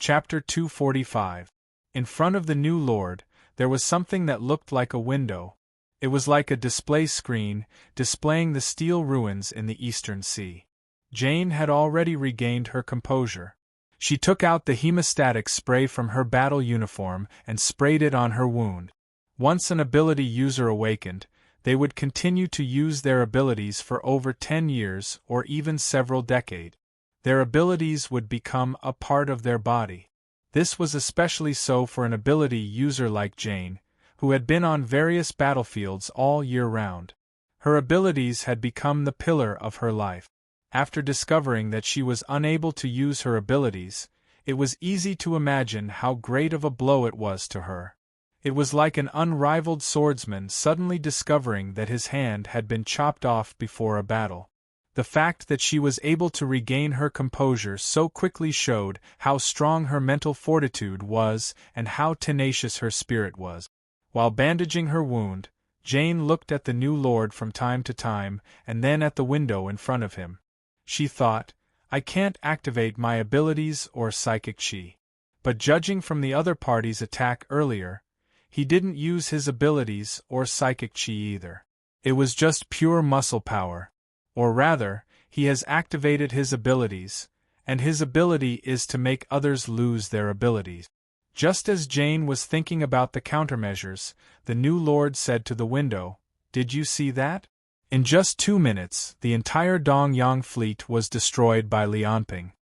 Chapter 245. In front of the new lord, there was something that looked like a window. It was like a display screen, displaying the steel ruins in the Eastern Sea. Jane had already regained her composure. She took out the hemostatic spray from her battle uniform and sprayed it on her wound. Once an ability user awakened, they would continue to use their abilities for over 10 years or even several decades. Their abilities would become a part of their body. This was especially so for an ability user like Jane, who had been on various battlefields all year round. Her abilities had become the pillar of her life. After discovering that she was unable to use her abilities, it was easy to imagine how great of a blow it was to her. It was like an unrivaled swordsman suddenly discovering that his hand had been chopped off before a battle. The fact that she was able to regain her composure so quickly showed how strong her mental fortitude was and how tenacious her spirit was. While bandaging her wound, Jane looked at the new lord from time to time and then at the window in front of him. She thought, I can't activate my abilities or psychic chi. But judging from the other party's attack earlier, he didn't use his abilities or psychic chi either. It was just pure muscle power. Or rather, he has activated his abilities, and his ability is to make others lose their abilities. Just as Jane was thinking about the countermeasures, the new lord said to the window, "Did you see that?" In just 2 minutes, the entire Dongyang fleet was destroyed by Lianping.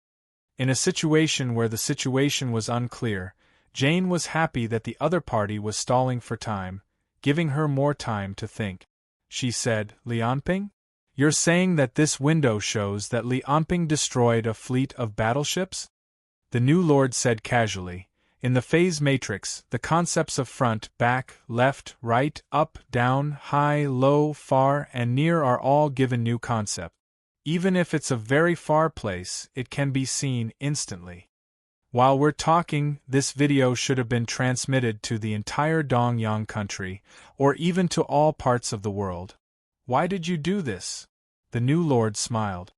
In a situation where the situation was unclear, Jane was happy that the other party was stalling for time, giving her more time to think. She said, "Lianping? You're saying that this window shows that Lianping destroyed a fleet of battleships?" The new lord said casually, "In the phase matrix, the concepts of front, back, left, right, up, down, high, low, far, and near are all given new concept. Even if it's a very far place, it can be seen instantly. While we're talking, this video should have been transmitted to the entire Dongyang country, or even to all parts of the world. Why did you do this?" The new lord smiled.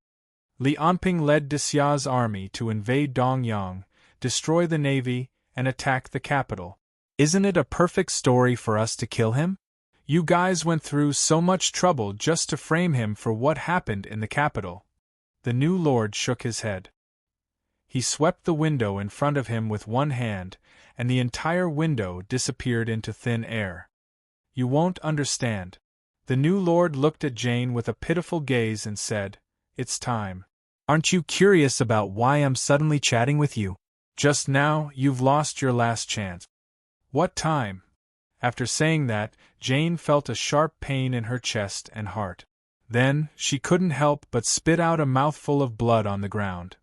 Lianping led Dixia's army to invade Dongyang, destroy the navy, and attack the capital. Isn't it a perfect story for us to kill him? You guys went through so much trouble just to frame him for what happened in the capital. The new lord shook his head. He swept the window in front of him with one hand, and the entire window disappeared into thin air. You won't understand. The new lord looked at Jane with a pitiful gaze and said, "It's time. Aren't you curious about why I'm suddenly chatting with you? Just now, you've lost your last chance." "What time?" After saying that, Jane felt a sharp pain in her chest and heart. Then, she couldn't help but spit out a mouthful of blood on the ground.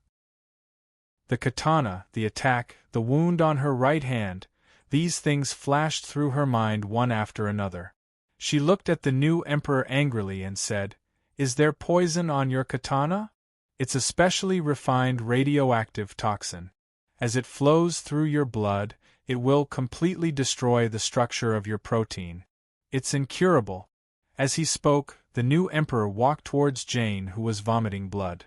The katana, the attack, the wound on her right hand, these things flashed through her mind one after another. She looked at the new emperor angrily and said, "Is there poison on your katana?" "It's a specially refined radioactive toxin. As it flows through your blood, it will completely destroy the structure of your protein. It's incurable." As he spoke, the new emperor walked towards Jane, who was vomiting blood.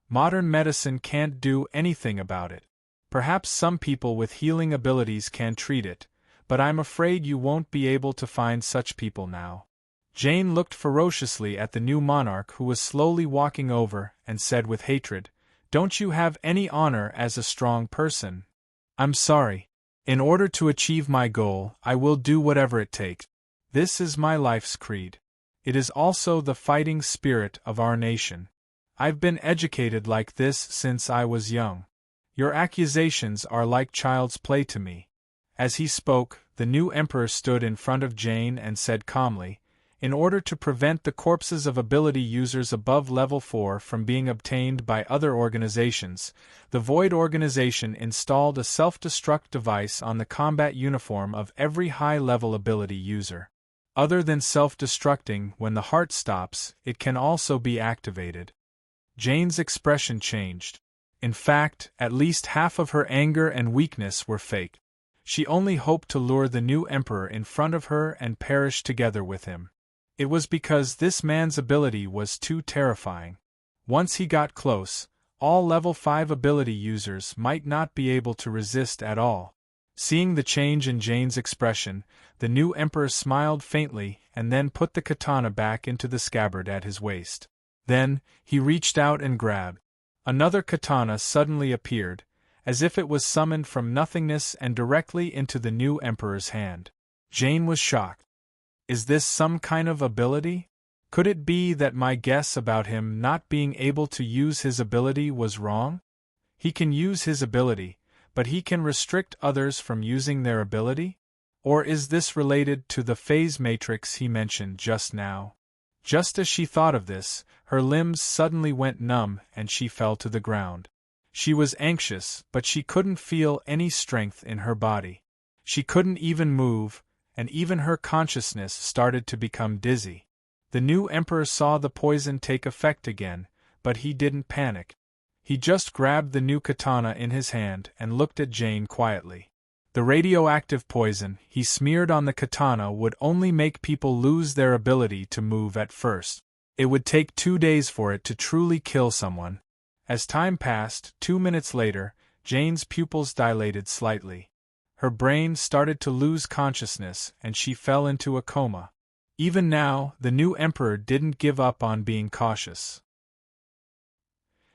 "Modern medicine can't do anything about it. Perhaps some people with healing abilities can treat it, but I'm afraid you won't be able to find such people now." Jane looked ferociously at the new monarch who was slowly walking over and said with hatred, "Don't you have any honor as a strong person?" "I'm sorry. In order to achieve my goal, I will do whatever it takes. This is my life's creed. It is also the fighting spirit of our nation. I've been educated like this since I was young. Your accusations are like child's play to me." As he spoke, the new emperor stood in front of Jane and said calmly, "In order to prevent the corpses of ability users above level 4 from being obtained by other organizations, the Void organization installed a self-destruct device on the combat uniform of every high-level ability user. Other than self-destructing when the heart stops, it can also be activated." Jane's expression changed. In fact, at least half of her anger and weakness were fake. She only hoped to lure the new emperor in front of her and perish together with him. It was because this man's ability was too terrifying. Once he got close, all level 5 ability users might not be able to resist at all. Seeing the change in Jane's expression, the new emperor smiled faintly and then put the katana back into the scabbard at his waist. Then, he reached out and grabbed. Another katana suddenly appeared, as if it was summoned from nothingness and directly into the new emperor's hand. Jane was shocked. Is this some kind of ability? Could it be that my guess about him not being able to use his ability was wrong? He can use his ability, but he can restrict others from using their ability? Or is this related to the phase matrix he mentioned just now? Just as she thought of this, her limbs suddenly went numb and she fell to the ground. She was anxious, but she couldn't feel any strength in her body. She couldn't even move, and even her consciousness started to become dizzy. The new emperor saw the poison take effect again, but he didn't panic. He just grabbed the new katana in his hand and looked at Jane quietly. The radioactive poison he smeared on the katana would only make people lose their ability to move at first. It would take 2 days for it to truly kill someone. As time passed, 2 minutes later, Jane's pupils dilated slightly. Her brain started to lose consciousness and she fell into a coma. Even now, the new emperor didn't give up on being cautious.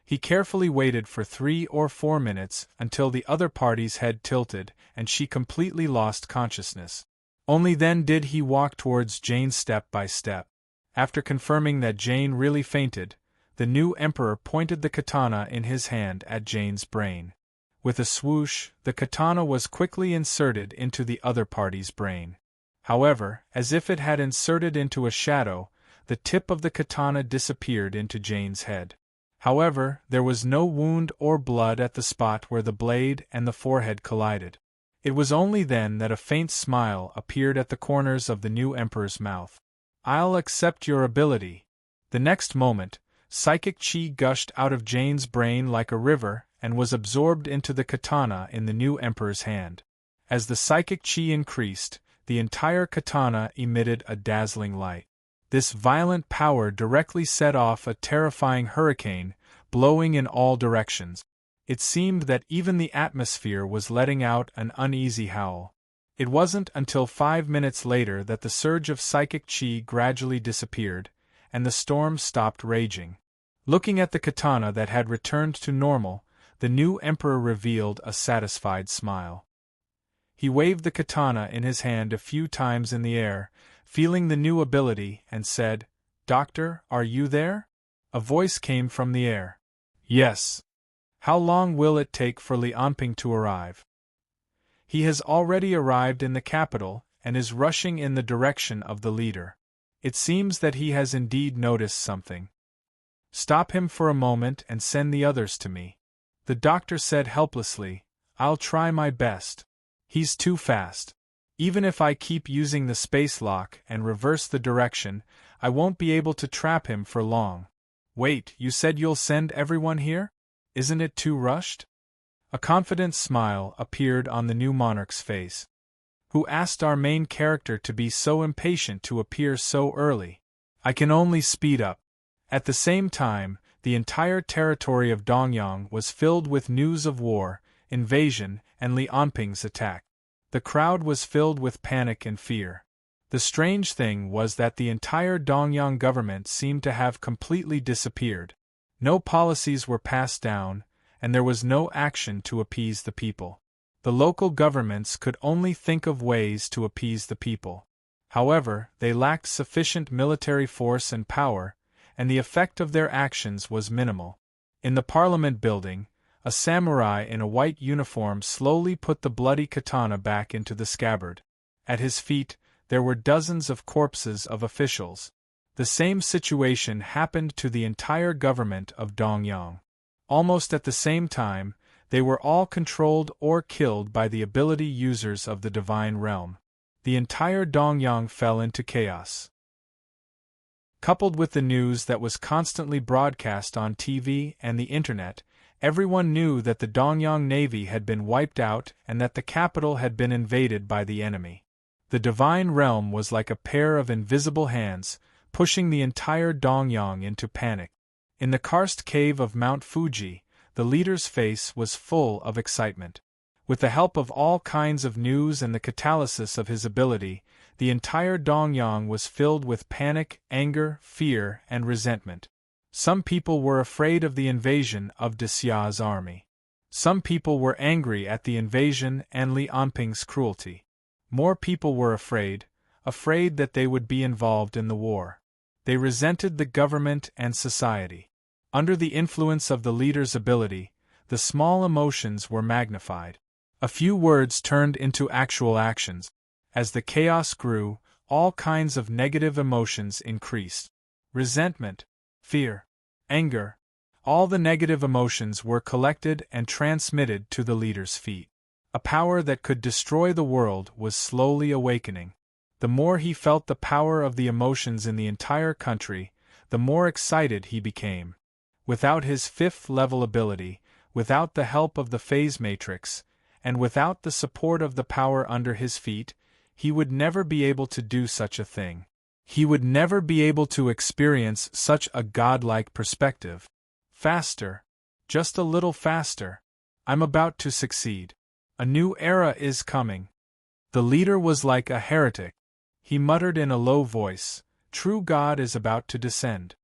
He carefully waited for 3 or 4 minutes until the other party's head tilted and she completely lost consciousness. Only then did he walk towards Jane step by step. After confirming that Jane really fainted, the new emperor pointed the katana in his hand at Jane's brain. With a swoosh, the katana was quickly inserted into the other party's brain. However, as if it had inserted into a shadow, the tip of the katana disappeared into Jane's head. However, there was no wound or blood at the spot where the blade and the forehead collided. It was only then that a faint smile appeared at the corners of the new emperor's mouth. "I'll accept your ability." The next moment, psychic chi gushed out of Jane's brain like a river and was absorbed into the katana in the new emperor's hand. As the psychic chi increased, the entire katana emitted a dazzling light. This violent power directly set off a terrifying hurricane, blowing in all directions. It seemed that even the atmosphere was letting out an uneasy howl. It wasn't until 5 minutes later that the surge of psychic chi gradually disappeared, and the storm stopped raging. Looking at the katana that had returned to normal, the new emperor revealed a satisfied smile. He waved the katana in his hand a few times in the air, feeling the new ability, and said, "Doctor, are you there?" A voice came from the air. "Yes." "How long will it take for Lianping to arrive?" "He has already arrived in the capital, and is rushing in the direction of the leader. It seems that he has indeed noticed something. Stop him for a moment and send the others to me." The doctor said helplessly, "I'll try my best. He's too fast. Even if I keep using the space lock and reverse the direction, I won't be able to trap him for long." "Wait, you said you'll send everyone here? Isn't it too rushed?" A confident smile appeared on the new monarch's face. "Who asked our main character to be so impatient to appear so early? I can only speed up." At the same time, the entire territory of Dongyang was filled with news of war, invasion, and Lianping's attack. The crowd was filled with panic and fear. The strange thing was that the entire Dongyang government seemed to have completely disappeared. No policies were passed down, and there was no action to appease the people. The local governments could only think of ways to appease the people. However, they lacked sufficient military force and power, and the effect of their actions was minimal. In the parliament building, a samurai in a white uniform slowly put the bloody katana back into the scabbard. At his feet, there were dozens of corpses of officials. The same situation happened to the entire government of Dongyang. Almost at the same time, they were all controlled or killed by the ability users of the divine realm. The entire Dongyang fell into chaos. Coupled with the news that was constantly broadcast on TV and the internet, everyone knew that the Dongyang Navy had been wiped out and that the capital had been invaded by the enemy. The divine realm was like a pair of invisible hands, pushing the entire Dongyang into panic. In the karst cave of Mount Fuji, the leader's face was full of excitement. With the help of all kinds of news and the catalysis of his ability, the entire Dongyang was filled with panic, anger, fear, and resentment. Some people were afraid of the invasion of Dexia's army. Some people were angry at the invasion and Li Anping's cruelty. More people were afraid that they would be involved in the war. They resented the government and society. Under the influence of the leader's ability, the small emotions were magnified. A few words turned into actual actions. As the chaos grew, all kinds of negative emotions increased. Resentment, fear, anger, all the negative emotions were collected and transmitted to the leader's feet. A power that could destroy the world was slowly awakening. The more he felt the power of the emotions in the entire country, the more excited he became. Without his fifth-level ability, without the help of the phase matrix, and without the support of the power under his feet, he would never be able to do such a thing. He would never be able to experience such a godlike perspective. Faster. Just a little faster. I'm about to succeed. A new era is coming. The leader was like a heretic. He muttered in a low voice, "True God is about to descend.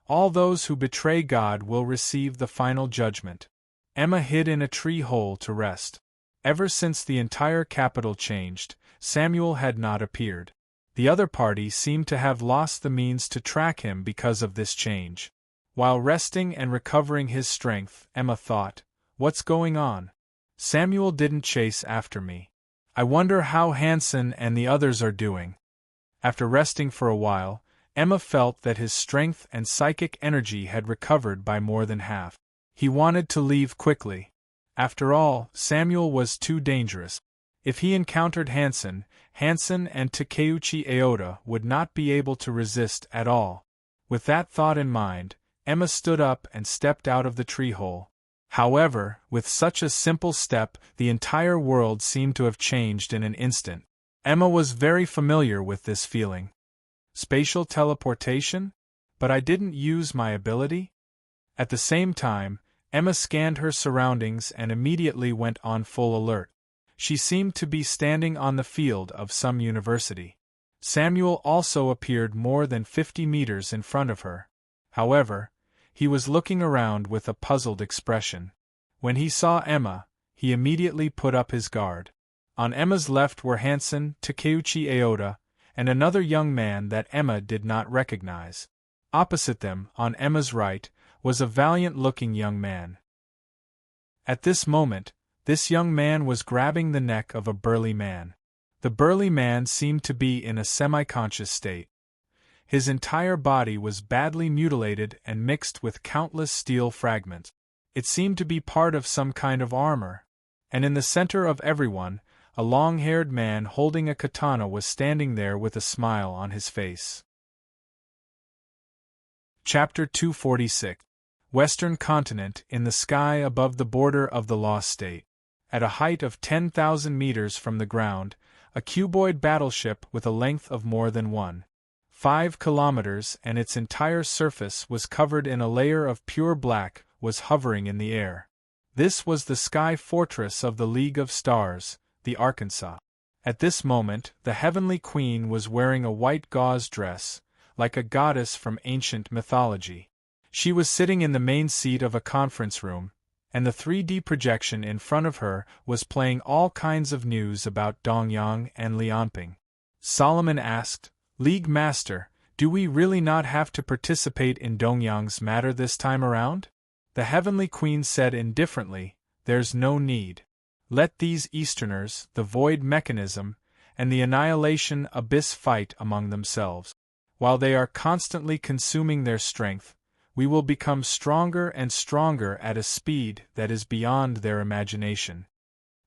All those who betray God will receive the final judgment." Emma hid in a tree hole to rest. Ever since the entire capital changed, Samuel had not appeared. The other party seemed to have lost the means to track him because of this change. While resting and recovering his strength, Emma thought, "What's going on? Samuel didn't chase after me. I wonder how Hansen and the others are doing." After resting for a while, Emma felt that his strength and psychic energy had recovered by more than half. He wanted to leave quickly. After all, Samuel was too dangerous. If he encountered Hansen and Takeuchi Aoda would not be able to resist at all. With that thought in mind, Emma stood up and stepped out of the tree hole. However, with such a simple step, the entire world seemed to have changed in an instant. Emma was very familiar with this feeling. Spatial teleportation? But I didn't use my ability? At the same time, Emma scanned her surroundings and immediately went on full alert. She seemed to be standing on the field of some university. Samuel also appeared more than 50 meters in front of her. However, he was looking around with a puzzled expression. When he saw Emma, he immediately put up his guard. On Emma's left were Hansen, Takeuchi Aoda, and another young man that Emma did not recognize. Opposite them, on Emma's right, was a valiant-looking young man. At this moment, this young man was grabbing the neck of a burly man. The burly man seemed to be in a semi-conscious state. His entire body was badly mutilated and mixed with countless steel fragments. It seemed to be part of some kind of armor. And in the center of everyone, a long-haired man holding a katana was standing there with a smile on his face. Chapter 246. Western Continent in the sky above the border of the Lost State. At a height of 10,000 meters from the ground, a cuboid battleship with a length of more than 1.5 kilometers and its entire surface was covered in a layer of pure black was hovering in the air. This was the sky fortress of the League of Stars, the Arkansas. At this moment, the Heavenly Queen was wearing a white gauze dress, like a goddess from ancient mythology. She was sitting in the main seat of a conference room, and the 3D projection in front of her was playing all kinds of news about Dongyang and Lianping. Solomon asked, "League Master, do we really not have to participate in Dongyang's matter this time around?" The Heavenly Queen said indifferently, "There's no need. Let these Easterners, the Void Mechanism, and the Annihilation Abyss fight among themselves. While they are constantly consuming their strength, we will become stronger and stronger at a speed that is beyond their imagination."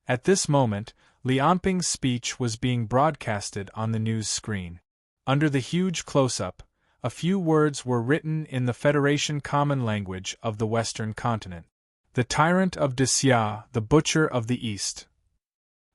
At this moment, Lianping's speech was being broadcasted on the news screen. Under the huge close-up, a few words were written in the Federation Common Language of the Western Continent. "The tyrant of Dexia, the butcher of the East."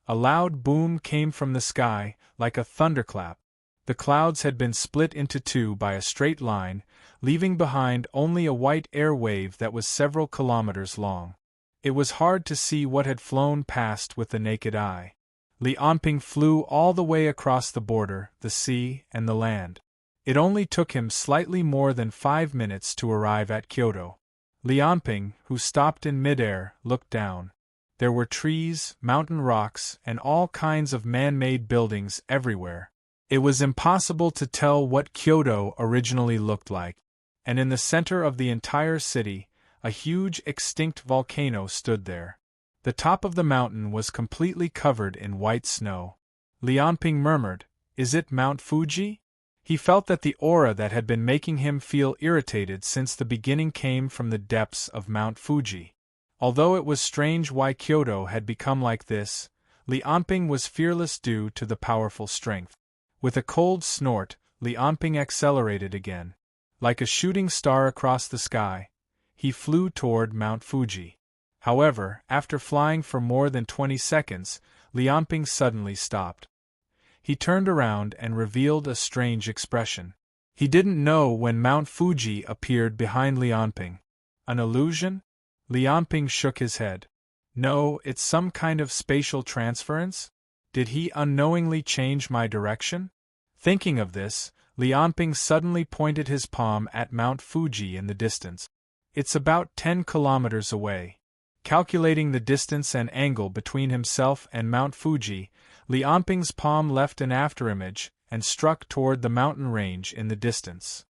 A loud boom came from the sky, like a thunderclap. The clouds had been split into two by a straight line, leaving behind only a white air wave that was several kilometers long. It was hard to see what had flown past with the naked eye. Li Anping flew all the way across the border, the sea, and the land. It only took him slightly more than 5 minutes to arrive at Kyoto. Li Anping, who stopped in midair, looked down. There were trees, mountain rocks, and all kinds of man-made buildings everywhere. It was impossible to tell what Kyoto originally looked like. And in the center of the entire city, a huge extinct volcano stood there. The top of the mountain was completely covered in white snow. Li Anping murmured, "Is it Mount Fuji?" He felt that the aura that had been making him feel irritated since the beginning came from the depths of Mount Fuji. Although it was strange why Kyoto had become like this, Li Anping was fearless due to the powerful strength. With a cold snort, Li Anping accelerated again. Like a shooting star across the sky, he flew toward Mount Fuji. However, after flying for more than 20 seconds, Li Anping suddenly stopped. He turned around and revealed a strange expression. He didn't know when Mount Fuji appeared behind Li Anping. An illusion? Li Anping shook his head. No, it's some kind of spatial transference? Did he unknowingly change my direction? Thinking of this, Li Anping suddenly pointed his palm at Mount Fuji in the distance. It's about 10 kilometers away. Calculating the distance and angle between himself and Mount Fuji, Li Anping's palm left an afterimage and struck toward the mountain range in the distance.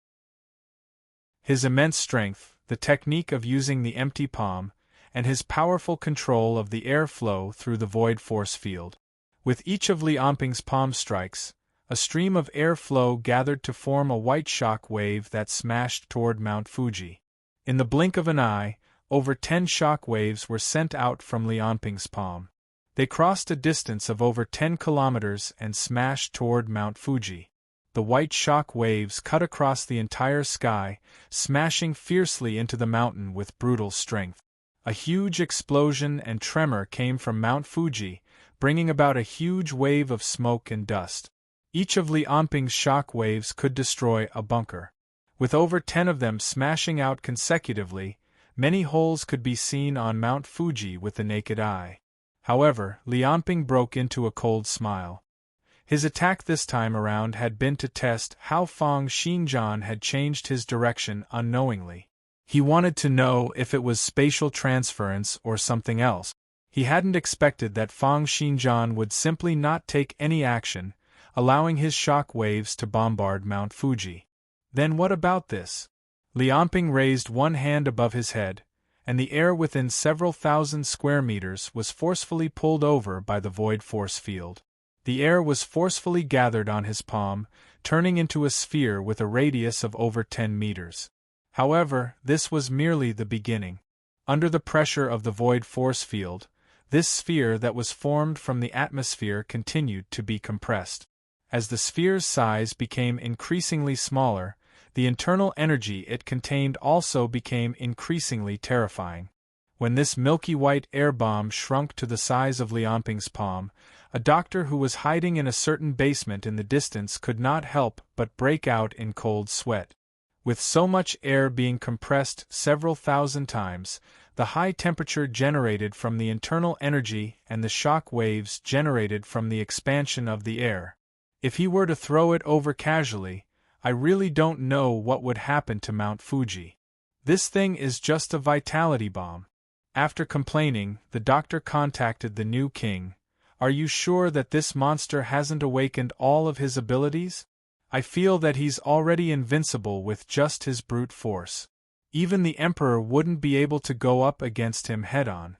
His immense strength, the technique of using the empty palm, and his powerful control of the air flow through the void force field. With each of Li Anping's palm strikes, a stream of air flow gathered to form a white shock wave that smashed toward Mount Fuji. In the blink of an eye, over 10 shock waves were sent out from Li Anping's palm. They crossed a distance of over 10 kilometers and smashed toward Mount Fuji. The white shock waves cut across the entire sky, smashing fiercely into the mountain with brutal strength. A huge explosion and tremor came from Mount Fuji, bringing about a huge wave of smoke and dust. Each of Li Anping's shock waves could destroy a bunker. With over 10 of them smashing out consecutively, many holes could be seen on Mount Fuji with the naked eye. However, Li Anping broke into a cold smile. His attack this time around had been to test how Fang Xinjian had changed his direction unknowingly. He wanted to know if it was spatial transference or something else. He hadn't expected that Fang Xinjian would simply not take any action, allowing his shock waves to bombard Mount Fuji. Then what about this? Li Anping raised one hand above his head, and the air within several thousand square meters was forcefully pulled over by the void force field. The air was forcefully gathered on his palm, turning into a sphere with a radius of over 10 meters. However, this was merely the beginning. Under the pressure of the void force field, this sphere that was formed from the atmosphere continued to be compressed. As the sphere's size became increasingly smaller, the internal energy it contained also became increasingly terrifying. When this milky white air bomb shrunk to the size of Li Anping's palm, a doctor who was hiding in a certain basement in the distance could not help but break out in cold sweat. With so much air being compressed several thousand times, the high temperature generated from the internal energy and the shock waves generated from the expansion of the air. If he were to throw it over casually, I really don't know what would happen to Mount Fuji. This thing is just a vitality bomb. After complaining, the doctor contacted the new king. Are you sure that this monster hasn't awakened all of his abilities? I feel that he's already invincible with just his brute force. Even the emperor wouldn't be able to go up against him head-on.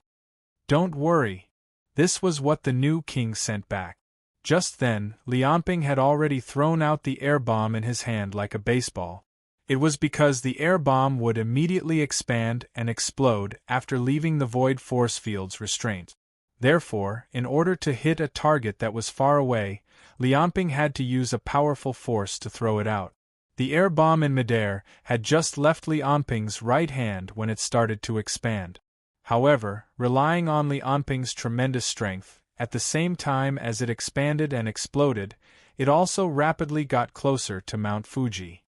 Don't worry. This was what the new king sent back. Just then, Li Anping had already thrown out the air bomb in his hand like a baseball. It was because the air bomb would immediately expand and explode after leaving the void force field's restraint. Therefore, in order to hit a target that was far away, Li Anping had to use a powerful force to throw it out. The air bomb in midair had just left Li Anping's right hand when it started to expand. However, relying on Li Anping's tremendous strength, at the same time as it expanded and exploded, it also rapidly got closer to Mount Fuji.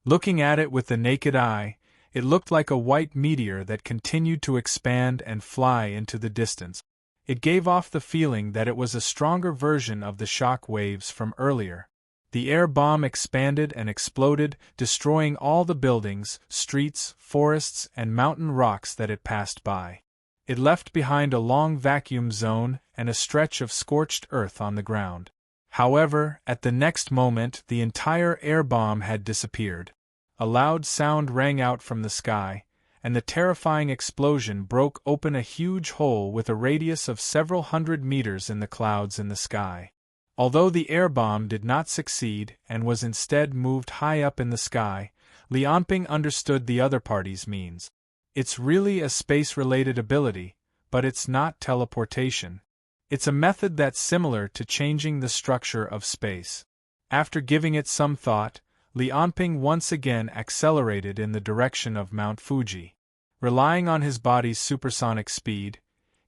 Looking at it with the naked eye, It looked like a white meteor that continued to expand and fly into the distance. It gave off the feeling that it was a stronger version of the shock waves from earlier. The air bomb expanded and exploded, destroying all the buildings, streets, forests, and mountain rocks that it passed by. It left behind a long vacuum zone and a stretch of scorched earth on the ground. However, at the next moment the entire air bomb had disappeared. A loud sound rang out from the sky, and the terrifying explosion broke open a huge hole with a radius of several hundred meters in the clouds in the sky. Although the air bomb did not succeed and was instead moved high up in the sky, Lianping understood the other party's means. It's really a space-related ability, but it's not teleportation. It's a method that's similar to changing the structure of space. After giving it some thought, Lianping once again accelerated in the direction of Mount Fuji. Relying on his body's supersonic speed,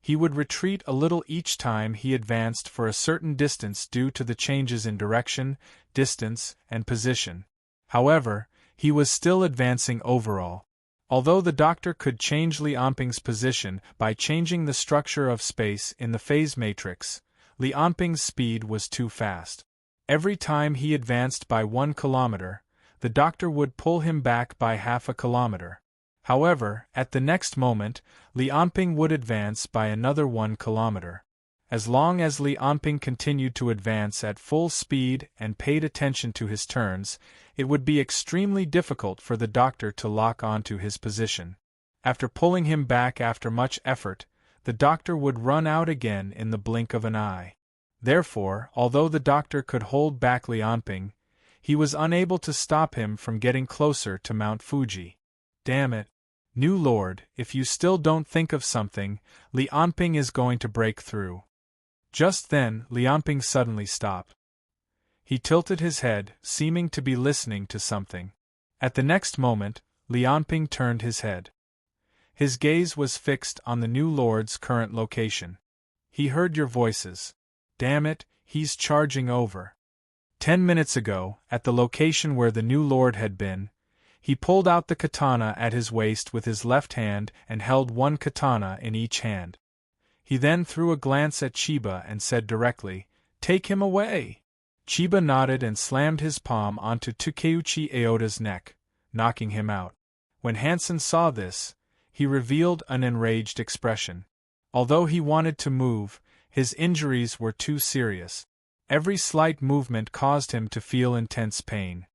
he would retreat a little each time he advanced for a certain distance due to the changes in direction, distance, and position. However, he was still advancing overall. Although the doctor could change Lianping's position by changing the structure of space in the phase matrix, Lianping's speed was too fast. Every time he advanced by 1 kilometer, the doctor would pull him back by half a kilometer. However, at the next moment, Lianping would advance by another 1 kilometer. As long as Lianping continued to advance at full speed and paid attention to his turns, it would be extremely difficult for the doctor to lock onto his position. After pulling him back after much effort, the doctor would run out again in the blink of an eye. Therefore, although the doctor could hold back Lianping, he was unable to stop him from getting closer to Mount Fuji. Damn it! New Lord, if you still don't think of something, Lianping is going to break through. Just then, Lianping suddenly stopped. He tilted his head, seeming to be listening to something. At the next moment, Lianping turned his head. His gaze was fixed on the new Lord's current location. He heard your voices. Damn it, he's charging over. 10 minutes ago, at the location where the new Lord had been, he pulled out the katana at his waist with his left hand and held one katana in each hand. He then threw a glance at Chiba and said directly, "Take him away!" Chiba nodded and slammed his palm onto Takeuchi Aoda's neck, knocking him out. When Hansen saw this, he revealed an enraged expression. Although he wanted to move, his injuries were too serious. Every slight movement caused him to feel intense pain.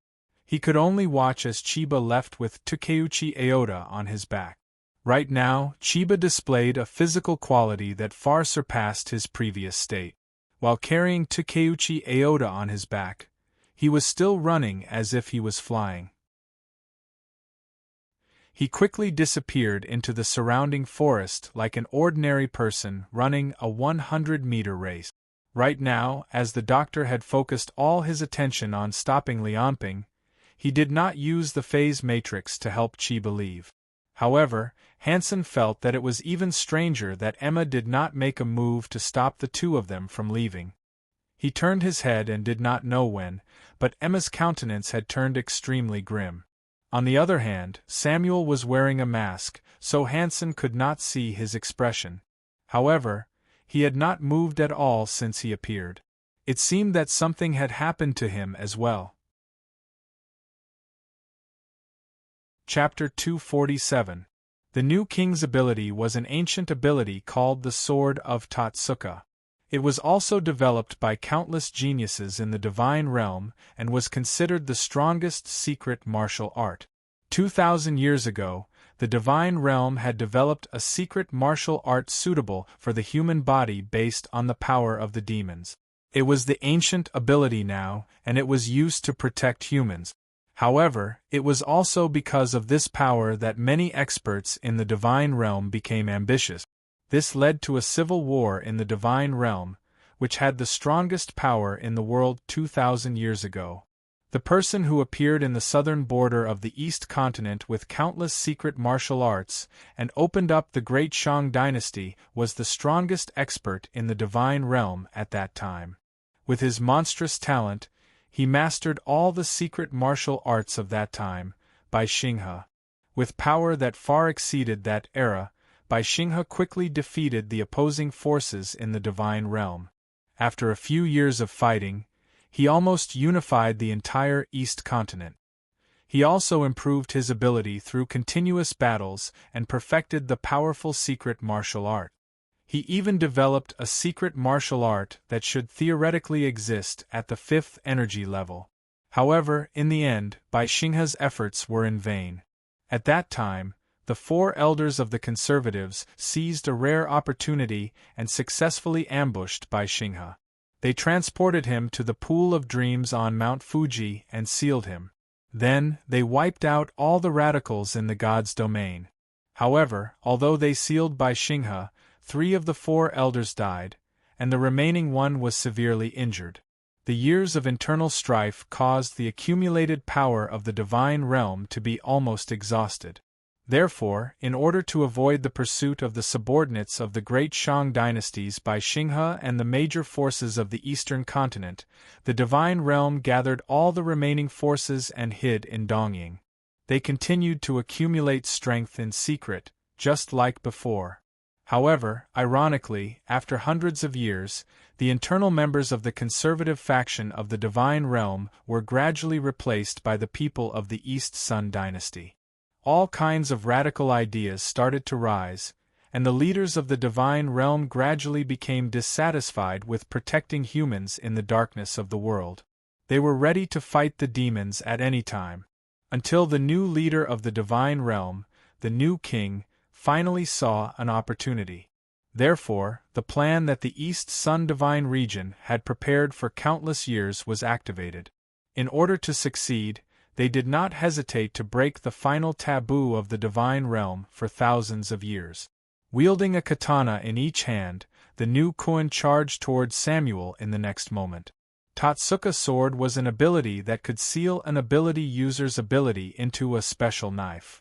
He could only watch as Chiba left with Takeuchi Aoda on his back. Right now, Chiba displayed a physical quality that far surpassed his previous state. While carrying Takeuchi Aoda on his back, he was still running as if he was flying. He quickly disappeared into the surrounding forest like an ordinary person running a 100-meter race. Right now, as the doctor had focused all his attention on stopping Lianping, he did not use the phase matrix to help Chiba leave. However, Hansen felt that it was even stranger that Emma did not make a move to stop the two of them from leaving. He turned his head and did not know when, but Emma's countenance had turned extremely grim. On the other hand, Samuel was wearing a mask, so Hansen could not see his expression. However, he had not moved at all since he appeared. It seemed that something had happened to him as well. Chapter 247. The new king's ability was an ancient ability called the Sword of Totsuka. It was also developed by countless geniuses in the divine realm and was considered the strongest secret martial art. 2,000 years ago, the divine realm had developed a secret martial art suitable for the human body based on the power of the demons. It was the ancient ability now, and it was used to protect humans. However, it was also because of this power that many experts in the divine realm became ambitious. This led to a civil war in the divine realm, which had the strongest power in the world 2,000 years ago. The person who appeared in the southern border of the East continent with countless secret martial arts and opened up the Great Shang dynasty was the strongest expert in the divine realm at that time. With his monstrous talent, he mastered all the secret martial arts of that time, by Xinghe. With power that far exceeded that era, Bai Xinghe quickly defeated the opposing forces in the divine realm. After a few years of fighting, he almost unified the entire East continent. He also improved his ability through continuous battles and perfected the powerful secret martial art. He even developed a secret martial art that should theoretically exist at the 5th energy level. However, in the end, Bai Xinghe's efforts were in vain. At that time, the 4 elders of the conservatives seized a rare opportunity and successfully ambushed Bai Xinghe. They transported him to the Pool of Dreams on Mount Fuji and sealed him. Then, they wiped out all the radicals in the god's domain. However, although they sealed Bai Xinghe, 3 of the 4 elders died, and the remaining one was severely injured. The years of internal strife caused the accumulated power of the divine realm to be almost exhausted. Therefore, in order to avoid the pursuit of the subordinates of the great Shang dynasties Bai Xinghe and the major forces of the eastern continent, the divine realm gathered all the remaining forces and hid in Dongying. They continued to accumulate strength in secret, just like before. However, ironically, after hundreds of years, the internal members of the conservative faction of the divine realm were gradually replaced by the people of the East Sun dynasty. All kinds of radical ideas started to rise, and the leaders of the divine realm gradually became dissatisfied with protecting humans in the darkness of the world. They were ready to fight the demons at any time. Until the new leader of the divine realm, the new king, finally saw an opportunity. Therefore, the plan that the East Sun Divine region had prepared for countless years was activated. In order to succeed, they did not hesitate to break the final taboo of the divine realm for thousands of years. Wielding a katana in each hand, the new Kuan charged toward Samuel in the next moment. Tatsuka sword was an ability that could seal an ability user's ability into a special knife.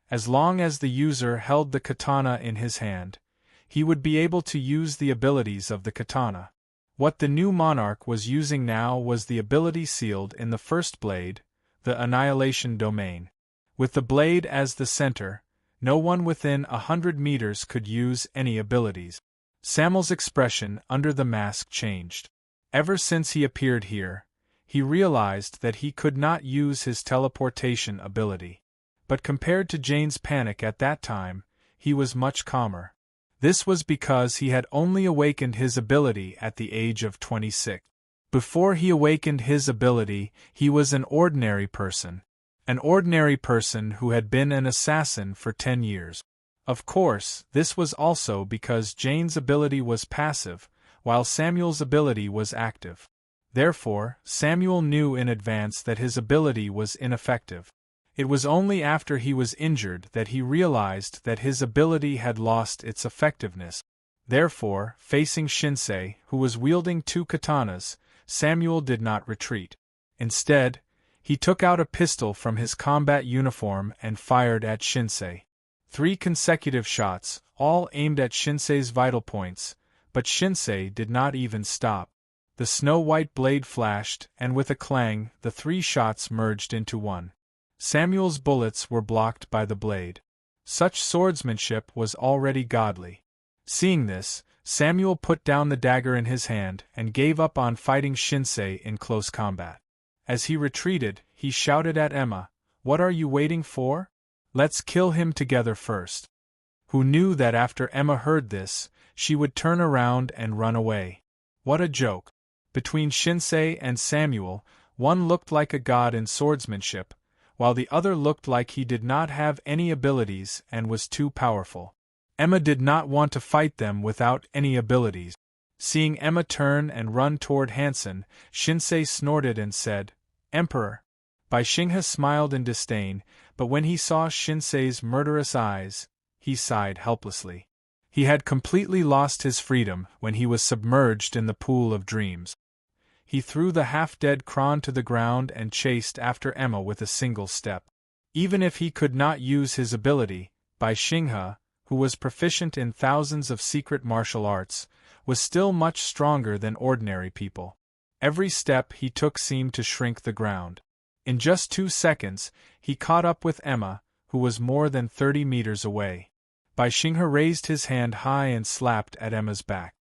As long as the user held the katana in his hand, he would be able to use the abilities of the katana. What the new monarch was using now was the ability sealed in the first blade, the annihilation domain. With the blade as the center, no one within 100 meters could use any abilities. Samuel's expression under the mask changed. Ever since he appeared here, he realized that he could not use his teleportation ability. But compared to Jane's panic at that time, he was much calmer. This was because he had only awakened his ability at the age of 26. Before he awakened his ability, he was an ordinary person. An ordinary person who had been an assassin for 10 years. Of course, this was also because Jane's ability was passive, while Samuel's ability was active. Therefore, Samuel knew in advance that his ability was ineffective. It was only after he was injured that he realized that his ability had lost its effectiveness. Therefore, facing Shinsei, who was wielding 2 katanas, Samuel did not retreat. Instead, he took out a pistol from his combat uniform and fired at Shinsei. 3 consecutive shots, all aimed at Shinsei's vital points, but Shinsei did not even stop. The snow-white blade flashed, and with a clang, the 3 shots merged into one. Samuel's bullets were blocked by the blade. Such swordsmanship was already godly. Seeing this, Samuel put down the dagger in his hand and gave up on fighting Shinsei in close combat. As he retreated, he shouted at Emma, "What are you waiting for? Let's kill him together first." Who knew that after Emma heard this, she would turn around and run away. What a joke! Between Shinsei and Samuel, one looked like a god in swordsmanship, while the other looked like he did not have any abilities and was too powerful. Emma did not want to fight them without any abilities. Seeing Emma turn and run toward Hansen, Shinsei snorted and said, "Emperor." Bai Xinghe smiled in disdain, but when he saw Shinsei's murderous eyes, he sighed helplessly. He had completely lost his freedom when he was submerged in the pool of dreams. He threw the half-dead Kron to the ground and chased after Emma with a single step. Even if he could not use his ability, Bai Xinghe, who was proficient in thousands of secret martial arts, was still much stronger than ordinary people. Every step he took seemed to shrink the ground. In just 2 seconds, he caught up with Emma, who was more than 30 meters away. Bai Xinghe raised his hand high and slapped at Emma's back.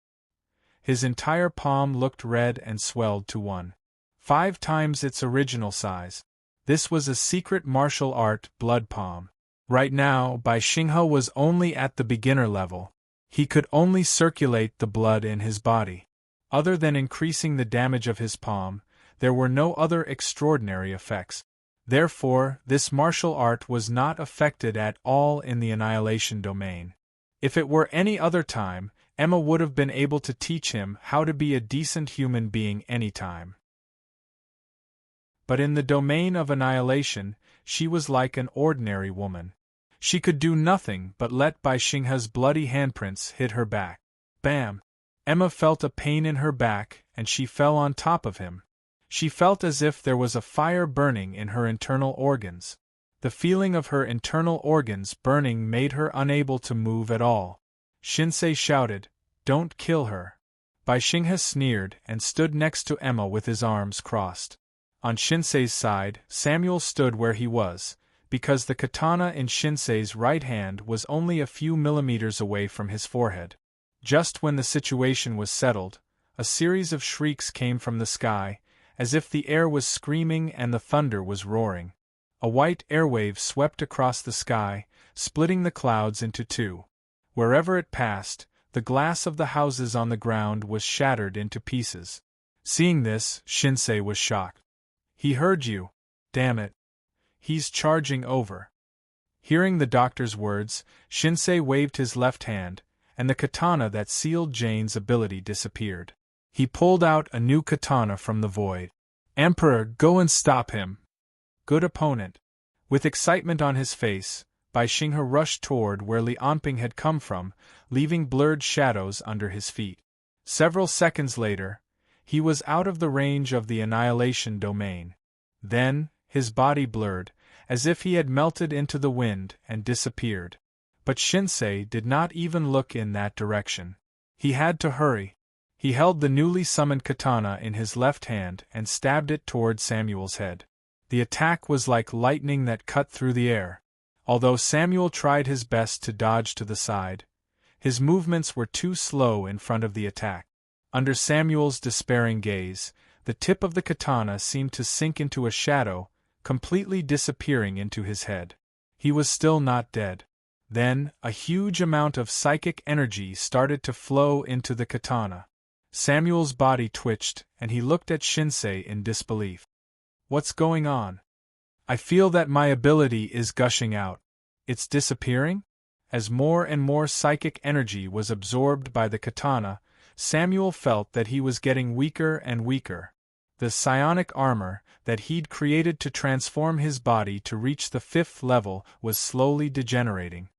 His entire palm looked red and swelled to 1.5 times its original size. This was a secret martial art blood palm. Right now, Bai Xinghe was only at the beginner level. He could only circulate the blood in his body. Other than increasing the damage of his palm, there were no other extraordinary effects. Therefore, this martial art was not affected at all in the annihilation domain. If it were any other time, Emma would have been able to teach him how to be a decent human being anytime. But in the domain of annihilation, she was like an ordinary woman. She could do nothing but let Bai Xinghe's bloody handprints hit her back. Bam! Emma felt a pain in her back, and she fell on top of him. She felt as if there was a fire burning in her internal organs. The feeling of her internal organs burning made her unable to move at all. Shinsei shouted, "Don't kill her." Bai Xinghe sneered and stood next to Emma with his arms crossed. On Shinsei's side, Samuel stood where he was, because the katana in Shinsei's right hand was only a few millimeters away from his forehead. Just when the situation was settled, a series of shrieks came from the sky, as if the air was screaming and the thunder was roaring. A white airwave swept across the sky, splitting the clouds into two. Wherever it passed, the glass of the houses on the ground was shattered into pieces. Seeing this, Shinsei was shocked. "He heard you. Damn it. He's charging over." Hearing the doctor's words, Shinsei waved his left hand, and the katana that sealed Jane's ability disappeared. He pulled out a new katana from the void. "Emperor, go and stop him." "Good opponent." With excitement on his face, Bai Xinghe rushed toward where Li Anping had come from, leaving blurred shadows under his feet. Several seconds later, he was out of the range of the annihilation domain. Then, his body blurred, as if he had melted into the wind and disappeared. But Shinsei did not even look in that direction. He had to hurry. He held the newly summoned katana in his left hand and stabbed it toward Samuel's head. The attack was like lightning that cut through the air. Although Samuel tried his best to dodge to the side, his movements were too slow in front of the attack. Under Samuel's despairing gaze, the tip of the katana seemed to sink into a shadow, completely disappearing into his head. He was still not dead. Then, a huge amount of psychic energy started to flow into the katana. Samuel's body twitched, and he looked at Shinsei in disbelief. "What's going on? I feel that my ability is gushing out. It's disappearing?" As more and more psychic energy was absorbed by the katana, Samuel felt that he was getting weaker and weaker. The psionic armor that he'd created to transform his body to reach the 5th level was slowly degenerating.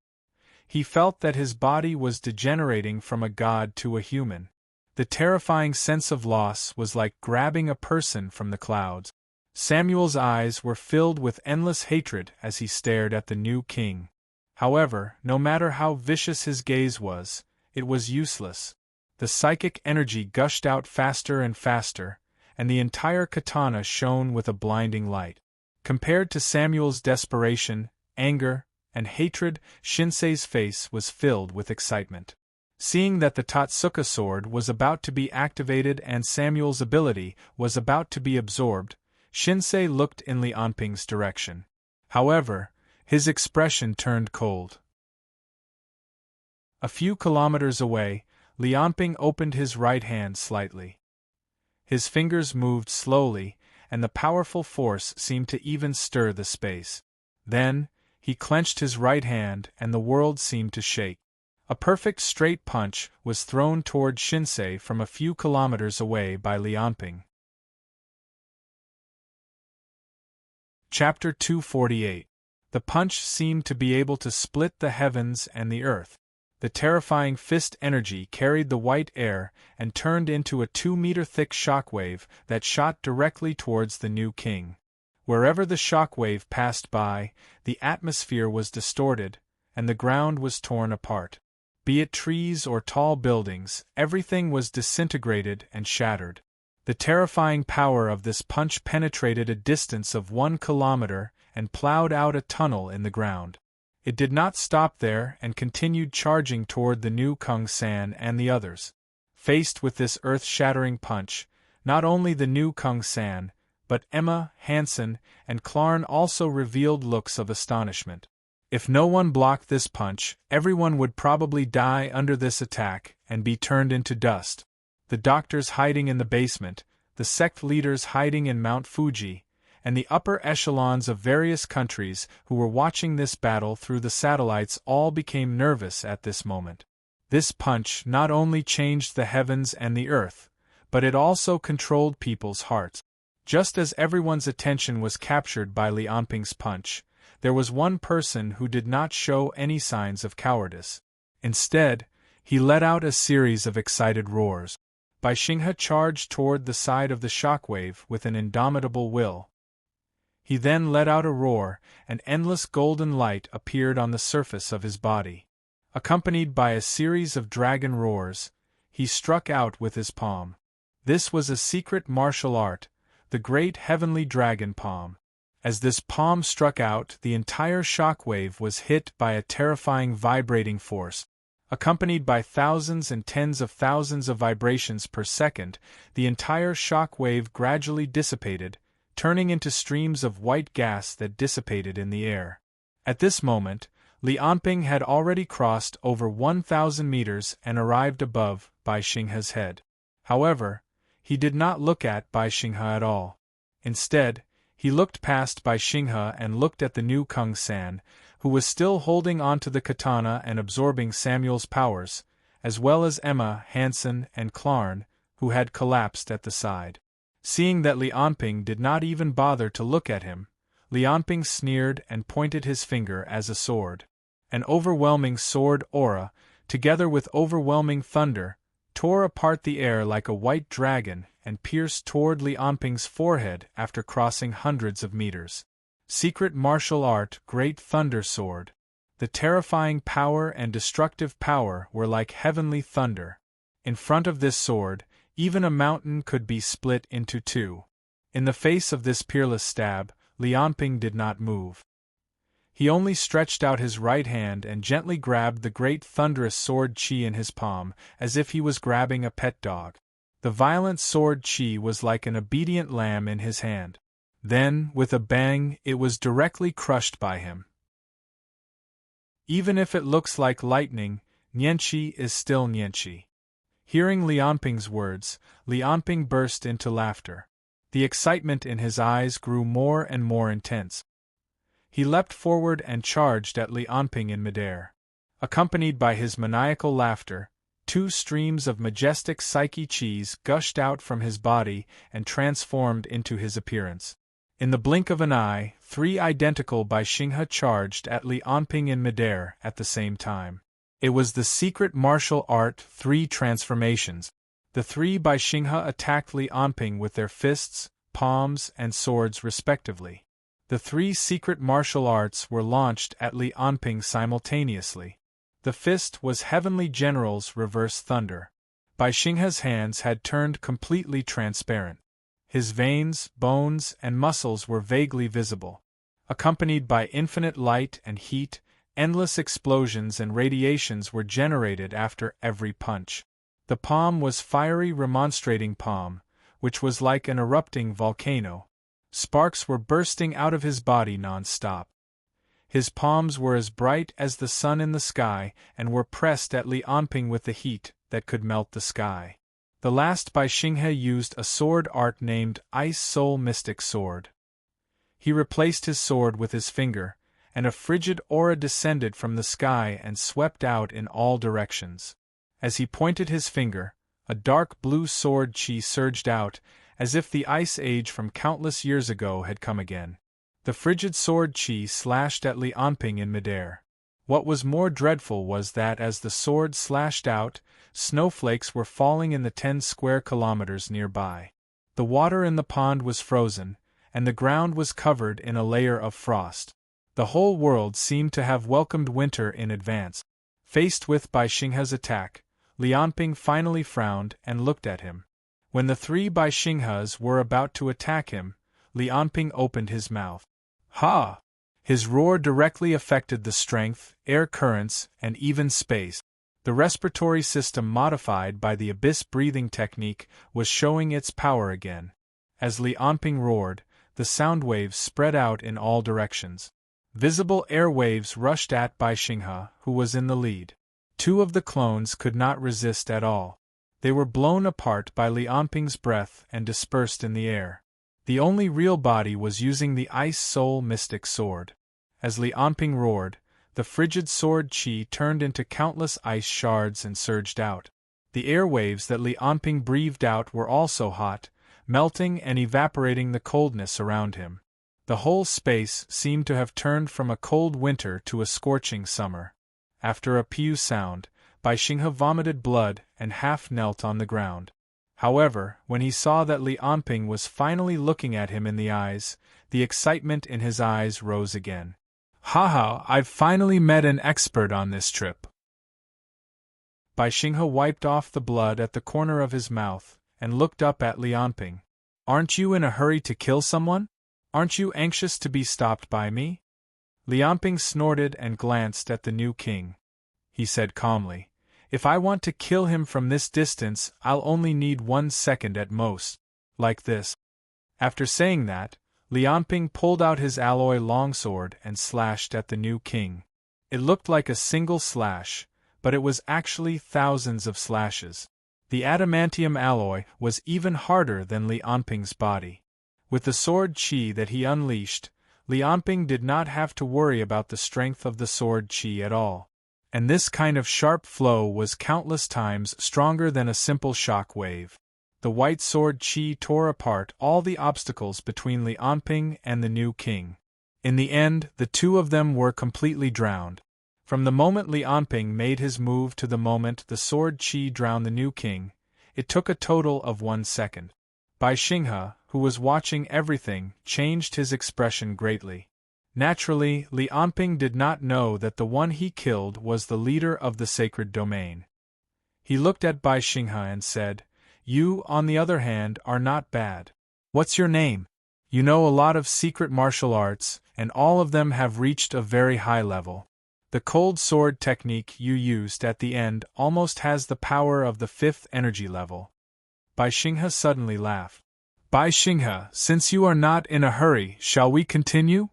He felt that his body was degenerating from a god to a human. The terrifying sense of loss was like grabbing a person from the clouds. Samuel's eyes were filled with endless hatred as he stared at the new king. However, no matter how vicious his gaze was, it was useless. The psychic energy gushed out faster and faster, and the entire katana shone with a blinding light. Compared to Samuel's desperation, anger, and hatred, Shinsei's face was filled with excitement. Seeing that the Totsuka sword was about to be activated and Samuel's ability was about to be absorbed, Shinsei looked in Li Anping's direction. However, his expression turned cold. A few kilometers away, Li Anping opened his right hand slightly. His fingers moved slowly, and the powerful force seemed to even stir the space. Then, he clenched his right hand and the world seemed to shake. A perfect straight punch was thrown toward Shinsei from a few kilometers away by Li Anping. Chapter 248. The punch seemed to be able to split the heavens and the earth. The terrifying fist energy carried the white air and turned into a 2-meter-thick shockwave that shot directly towards the new king. Wherever the shockwave passed by, the atmosphere was distorted, and the ground was torn apart. Be it trees or tall buildings, everything was disintegrated and shattered. The terrifying power of this punch penetrated a distance of 1 kilometer and plowed out a tunnel in the ground. It did not stop there and continued charging toward the new Kung San and the others. Faced with this earth-shattering punch, not only the new Kung San, but Emma, Hansen, and Klarn also revealed looks of astonishment. If no one blocked this punch, everyone would probably die under this attack and be turned into dust. The doctors hiding in the basement, the sect leaders hiding in Mount Fuji, and the upper echelons of various countries who were watching this battle through the satellites all became nervous at this moment. This punch not only changed the heavens and the earth, but it also controlled people's hearts. Just as everyone's attention was captured by Li Anping's punch, there was one person who did not show any signs of cowardice. Instead, he let out a series of excited roars. Bai Xinghe charged toward the side of the shockwave with an indomitable will. He then let out a roar, and endless golden light appeared on the surface of his body. Accompanied by a series of dragon roars, he struck out with his palm. This was a secret martial art, the great heavenly dragon palm. As this palm struck out, the entire shockwave was hit by a terrifying vibrating force. Accompanied by thousands and tens of thousands of vibrations per second, the entire shock wave gradually dissipated, turning into streams of white gas that dissipated in the air. At this moment, Li Anping had already crossed over 1,000 meters and arrived above Bai Xinghe's head. However, he did not look at Bai Xinghe at all. Instead, he looked past Bai Xinghe and looked at the new Kung San, who was still holding onto the katana and absorbing Samuel's powers, as well as Emma, Hansen, and Klarn, who had collapsed at the side. Seeing that Li Anping did not even bother to look at him, Li Anping sneered and pointed his finger as a sword. An overwhelming sword aura, together with overwhelming thunder, tore apart the air like a white dragon and pierced toward Li Anping's forehead after crossing hundreds of meters. Secret martial art, Great Thunder Sword. The terrifying power and destructive power were like heavenly thunder. In front of this sword, even a mountain could be split into two. In the face of this peerless stab, Li Anping did not move. He only stretched out his right hand and gently grabbed the great thunderous sword chi in his palm, as if he was grabbing a pet dog. The violent sword chi was like an obedient lamb in his hand. Then, with a bang, it was directly crushed by him. Even if it looks like lightning, Nianqi is still Nianqi. Hearing Li Anping's words, Li Anping burst into laughter. The excitement in his eyes grew more and more intense. He leapt forward and charged at Li Anping in midair. Accompanied by his maniacal laughter, 2 streams of majestic psyche chis gushed out from his body and transformed into his appearance. In the blink of an eye, 3 identical Bai Xinghe charged at Li Anping in midair at the same time. It was the secret martial art 3 transformations. The 3 Bai Xinghe attacked Li Anping with their fists, palms, and swords respectively. The 3 secret martial arts were launched at Li Anping simultaneously. The fist was Heavenly General's reverse thunder. Bai Xinghe's hands had turned completely transparent. His veins, bones, and muscles were vaguely visible. Accompanied by infinite light and heat, endless explosions and radiations were generated after every punch. The palm was fiery remonstrating palm, which was like an erupting volcano. Sparks were bursting out of his body non-stop. His palms were as bright as the sun in the sky and were pressed at Li Anping with the heat that could melt the sky. The last Bai Xinghe used a sword art named Ice Soul Mystic Sword. He replaced his sword with his finger, and a frigid aura descended from the sky and swept out in all directions. As he pointed his finger, a dark blue sword chi surged out, as if the ice age from countless years ago had come again. The frigid sword chi slashed at Li Anping in midair. What was more dreadful was that as the sword slashed out, snowflakes were falling in the 10 square kilometers nearby. The water in the pond was frozen, and the ground was covered in a layer of frost. The whole world seemed to have welcomed winter in advance. Faced with Bai Xinghe's attack, Li Anping finally frowned and looked at him. When the three Bai Xinghas were about to attack him, Lianping opened his mouth. Ha! His roar directly affected the strength, air currents, and even space. The respiratory system modified by the abyss breathing technique was showing its power again. As Lianping roared, the sound waves spread out in all directions. Visible air waves rushed at Bai Xinghe, who was in the lead. Two of the clones could not resist at all. They were blown apart by Lianping's breath and dispersed in the air. The only real body was using the Ice Soul Mystic Sword. As Lianping roared, the frigid sword qi turned into countless ice shards and surged out. The air waves that Lianping breathed out were also hot, melting and evaporating the coldness around him. The whole space seemed to have turned from a cold winter to a scorching summer. After a pew sound, Bai Xinghe vomited blood and half knelt on the ground. However, when he saw that Lianping was finally looking at him in the eyes, the excitement in his eyes rose again. Haha, I've finally met an expert on this trip. Bai Xinghe wiped off the blood at the corner of his mouth and looked up at Lianping. Aren't you in a hurry to kill someone? Aren't you anxious to be stopped by me? Lianping snorted and glanced at the new king. He said calmly, If I want to kill him from this distance, I'll only need 1 second at most. Like this. After saying that, Lianping pulled out his alloy longsword and slashed at the new king. It looked like a single slash, but it was actually thousands of slashes. The adamantium alloy was even harder than Lianping's body. With the sword qi that he unleashed, Lianping did not have to worry about the strength of the sword qi at all. And this kind of sharp flow was countless times stronger than a simple shock wave. The white sword qi tore apart all the obstacles between Lianping and the new king. In the end, the two of them were completely drowned. From the moment Lianping made his move to the moment the sword qi drowned the new king, it took a total of 1 second. Bai Xinghe, who was watching everything, changed his expression greatly. Naturally, Lianping did not know that the one he killed was the leader of the sacred domain. He looked at Bai Xinghe and said, You, on the other hand, are not bad. What's your name? You know a lot of secret martial arts, and all of them have reached a very high level. The cold sword technique you used at the end almost has the power of the 5th energy level. Bai Xinghe suddenly laughed. Bai Xinghe, since you are not in a hurry, shall we continue?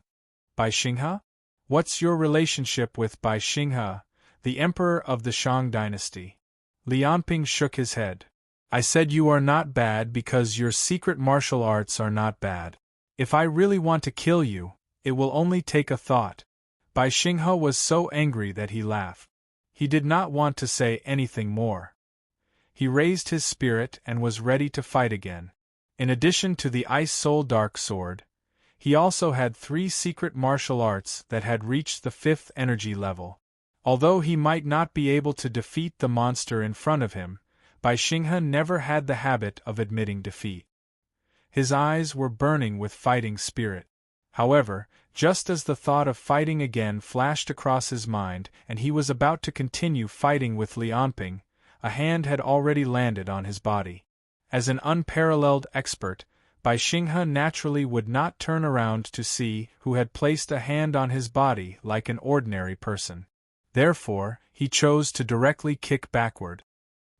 Bai Xinghe? What's your relationship with Bai Xinghe, the emperor of the Shang dynasty? Lianping shook his head. I said you are not bad because your secret martial arts are not bad. If I really want to kill you, it will only take a thought. Bai Xinghe was so angry that he laughed. He did not want to say anything more. He raised his spirit and was ready to fight again. In addition to the Ice Soul Dark Sword, he also had 3 secret martial arts that had reached the 5th energy level. Although he might not be able to defeat the monster in front of him, Bai Xinghe never had the habit of admitting defeat. His eyes were burning with fighting spirit. However, just as the thought of fighting again flashed across his mind and he was about to continue fighting with Lianping, a hand had already landed on his body. As an unparalleled expert, Bai Xinghe naturally would not turn around to see who had placed a hand on his body like an ordinary person. Therefore, he chose to directly kick backward.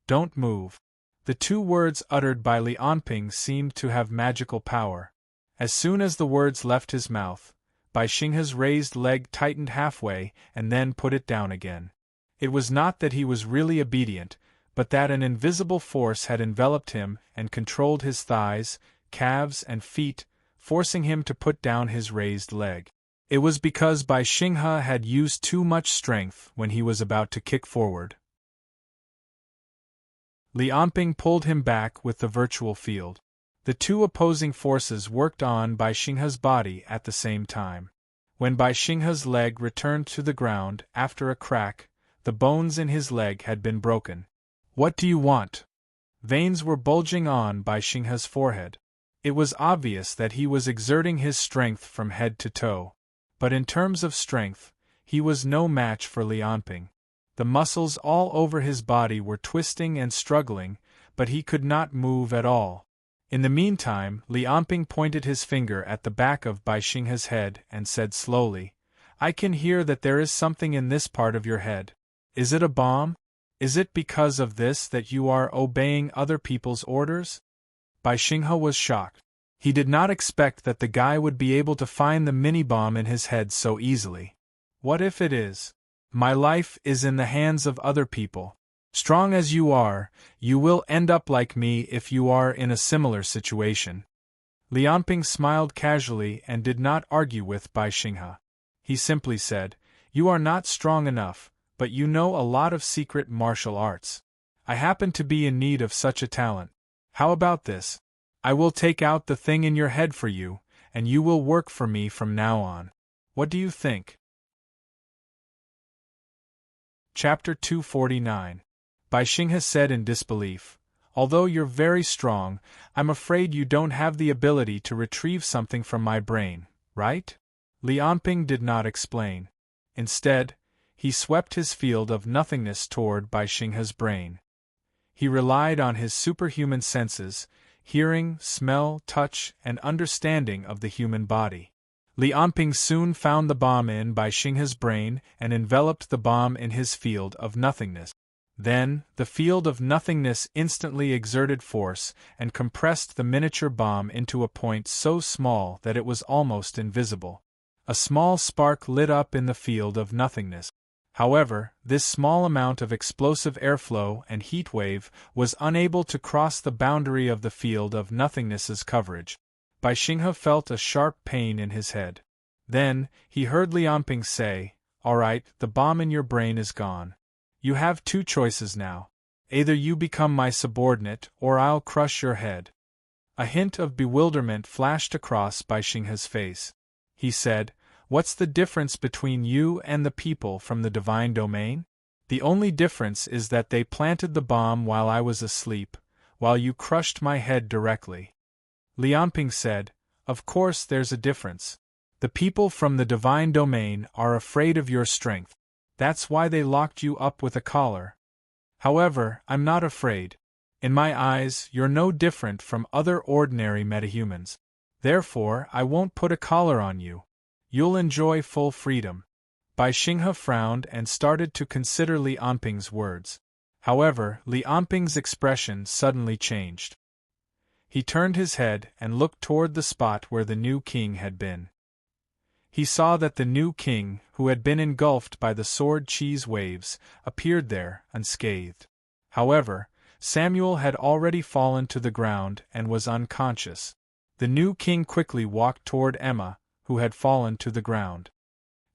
Don't move. The 2 words uttered by Lianping seemed to have magical power. As soon as the words left his mouth, Bai Xinghe's raised leg tightened halfway and then put it down again. It was not that he was really obedient, but that an invisible force had enveloped him and controlled his thighs, calves and feet, forcing him to put down his raised leg. It was because Bai Xinghe had used too much strength when he was about to kick forward. Lianping pulled him back with the virtual field. The 2 opposing forces worked on Bai Xinghe's body at the same time. When Bai Xinghe's leg returned to the ground after a crack, the bones in his leg had been broken. What do you want? Veins were bulging on Bai Xinghe's forehead. It was obvious that he was exerting his strength from head to toe. But in terms of strength, he was no match for Lianping. The muscles all over his body were twisting and struggling, but he could not move at all. In the meantime, Li Anping pointed his finger at the back of Bai Xinghe's head and said slowly, "I can hear that there is something in this part of your head. Is it a bomb? Is it because of this that you are obeying other people's orders?" Bai Xinghe was shocked. He did not expect that the guy would be able to find the mini-bomb in his head so easily. "What if it is? My life is in the hands of other people. Strong as you are, you will end up like me if you are in a similar situation." Li Anping smiled casually and did not argue with Bai Xinghe. He simply said, "You are not strong enough, but you know a lot of secret martial arts. I happen to be in need of such a talent. How about this? I will take out the thing in your head for you, and you will work for me from now on. What do you think?" Chapter 249. Bai Xinghe said in disbelief, "Although you're very strong, I'm afraid you don't have the ability to retrieve something from my brain, right?" Li Anping did not explain. Instead, he swept his field of nothingness toward Bai Xinghe's brain. He relied on his superhuman senses, hearing, smell, touch, and understanding of the human body. Li Anping soon found the bomb in Bai Xinghe's brain and enveloped the bomb in his field of nothingness. Then, the field of nothingness instantly exerted force and compressed the miniature bomb into a point so small that it was almost invisible. A small spark lit up in the field of nothingness. However, this small amount of explosive airflow and heat wave was unable to cross the boundary of the field of nothingness's coverage. Bai Xinghe felt a sharp pain in his head. Then, he heard Li Anping say, "All right, the bomb in your brain is gone. You have two choices now. Either you become my subordinate or I'll crush your head." A hint of bewilderment flashed across Bai Xinghe's face. He said, "What's the difference between you and the people from the divine domain? The only difference is that they planted the bomb while I was asleep, while you crushed my head directly." Li Anping said, "Of course there's a difference. The people from the divine domain are afraid of your strength. That's why they locked you up with a collar. However, I'm not afraid. In my eyes, you're no different from other ordinary metahumans. Therefore, I won't put a collar on you. You'll enjoy full freedom." Bai Xinghe frowned and started to consider Li Anping's words. However, Li Anping's expression suddenly changed. He turned his head and looked toward the spot where the new king had been. He saw that the new king, who had been engulfed by the sword cheese waves, appeared there, unscathed. However, Samuel had already fallen to the ground and was unconscious. The new king quickly walked toward Emma, who had fallen to the ground.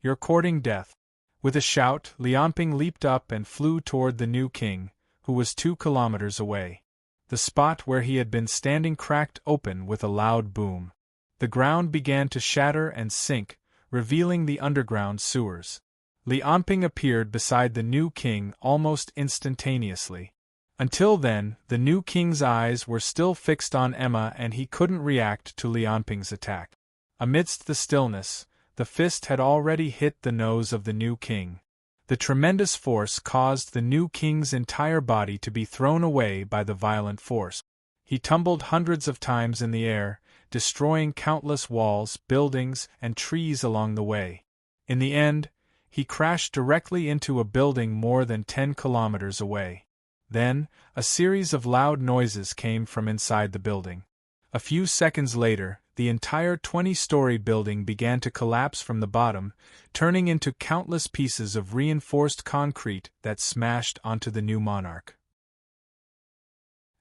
"You're courting death." With a shout, Li Anping leaped up and flew toward the new king, who was 2 kilometers away. The spot where he had been standing cracked open with a loud boom. The ground began to shatter and sink, revealing the underground sewers. Li Anping appeared beside the new king almost instantaneously. Until then, the new king's eyes were still fixed on Emma and he couldn't react to Li Anping's attack. Amidst the stillness, the fist had already hit the nose of the new king. The tremendous force caused the new king's entire body to be thrown away by the violent force. He tumbled hundreds of times in the air, destroying countless walls, buildings, and trees along the way. In the end, he crashed directly into a building more than 10 kilometers away. Then, a series of loud noises came from inside the building. A few seconds later, the entire 20-story building began to collapse from the bottom, turning into countless pieces of reinforced concrete that smashed onto the new monarch.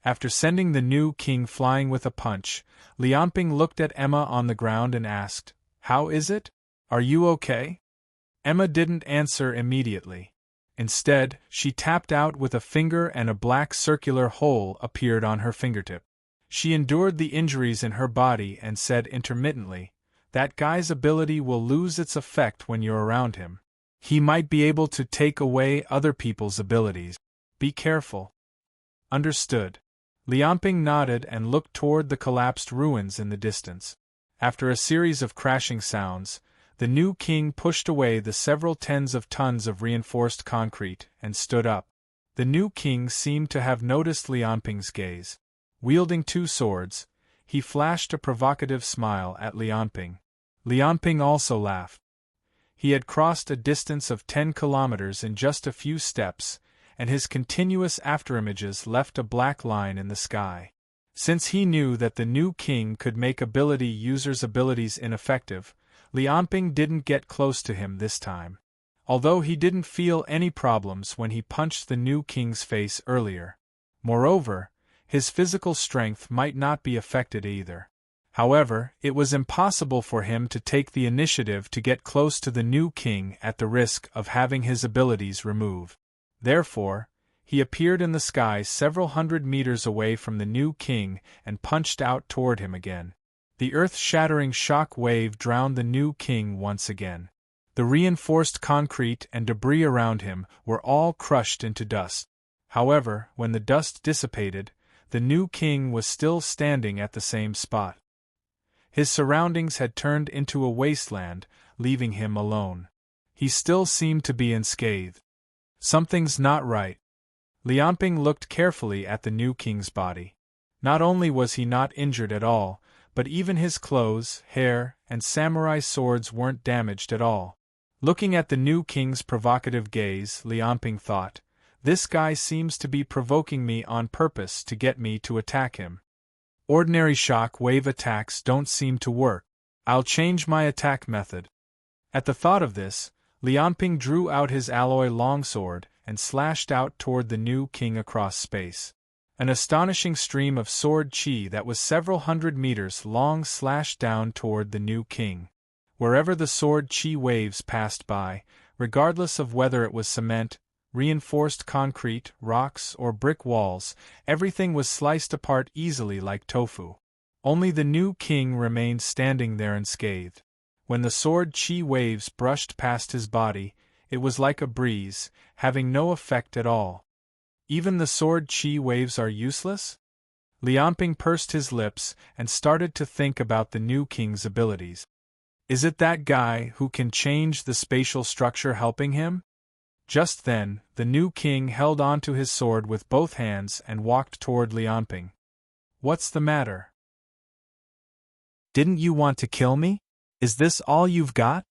After sending the new king flying with a punch, Li Anping looked at Emma on the ground and asked, "How is it? Are you okay?" Emma didn't answer immediately. Instead, she tapped out with a finger and a black circular hole appeared on her fingertip. She endured the injuries in her body and said intermittently, "That guy's ability will lose its effect when you're around him. He might be able to take away other people's abilities. Be careful." "Understood." Li Anping nodded and looked toward the collapsed ruins in the distance. After a series of crashing sounds, the new king pushed away the several tens of tons of reinforced concrete and stood up. The new king seemed to have noticed Lianping's gaze. Wielding two swords, he flashed a provocative smile at Lianping. Lianping also laughed. He had crossed a distance of 10 kilometers in just a few steps, and his continuous afterimages left a black line in the sky. Since he knew that the new king could make ability users' abilities ineffective, Lianping didn't get close to him this time. Although he didn't feel any problems when he punched the new king's face earlier. Moreover, his physical strength might not be affected either. However, it was impossible for him to take the initiative to get close to the new king at the risk of having his abilities removed. Therefore, he appeared in the sky several hundred meters away from the new king and punched out toward him again. The earth-shattering shock wave drowned the new king once again. The reinforced concrete and debris around him were all crushed into dust. However, when the dust dissipated, the new king was still standing at the same spot. His surroundings had turned into a wasteland, leaving him alone. He still seemed to be unscathed. Something's not right. Lianping looked carefully at the new king's body. Not only was he not injured at all, but even his clothes, hair, and samurai swords weren't damaged at all. Looking at the new king's provocative gaze, Lianping thought, "This guy seems to be provoking me on purpose to get me to attack him. Ordinary shock wave attacks don't seem to work. I'll change my attack method." At the thought of this, Lianping drew out his alloy longsword and slashed out toward the new king across space. An astonishing stream of sword chi that was several hundred meters long slashed down toward the new king. Wherever the sword chi waves passed by, regardless of whether it was cement, reinforced concrete, rocks, or brick walls, everything was sliced apart easily like tofu. Only the new king remained standing there unscathed. When the sword chi waves brushed past his body, it was like a breeze, having no effect at all. Even the sword chi waves are useless? Lianping pursed his lips and started to think about the new king's abilities. Is it that guy who can change the spatial structure helping him? Just then, the new king held onto his sword with both hands and walked toward Lianping. "What's the matter? Didn't you want to kill me? Is this all you've got?"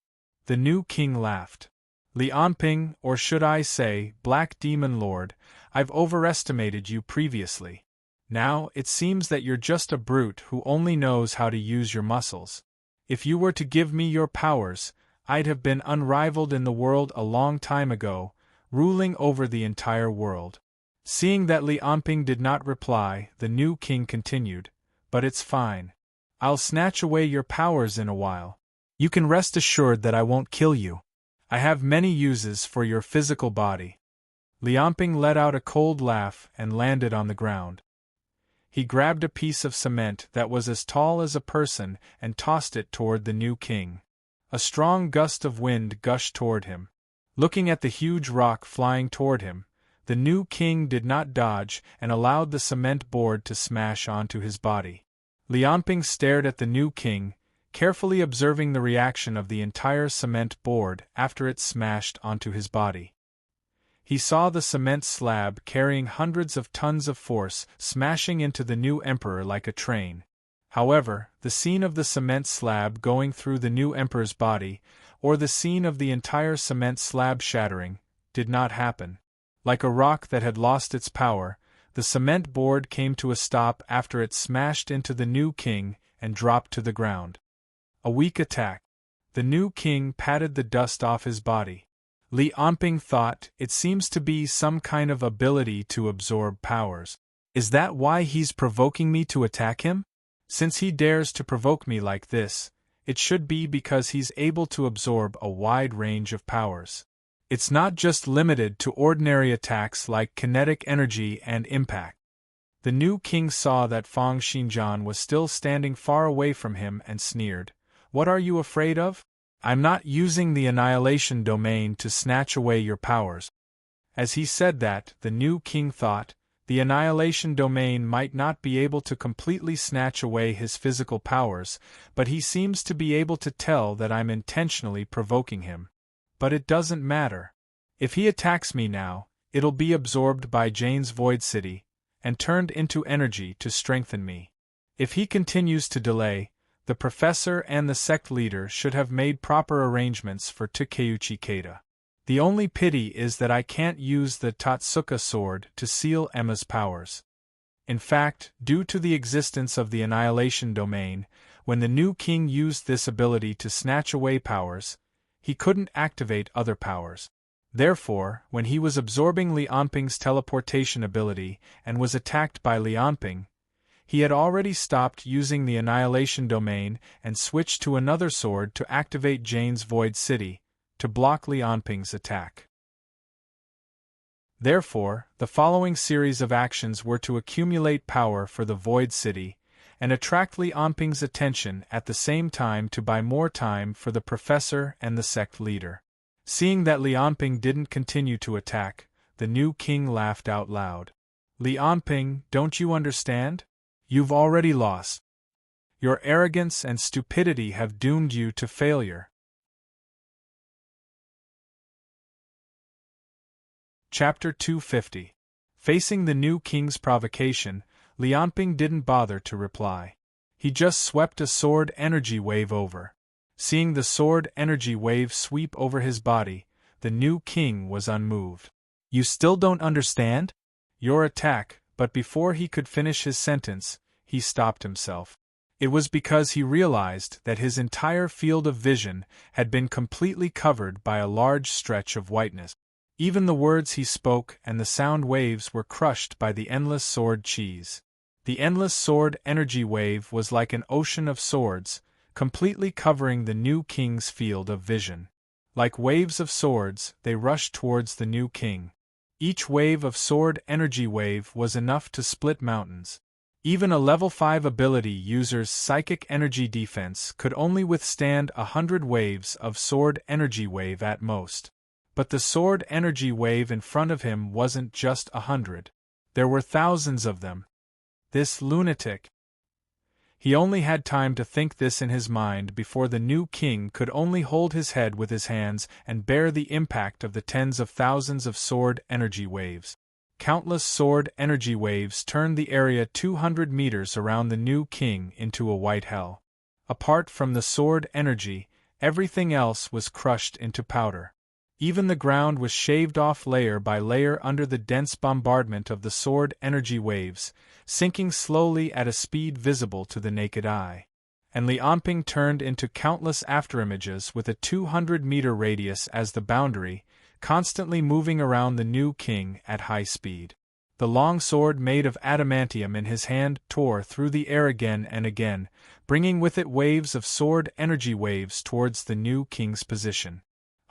The new king laughed. "Lianping, or should I say, Black Demon Lord, I've overestimated you previously. Now, it seems that you're just a brute who only knows how to use your muscles. If you were to give me your powers, I'd have been unrivaled in the world a long time ago, ruling over the entire world." Seeing that Lianping did not reply, the new king continued, "But it's fine. I'll snatch away your powers in a while. You can rest assured that I won't kill you. I have many uses for your physical body." Lianping let out a cold laugh and landed on the ground. He grabbed a piece of cement that was as tall as a person and tossed it toward the new king. A strong gust of wind gushed toward him. Looking at the huge rock flying toward him, the new king did not dodge and allowed the cement board to smash onto his body. Lianping stared at the new king, carefully observing the reaction of the entire cement board after it smashed onto his body. He saw the cement slab carrying hundreds of tons of force smashing into the new emperor like a train. However, the scene of the cement slab going through the new emperor's body, or the scene of the entire cement slab shattering, did not happen. Like a rock that had lost its power, the cement board came to a stop after it smashed into the new king and dropped to the ground. A weak attack. The new king patted the dust off his body. Lianping thought, it seems to be some kind of ability to absorb powers. Is that why he's provoking me to attack him? Since he dares to provoke me like this, it should be because he's able to absorb a wide range of powers. It's not just limited to ordinary attacks like kinetic energy and impact. The new king saw that Fang Xinjian was still standing far away from him and sneered. "What are you afraid of? I'm not using the annihilation domain to snatch away your powers." As he said that, the new king thought, the annihilation domain might not be able to completely snatch away his physical powers, but he seems to be able to tell that I'm intentionally provoking him. But it doesn't matter. If he attacks me now, it'll be absorbed by Jane's Void City, and turned into energy to strengthen me. If he continues to delay, the professor and the sect leader should have made proper arrangements for Takeuchi Keita. The only pity is that I can't use the Tatsuka sword to seal Emma's powers. In fact, due to the existence of the Annihilation Domain, when the new king used this ability to snatch away powers, he couldn't activate other powers. Therefore, when he was absorbing Lianping's teleportation ability and was attacked by Lianping, he had already stopped using the Annihilation Domain and switched to another sword to activate Jane's Void City, to block Lianping's attack. Therefore, the following series of actions were to accumulate power for the Void City, and attract Lianping's attention at the same time to buy more time for the professor and the sect leader. Seeing that Lianping didn't continue to attack, the new king laughed out loud. Lianping, don't you understand? You've already lost. Your arrogance and stupidity have doomed you to failure. Chapter 250. Facing the new king's provocation, Lianping didn't bother to reply. He just swept a sword energy wave over. Seeing the sword energy wave sweep over his body, the new king was unmoved. You still don't understand? Your attack, but before he could finish his sentence, he stopped himself. It was because he realized that his entire field of vision had been completely covered by a large stretch of whiteness. Even the words he spoke and the sound waves were crushed by the endless sword cheese. The endless sword energy wave was like an ocean of swords, completely covering the new king's field of vision. Like waves of swords, they rushed towards the new king. Each wave of sword energy wave was enough to split mountains. Even a level 5 ability user's psychic energy defense could only withstand 100 waves of sword energy wave at most. But the sword energy wave in front of him wasn't just 100. There were thousands of them. This lunatic. He only had time to think this in his mind before the new king could only hold his head with his hands and bear the impact of the tens of thousands of sword energy waves. Countless sword energy waves turned the area 200 meters around the new king into a white hell. Apart from the sword energy, everything else was crushed into powder. Even the ground was shaved off layer by layer under the dense bombardment of the sword energy waves, sinking slowly at a speed visible to the naked eye. And Lianping turned into countless afterimages with a 200-meter radius as the boundary, constantly moving around the new king at high speed. The long sword made of adamantium in his hand tore through the air again and again, bringing with it waves of sword energy waves towards the new king's position.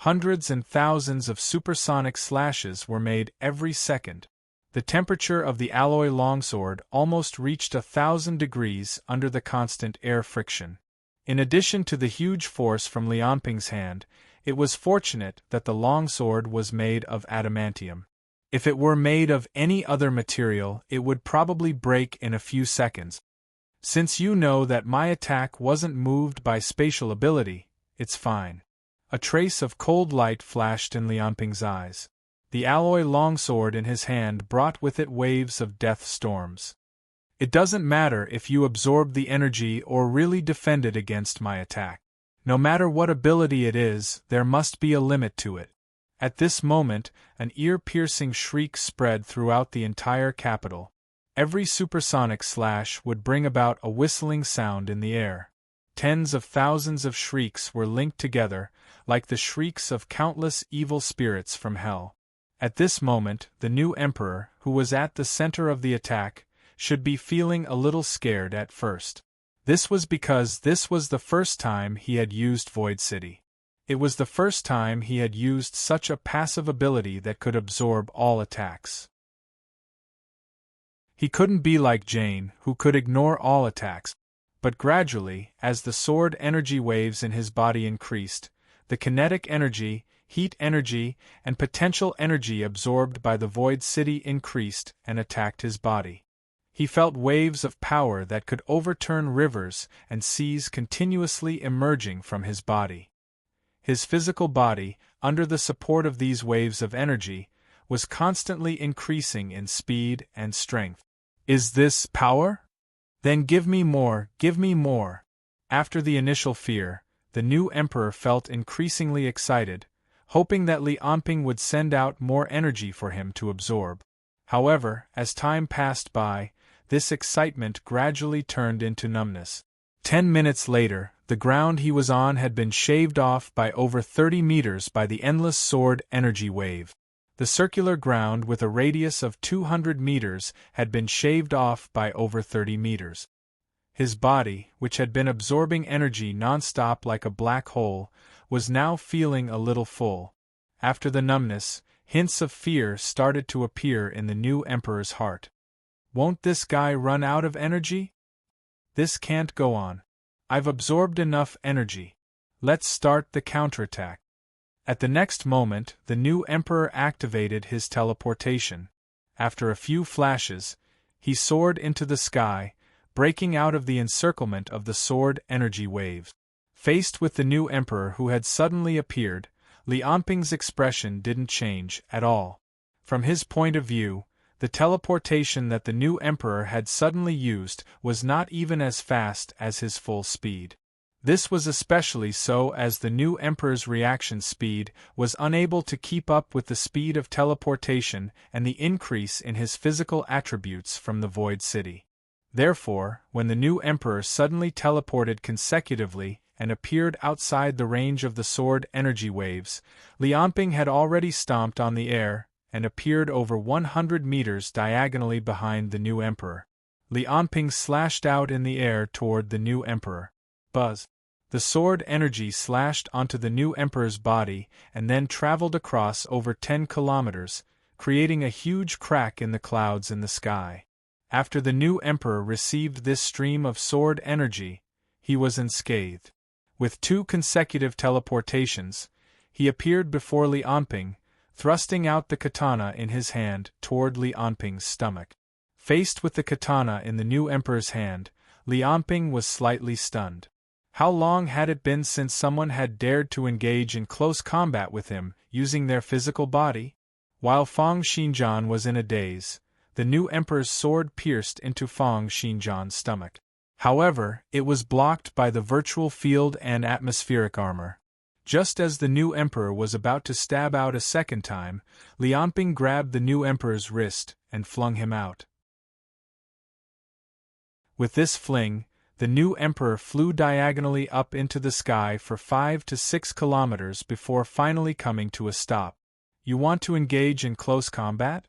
Hundreds and thousands of supersonic slashes were made every second. The temperature of the alloy longsword almost reached 1,000 degrees under the constant air friction. In addition to the huge force from Lianping's hand, it was fortunate that the longsword was made of adamantium. If it were made of any other material, it would probably break in a few seconds. Since you know that my attack wasn't moved by spatial ability, it's fine. A trace of cold light flashed in Lianping's eyes. The alloy longsword in his hand brought with it waves of death storms. It doesn't matter if you absorb the energy or really defended against my attack. No matter what ability it is, there must be a limit to it. At this moment, an ear-piercing shriek spread throughout the entire capital. Every supersonic slash would bring about a whistling sound in the air. Tens of thousands of shrieks were linked together, like the shrieks of countless evil spirits from hell. At this moment, the new emperor, who was at the center of the attack, should be feeling a little scared at first. This was because this was the first time he had used Void City. It was the first time he had used such a passive ability that could absorb all attacks. He couldn't be like Jane, who could ignore all attacks. But gradually, as the sword energy waves in his body increased, the kinetic energy, heat energy, and potential energy absorbed by the Void City increased and attacked his body. He felt waves of power that could overturn rivers and seas continuously emerging from his body. His physical body, under the support of these waves of energy, was constantly increasing in speed and strength. Is this power? Then give me more, give me more. After the initial fear, the new emperor felt increasingly excited, hoping that Li Anping would send out more energy for him to absorb. However, as time passed by, this excitement gradually turned into numbness. 10 minutes later, the ground he was on had been shaved off by over 30 meters by the endless sword energy wave. The circular ground with a radius of 200 meters had been shaved off by over 30 meters. His body, which had been absorbing energy non-stop like a black hole, was now feeling a little full. After the numbness, hints of fear started to appear in the new emperor's heart. Won't this guy run out of energy? This can't go on. I've absorbed enough energy. Let's start the counterattack. At the next moment, the new emperor activated his teleportation. After a few flashes, he soared into the sky, breaking out of the encirclement of the sword energy waves. Faced with the new emperor who had suddenly appeared, Li Anping's expression didn't change at all. From his point of view, the teleportation that the new emperor had suddenly used was not even as fast as his full speed. This was especially so as the new emperor's reaction speed was unable to keep up with the speed of teleportation and the increase in his physical attributes from the Void City. Therefore, when the new emperor suddenly teleported consecutively and appeared outside the range of the sword energy waves, Li Anping had already stomped on the air and appeared over 100 meters diagonally behind the new emperor. Li Anping slashed out in the air toward the new emperor. Buzz! The sword energy slashed onto the new emperor's body and then traveled across over 10 kilometers, creating a huge crack in the clouds in the sky. After the new emperor received this stream of sword energy, he was unscathed. With 2 consecutive teleportations, he appeared before Li Anping, thrusting out the katana in his hand toward Li Anping's stomach. Faced with the katana in the new emperor's hand, Li Anping was slightly stunned. How long had it been since someone had dared to engage in close combat with him, using their physical body? While Fang Xinjian was in a daze, the new emperor's sword pierced into Fang Xinjian's stomach. However, it was blocked by the virtual field and atmospheric armor. Just as the new emperor was about to stab out a second time, Li Anping grabbed the new emperor's wrist and flung him out. With this fling, the new emperor flew diagonally up into the sky for 5 to 6 kilometers before finally coming to a stop. You want to engage in close combat?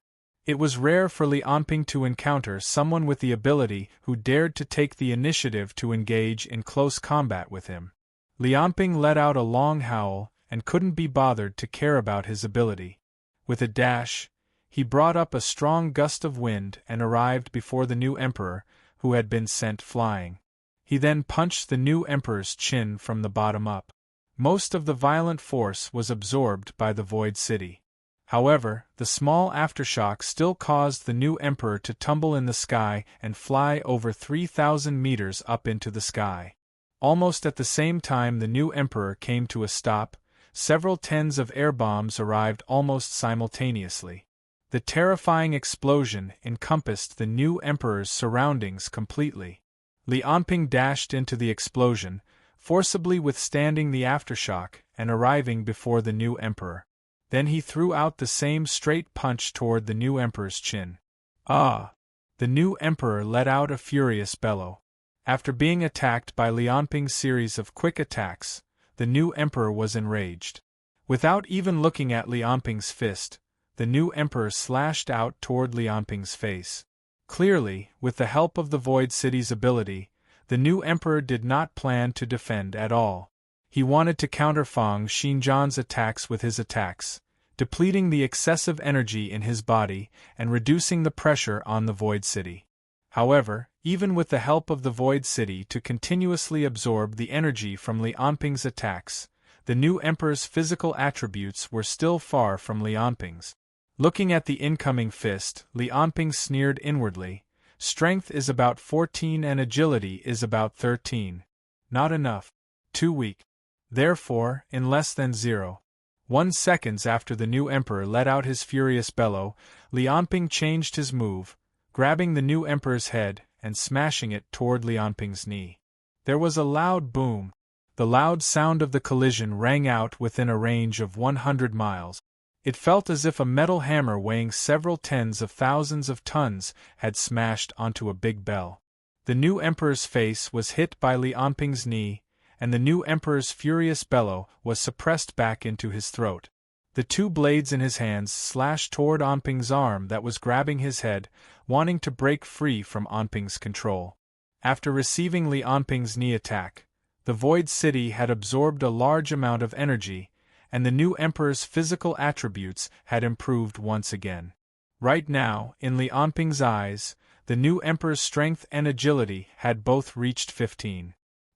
It was rare for Li Anping to encounter someone with the ability who dared to take the initiative to engage in close combat with him. Li Anping let out a long howl and couldn't be bothered to care about his ability. With a dash, he brought up a strong gust of wind and arrived before the new emperor, who had been sent flying. He then punched the new emperor's chin from the bottom up. Most of the violent force was absorbed by the Void City. However, the small aftershock still caused the new emperor to tumble in the sky and fly over 3,000 meters up into the sky. Almost at the same time the new emperor came to a stop, several tens of air bombs arrived almost simultaneously. The terrifying explosion encompassed the new emperor's surroundings completely. Li Anping dashed into the explosion, forcibly withstanding the aftershock and arriving before the new emperor. Then he threw out the same straight punch toward the new emperor's chin. Ah! The new emperor let out a furious bellow. After being attacked by Li Anping's series of quick attacks, the new emperor was enraged. Without even looking at Li Anping's fist, the new emperor slashed out toward Li Anping's face. Clearly, with the help of the Void City's ability, the new emperor did not plan to defend at all. He wanted to counter Fang Xinjian's attacks with his attacks, depleting the excessive energy in his body and reducing the pressure on the Void City. However, even with the help of the Void City to continuously absorb the energy from Li Anping's attacks, the new emperor's physical attributes were still far from Li Anping's. Looking at the incoming fist, Li Anping sneered inwardly. Strength is about 14 and agility is about 13. Not enough. Too weak. Therefore, in less than 0. 1 second after the new emperor let out his furious bellow, Lianping changed his move, grabbing the new emperor's head and smashing it toward Lianping's knee. There was a loud boom. The loud sound of the collision rang out within a range of 100 miles. It felt as if a metal hammer weighing several tens of thousands of tons had smashed onto a big bell. The new emperor's face was hit by Lianping's knee, and the new emperor's furious bellow was suppressed back into his throat. The two blades in his hands slashed toward Anping's arm that was grabbing his head, wanting to break free from Anping's control. After receiving Lianping's knee attack, the Void City had absorbed a large amount of energy, and the new emperor's physical attributes had improved once again. Right now, in Lianping's eyes, the new emperor's strength and agility had both reached 15.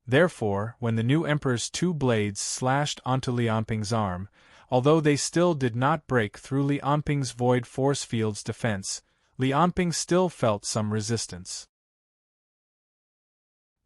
Therefore, when the new emperor's two blades slashed onto Lianping's arm, although they still did not break through Lianping's void force field's defense, Lianping still felt some resistance.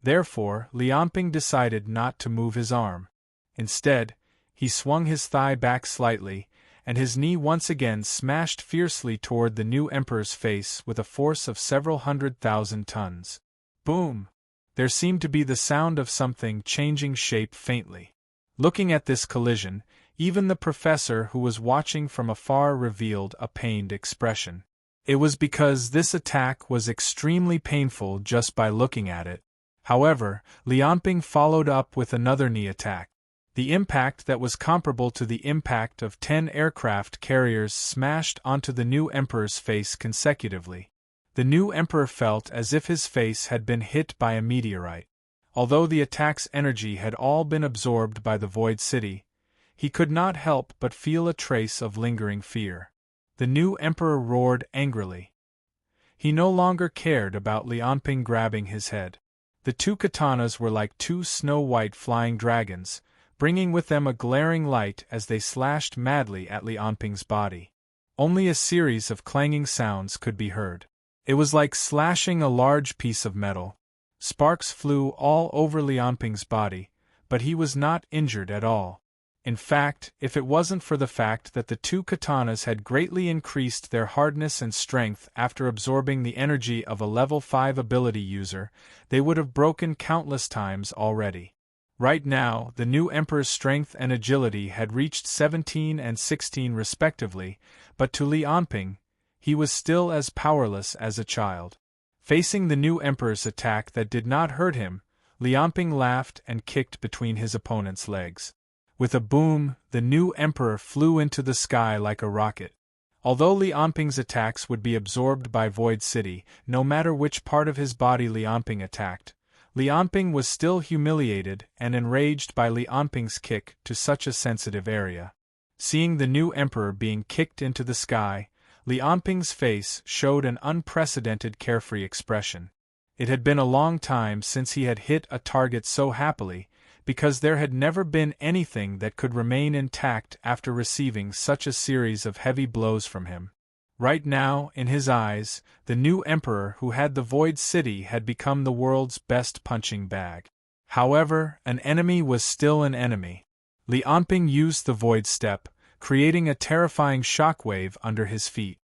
Therefore, Lianping decided not to move his arm. Instead, he swung his thigh back slightly, and his knee once again smashed fiercely toward the new emperor's face with a force of several 100,000 tons. Boom! There seemed to be the sound of something changing shape faintly. Looking at this collision, even the professor who was watching from afar revealed a pained expression. It was because this attack was extremely painful just by looking at it. However, Lianping followed up with another knee attack. The impact that was comparable to the impact of 10 aircraft carriers smashed onto the new emperor's face consecutively. The new emperor felt as if his face had been hit by a meteorite. Although the attack's energy had all been absorbed by the Void City, he could not help but feel a trace of lingering fear. The new emperor roared angrily. He no longer cared about Lianping grabbing his head. The two katanas were like two snow-white flying dragons, bringing with them a glaring light as they slashed madly at Lianping's body. Only a series of clanging sounds could be heard. It was like slashing a large piece of metal. Sparks flew all over Lianping's body, but he was not injured at all. In fact, if it wasn't for the fact that the two katanas had greatly increased their hardness and strength after absorbing the energy of a level 5 ability user, they would have broken countless times already. Right now, the new emperor's strength and agility had reached 17 and 16 respectively, but to Lianping, he was still as powerless as a child. Facing the new emperor's attack that did not hurt him, Lianping laughed and kicked between his opponent's legs. With a boom, the new emperor flew into the sky like a rocket. Although Lianping's attacks would be absorbed by Void City, no matter which part of his body Lianping attacked, Lianping was still humiliated and enraged by Lianping's kick to such a sensitive area. Seeing the new emperor being kicked into the sky, Lianping's face showed an unprecedented carefree expression. It had been a long time since he had hit a target so happily, because there had never been anything that could remain intact after receiving such a series of heavy blows from him. Right now, in his eyes, the new emperor who had the Void City had become the world's best punching bag. However, an enemy was still an enemy. Lianping used the Void Step, creating a terrifying shockwave under his feet.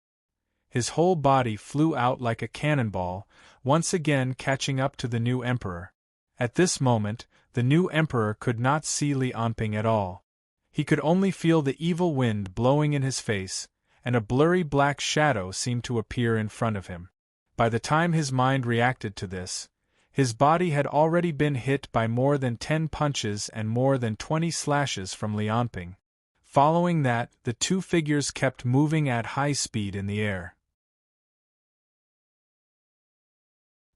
His whole body flew out like a cannonball, once again catching up to the new emperor. At this moment, the new emperor could not see Lianping at all. He could only feel the evil wind blowing in his face, and a blurry black shadow seemed to appear in front of him. By the time his mind reacted to this, his body had already been hit by more than 10 punches and more than 20 slashes from Lianping. Following that, the two figures kept moving at high speed in the air.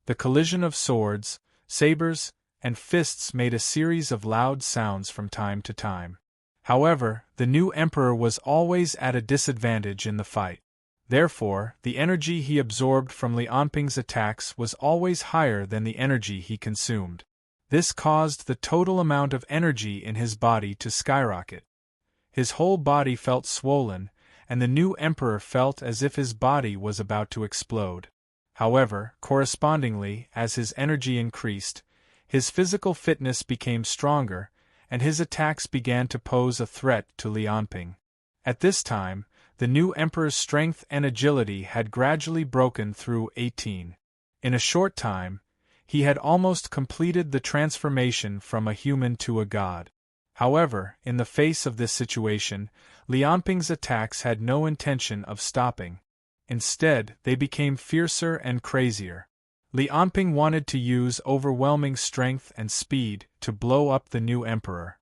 The collision of swords, sabers, and fists made a series of loud sounds from time to time. However, the new emperor was always at a disadvantage in the fight. Therefore, the energy he absorbed from Lianping's attacks was always higher than the energy he consumed. This caused the total amount of energy in his body to skyrocket. His whole body felt swollen, and the new emperor felt as if his body was about to explode. However, correspondingly, as his energy increased, his physical fitness became stronger, and his attacks began to pose a threat to Lianping. At this time, the new emperor's strength and agility had gradually broken through 18. In a short time, he had almost completed the transformation from a human to a god. However, in the face of this situation, Lianping's attacks had no intention of stopping. Instead, they became fiercer and crazier. Lianping wanted to use overwhelming strength and speed to blow up the new emperor.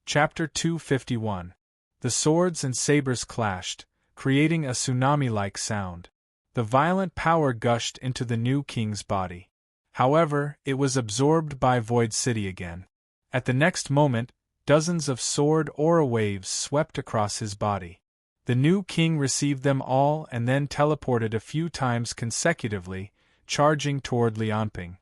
Chapter 251. The swords and sabers clashed, creating a tsunami-like sound. The violent power gushed into the new king's body. However, it was absorbed by Void City again. At the next moment, dozens of sword aura waves swept across his body. The new king received them all and then teleported a few times consecutively, charging toward Lianping.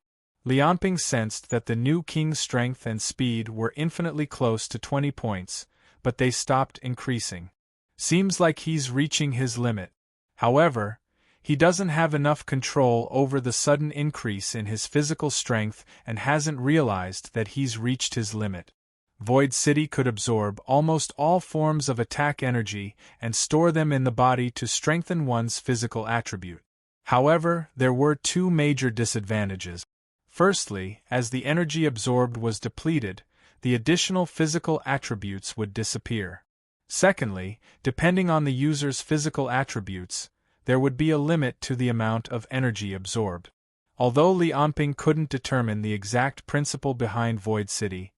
Lianping sensed that the new king's strength and speed were infinitely close to 20 points, but they stopped increasing. Seems like he's reaching his limit. However, he doesn't have enough control over the sudden increase in his physical strength and hasn't realized that he's reached his limit. Void City could absorb almost all forms of attack energy and store them in the body to strengthen one's physical attribute. However, there were two major disadvantages. Firstly, as the energy absorbed was depleted, the additional physical attributes would disappear. Secondly, depending on the user's physical attributes, there would be a limit to the amount of energy absorbed. Although Lianping couldn't determine the exact principle behind Void City,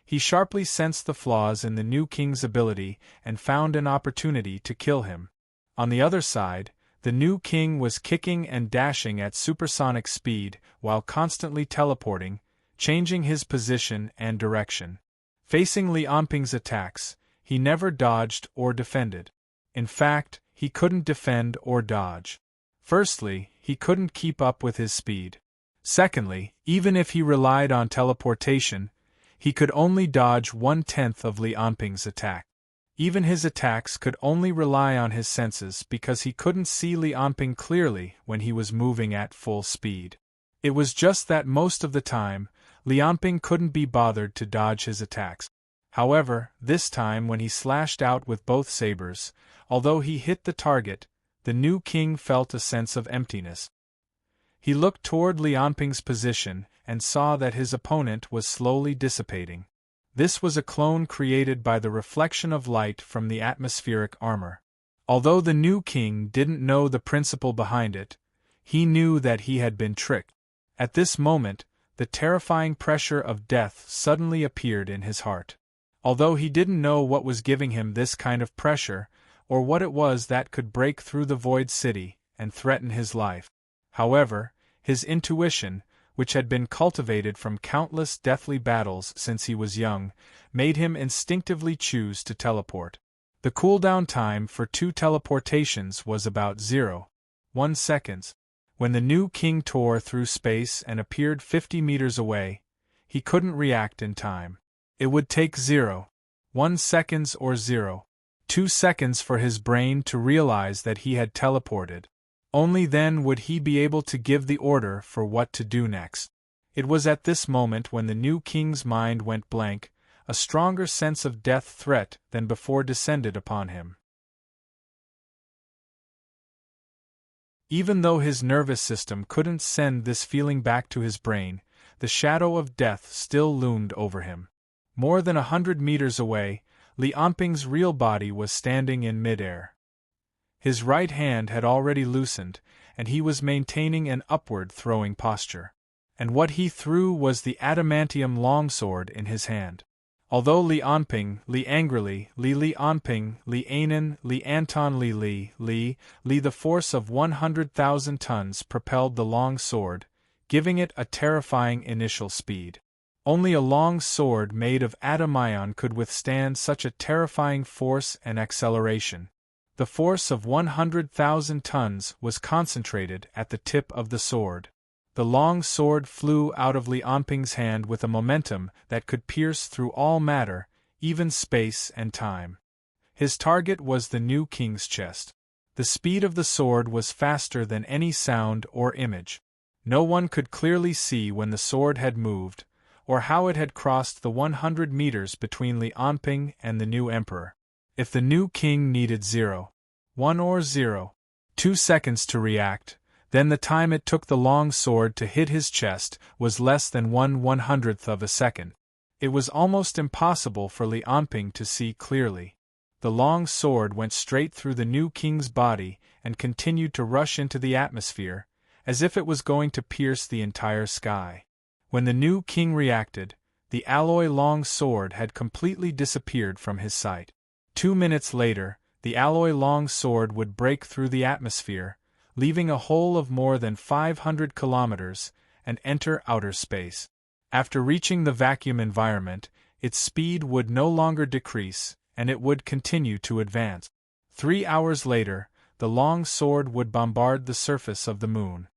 he sharply sensed the flaws in the new king's ability and found an opportunity to kill him. On the other side, the new king was kicking and dashing at supersonic speed while constantly teleporting, changing his position and direction. Facing Lianping's attacks, he never dodged or defended. In fact, he couldn't defend or dodge. Firstly, he couldn't keep up with his speed. Secondly, even if he relied on teleportation, he could only dodge 1/10 of Lianping's attack. Even his attacks could only rely on his senses because he couldn't see Lianping clearly when he was moving at full speed. It was just that most of the time, Lianping couldn't be bothered to dodge his attacks. However, this time when he slashed out with both sabers, although he hit the target, the new king felt a sense of emptiness. He looked toward Lianping's position and saw that his opponent was slowly dissipating. This was a clone created by the reflection of light from the atmospheric armor. Although the new king didn't know the principle behind it, he knew that he had been tricked. At this moment, the terrifying pressure of death suddenly appeared in his heart. Although he didn't know what was giving him this kind of pressure, or what it was that could break through the Void City and threaten his life. However, his intuition, which had been cultivated from countless deathly battles since he was young, made him instinctively choose to teleport. The cooldown time for 2 teleportations was about 0.1 seconds. When the new king tore through space and appeared 50 meters away, he couldn't react in time. It would take 0.1 seconds or 0.2 seconds for his brain to realize that he had teleported. Only then would he be able to give the order for what to do next. It was at this moment when the new king's mind went blank, a stronger sense of death threat than before descended upon him. Even though his nervous system couldn't send this feeling back to his brain, the shadow of death still loomed over him. More than 100 meters away, Lianping's real body was standing in midair. His right hand had already loosened, and he was maintaining an upward throwing posture. And what he threw was the adamantium longsword in his hand. Although Lianping, Li angrily, Lianping, Li Anan, Li Anton, Li, the force of 100,000 tons propelled the long sword, giving it a terrifying initial speed. Only a long sword made of adamantium could withstand such a terrifying force and acceleration. The force of 100,000 tons was concentrated at the tip of the sword. The long sword flew out of Lianping's hand with a momentum that could pierce through all matter, even space and time. His target was the new king's chest. The speed of the sword was faster than any sound or image. No one could clearly see when the sword had moved, or how it had crossed the 100 meters between Li Anping and the new emperor. If the new king needed 1 or 2 seconds to react, then the time it took the long sword to hit his chest was less than 1/100th of a second. It was almost impossible for Li Anping to see clearly. The long sword went straight through the new king's body and continued to rush into the atmosphere, as if it was going to pierce the entire sky. When the new king reacted, the alloy long sword had completely disappeared from his sight. 2 minutes later, the alloy long sword would break through the atmosphere, leaving a hole of more than 500 kilometers, and enter outer space. After reaching the vacuum environment, its speed would no longer decrease, and it would continue to advance. 3 hours later, the long sword would bombard the surface of the moon.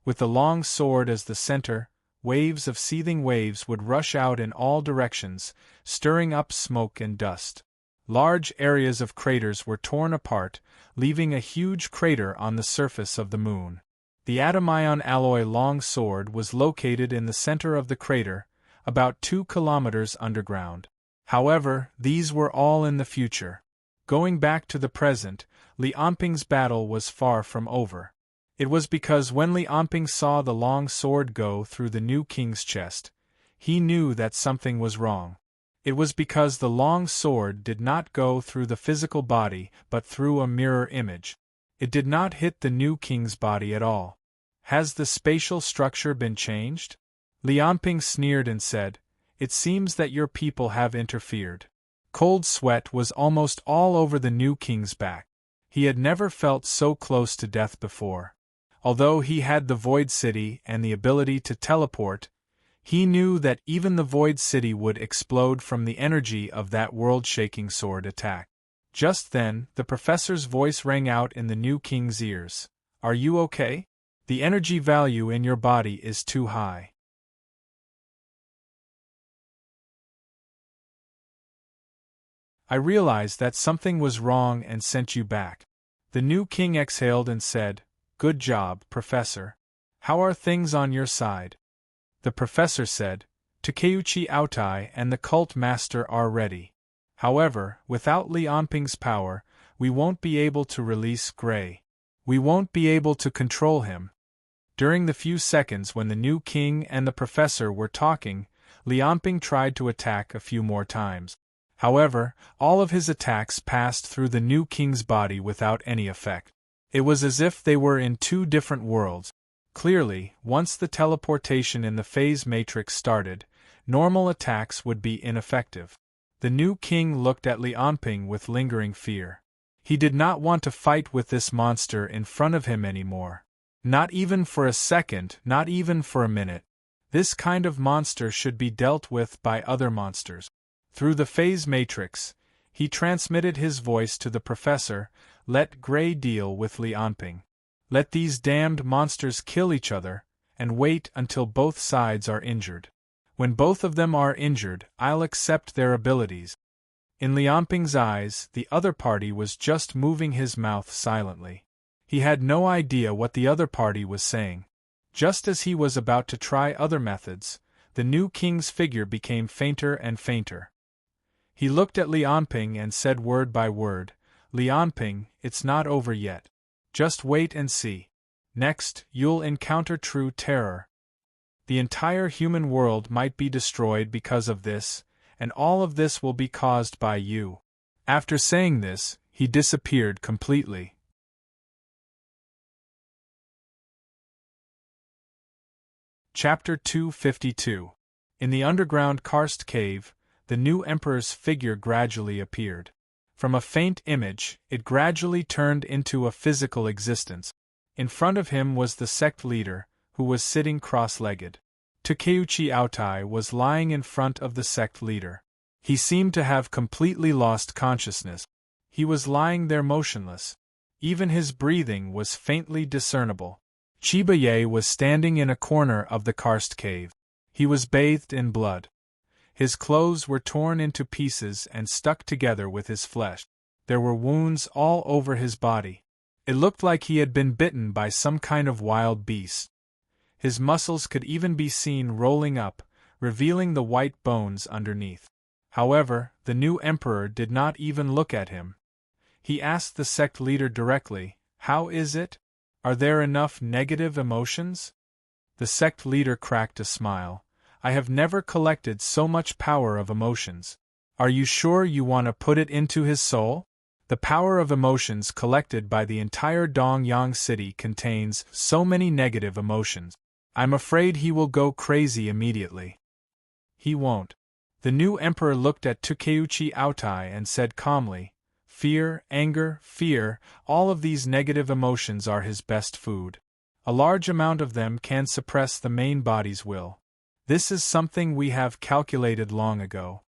With the long sword as the center, waves of seething waves would rush out in all directions, stirring up smoke and dust. Large areas of craters were torn apart, leaving a huge crater on the surface of the moon. The atom-ion alloy long sword was located in the center of the crater, about 2 kilometers underground. However, these were all in the future. Going back to the present, Li Anping's battle was far from over. It was because when Li Anping saw the long sword go through the new king's chest, he knew that something was wrong. It was because the long sword did not go through the physical body but through a mirror image. It did not hit the new king's body at all. Has the spatial structure been changed? Li Anping sneered and said, "It seems that your people have interfered." Cold sweat was almost all over the new king's back. He had never felt so close to death before. Although he had the Void City and the ability to teleport, he knew that even the Void City would explode from the energy of that world-shaking sword attack. Just then, the professor's voice rang out in the new king's ears. "Are you okay? The energy value in your body is too high." "I realized that something was wrong and sent you back." The new king exhaled and said, "Good job, Professor. How are things on your side?" The professor said, "Takeuchi Aotai and the cult master are ready. However, without Li Anping's power, we won't be able to release Gray. We won't be able to control him." During the few seconds when the new king and the professor were talking, Li Anping tried to attack a few more times. However, all of his attacks passed through the new king's body without any effect. It was as if they were in two different worlds. Clearly, once the teleportation in the phase matrix started, normal attacks would be ineffective. The new king looked at Li Anping with lingering fear. He did not want to fight with this monster in front of him anymore. Not even for a second, not even for a minute. This kind of monster should be dealt with by other monsters. Through the phase matrix, he transmitted his voice to the professor, "Let Gray deal with Li Anping. Let these damned monsters kill each other, and wait until both sides are injured. When both of them are injured, I'll accept their abilities." In Li Anping's eyes, the other party was just moving his mouth silently. He had no idea what the other party was saying. Just as he was about to try other methods, the new king's figure became fainter and fainter. He looked at Li Anping and said word by word, "Li Anping, it's not over yet. Just wait and see. Next, you'll encounter true terror. The entire human world might be destroyed because of this, and all of this will be caused by you." After saying this, he disappeared completely. Chapter 252. In the underground karst cave, the new emperor's figure gradually appeared. From a faint image, it gradually turned into a physical existence. In front of him was the sect leader, who was sitting cross-legged. Takeuchi Aotai was lying in front of the sect leader. He seemed to have completely lost consciousness. He was lying there motionless. Even his breathing was faintly discernible. Chibaye was standing in a corner of the karst cave. He was bathed in blood. His clothes were torn into pieces and stuck together with his flesh. There were wounds all over his body. It looked like he had been bitten by some kind of wild beast. His muscles could even be seen rolling up, revealing the white bones underneath. However, the new emperor did not even look at him. He asked the sect leader directly, "How is it? Are there enough negative emotions?" The sect leader cracked a smile. "I have never collected so much power of emotions. Are you sure you want to put it into his soul? The power of emotions collected by the entire Dongyang city contains so many negative emotions. I'm afraid he will go crazy immediately." "He won't." The new emperor looked at Takeuchi Aotai and said calmly, "Fear, anger, fear, all of these negative emotions are his best food. A large amount of them can suppress the main body's will. This is something we have calculated long ago.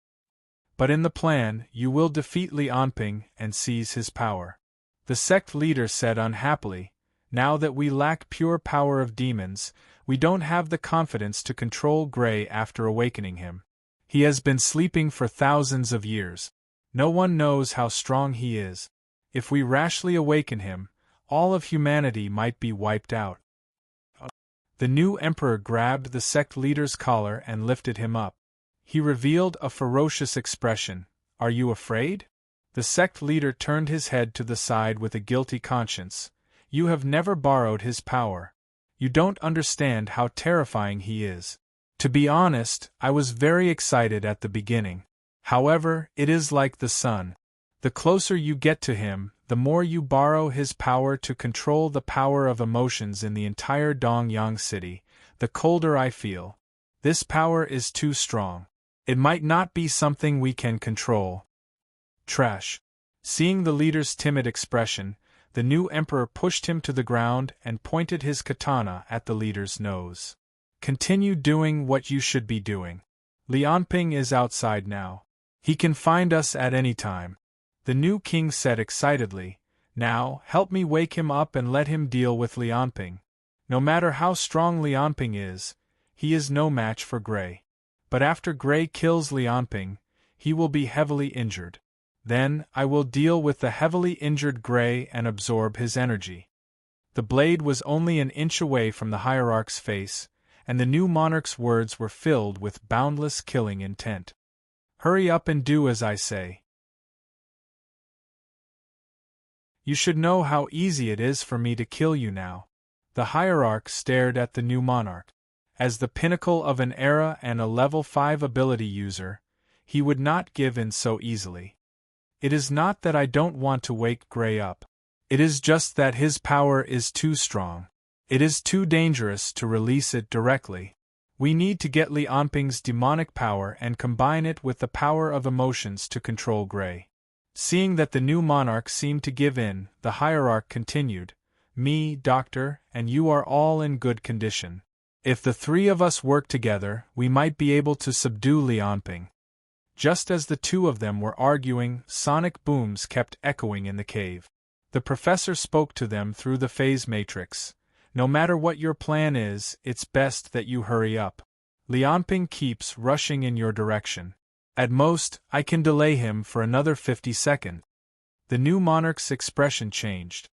But in the plan, you will defeat Lianping and seize his power." The sect leader said unhappily, "Now that we lack pure power of demons, we don't have the confidence to control Gray after awakening him. He has been sleeping for thousands of years. No one knows how strong he is. If we rashly awaken him, all of humanity might be wiped out." The new emperor grabbed the sect leader's collar and lifted him up. He revealed a ferocious expression. "Are you afraid?" The sect leader turned his head to the side with a guilty conscience. "You have never borrowed his power. You don't understand how terrifying he is. To be honest, I was very excited at the beginning. However, it is like the sun. The closer you get to him, the more you borrow his power to control the power of emotions in the entire Dongyang city, the colder I feel. This power is too strong. It might not be something we can control." Trash. Seeing the leader's timid expression, the new emperor pushed him to the ground and pointed his katana at the leader's nose. "Continue doing what you should be doing. Lianping is outside now. He can find us at any time." The new king said excitedly, "Now, help me wake him up and let him deal with Lianping. No matter how strong Lianping is, he is no match for Gray. But after Gray kills Lianping, he will be heavily injured. Then, I will deal with the heavily injured Gray and absorb his energy." The blade was only an inch away from the hierarch's face, and the new monarch's words were filled with boundless killing intent. "Hurry up and do as I say. You should know how easy it is for me to kill you now." The hierarch stared at the new monarch. As the pinnacle of an era and a level 5 ability user, he would not give in so easily. "It is not that I don't want to wake Gray up. It is just that his power is too strong. It is too dangerous to release it directly. We need to get Lianping's demonic power and combine it with the power of emotions to control Gray." Seeing that the new monarch seemed to give in, the hierarch continued, "Me, doctor, and you are all in good condition. If the three of us work together, we might be able to subdue Lianping." Just as the two of them were arguing, sonic booms kept echoing in the cave. The professor spoke to them through the phase matrix. "No matter what your plan is, it's best that you hurry up. Lianping keeps rushing in your direction. At most, I can delay him for another 50 seconds. The new monarch's expression changed.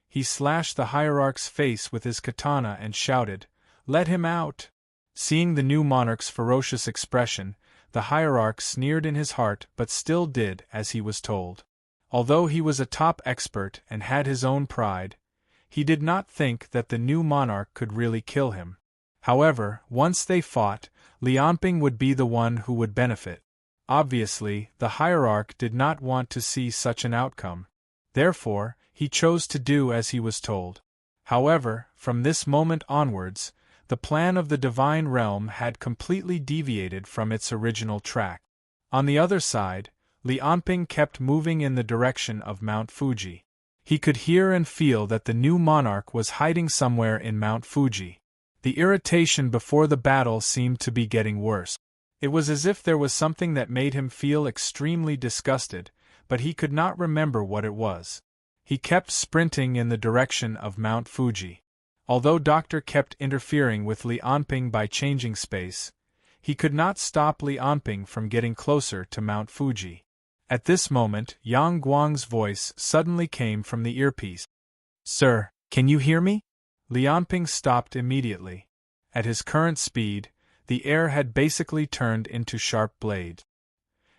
He slashed the hierarch's face with his katana and shouted, "Let him out!" Seeing the new monarch's ferocious expression, the hierarch sneered in his heart but still did as he was told. Although he was a top expert and had his own pride, he did not think that the new monarch could really kill him. However, once they fought, Lianping would be the one who would benefit. Obviously, the hierarch did not want to see such an outcome. Therefore, he chose to do as he was told. However, from this moment onwards, the plan of the divine realm had completely deviated from its original track. On the other side, Lianping kept moving in the direction of Mount Fuji. He could hear and feel that the new monarch was hiding somewhere in Mount Fuji. The irritation before the battle seemed to be getting worse. It was as if there was something that made him feel extremely disgusted, but he could not remember what it was. He kept sprinting in the direction of Mount Fuji. Although Doctor kept interfering with Lianping by changing space, he could not stop Lianping from getting closer to Mount Fuji. At this moment, Yang Guang's voice suddenly came from the earpiece. Sir, can you hear me? Lianping stopped immediately. At his current speed, the air had basically turned into sharp blades.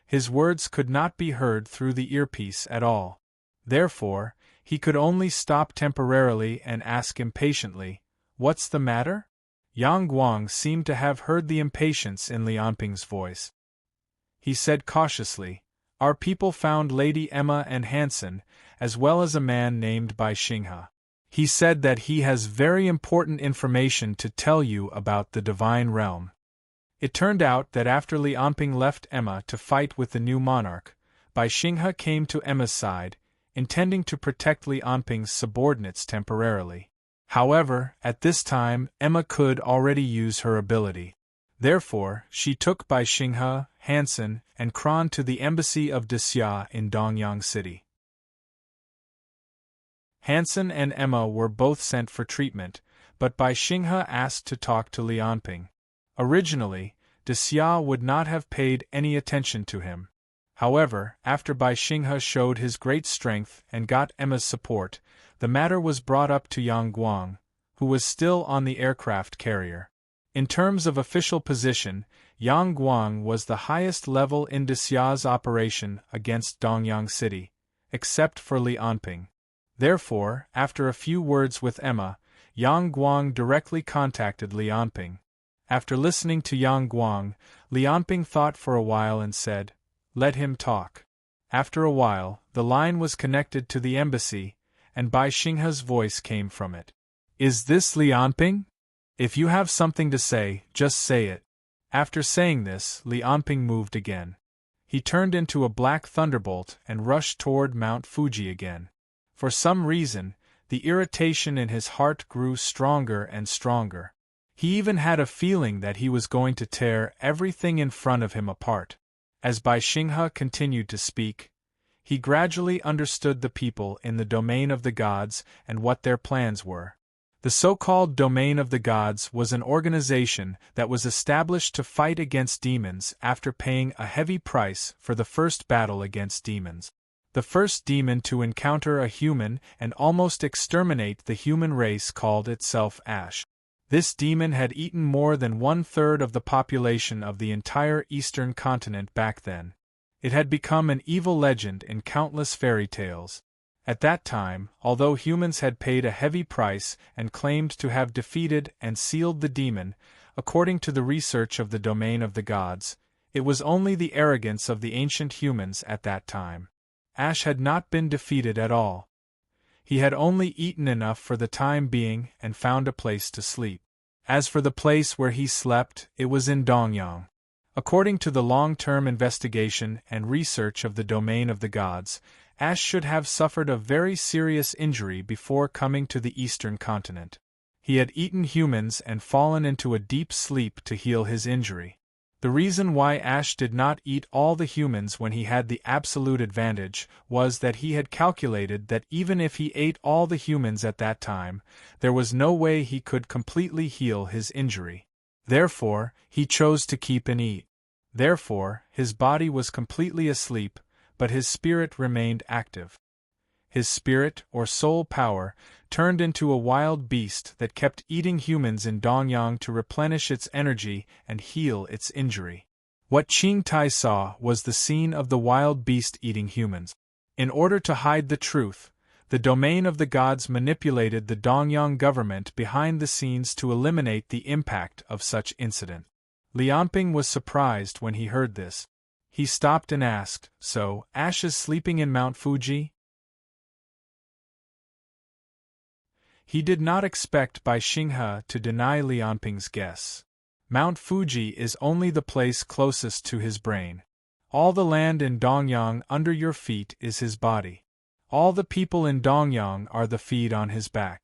His words could not be heard through the earpiece at all. Therefore, he could only stop temporarily and ask impatiently, "What's the matter?" Yang Guang seemed to have heard the impatience in Lianping's voice. He said cautiously, "Our people found Lady Emma and Hansen, as well as a man named Bai Xinghe. He said that he has very important information to tell you about the divine realm." It turned out that after Lianping left Emma to fight with the new monarch, Bai Xinghe came to Emma's side, intending to protect Lianping's subordinates temporarily. However, at this time, Emma could already use her ability. Therefore, she took Bai Xinghe, Hansen, and Kron to the embassy of Xia in Dongyang City. Hansen and Emma were both sent for treatment, but Bai Xinghe asked to talk to Lianping. Originally, Xia would not have paid any attention to him. However, after Bai Xinghe showed his great strength and got Emma's support, the matter was brought up to Yang Guang, who was still on the aircraft carrier. In terms of official position, Yang Guang was the highest level in Xia's operation against Dongyang City, except for Lianping. Therefore, after a few words with Emma, Yang Guang directly contacted Lianping. After listening to Yang Guang, Lianping thought for a while and said, "Let him talk." After a while, the line was connected to the embassy, and Bai Xinghe's voice came from it. "Is this Lianping? If you have something to say, just say it." After saying this, Lianping moved again. He turned into a black thunderbolt and rushed toward Mount Fuji again. For some reason, the irritation in his heart grew stronger and stronger. He even had a feeling that he was going to tear everything in front of him apart. As Bai Xinghe continued to speak, he gradually understood the people in the domain of the gods and what their plans were. The so-called domain of the gods was an organization that was established to fight against demons after paying a heavy price for the first battle against demons. The first demon to encounter a human and almost exterminate the human race called itself Ash. This demon had eaten more than 1/3 of the population of the entire eastern continent back then. It had become an evil legend in countless fairy tales. At that time, although humans had paid a heavy price and claimed to have defeated and sealed the demon, according to the research of the domain of the gods, it was only the arrogance of the ancient humans at that time. Ash had not been defeated at all. He had only eaten enough for the time being and found a place to sleep. As for the place where he slept, it was in Dongyang. According to the long-term investigation and research of the domain of the gods, Ash should have suffered a very serious injury before coming to the eastern continent. He had eaten humans and fallen into a deep sleep to heal his injury. The reason why Ash did not eat all the humans when he had the absolute advantage was that he had calculated that even if he ate all the humans at that time, there was no way he could completely heal his injury. Therefore, he chose to keep and eat. Therefore, his body was completely asleep, but his spirit remained active. His spirit, or soul power, turned into a wild beast that kept eating humans in Dongyang to replenish its energy and heal its injury. What Qing Tai saw was the scene of the wild beast eating humans. In order to hide the truth, the domain of the gods manipulated the Dongyang government behind the scenes to eliminate the impact of such incident. Lianping was surprised when he heard this. He stopped and asked, "So, Ash is sleeping in Mount Fuji?" He did not expect Bai Xinghe to deny Lianping's guess. Mount Fuji is only the place closest to his brain. All the land in Dongyang under your feet is his body. All the people in Dongyang are the feet on his back.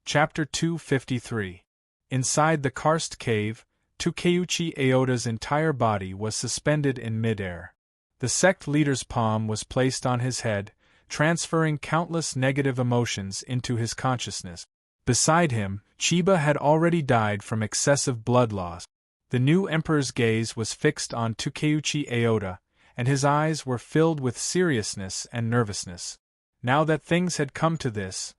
Chapter 253. Inside the karst cave, Takeuchi Aoda's entire body was suspended in mid-air. The sect leader's palm was placed on his head, transferring countless negative emotions into his consciousness. Beside him, Chiba had already died from excessive blood loss. The new emperor's gaze was fixed on Takeuchi Aoda, and his eyes were filled with seriousness and nervousness. Now that things had come to this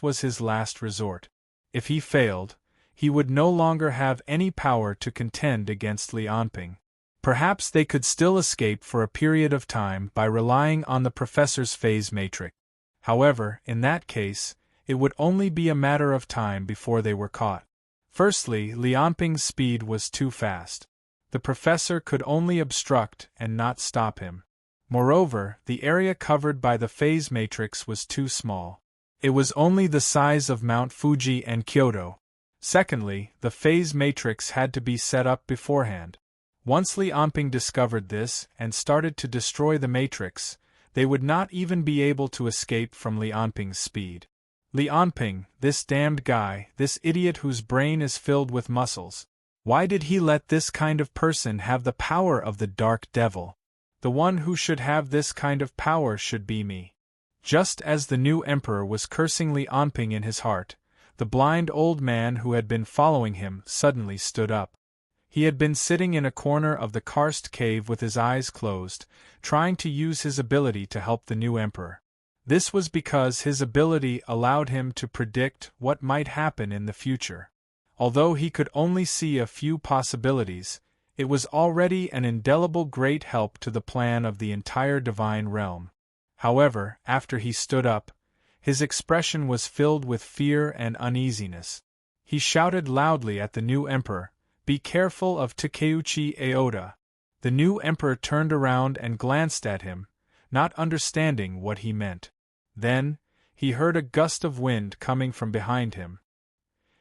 was his last resort. If he failed, he would no longer have any power to contend against Lianping. Perhaps they could still escape for a period of time by relying on the professor's phase matrix. However, in that case, it would only be a matter of time before they were caught. Firstly, Lianping's speed was too fast. The professor could only obstruct and not stop him. Moreover, the area covered by the phase matrix was too small. It was only the size of Mount Fuji and Kyoto. Secondly, the phase matrix had to be set up beforehand. Once Lianping discovered this and started to destroy the matrix, they would not even be able to escape from Lianping's speed. Lianping, this damned guy, this idiot whose brain is filled with muscles. Why did he let this kind of person have the power of the dark devil? The one who should have this kind of power should be me. Just as the new emperor was cursing Lianping in his heart, the blind old man who had been following him suddenly stood up. He had been sitting in a corner of the karst cave with his eyes closed, trying to use his ability to help the new emperor. This was because his ability allowed him to predict what might happen in the future. Although he could only see a few possibilities, it was already an indelible great help to the plan of the entire divine realm. However, after he stood up, his expression was filled with fear and uneasiness. He shouted loudly at the new emperor, "Be careful of Takeuchi Aoda." The new emperor turned around and glanced at him, not understanding what he meant. Then, he heard a gust of wind coming from behind him.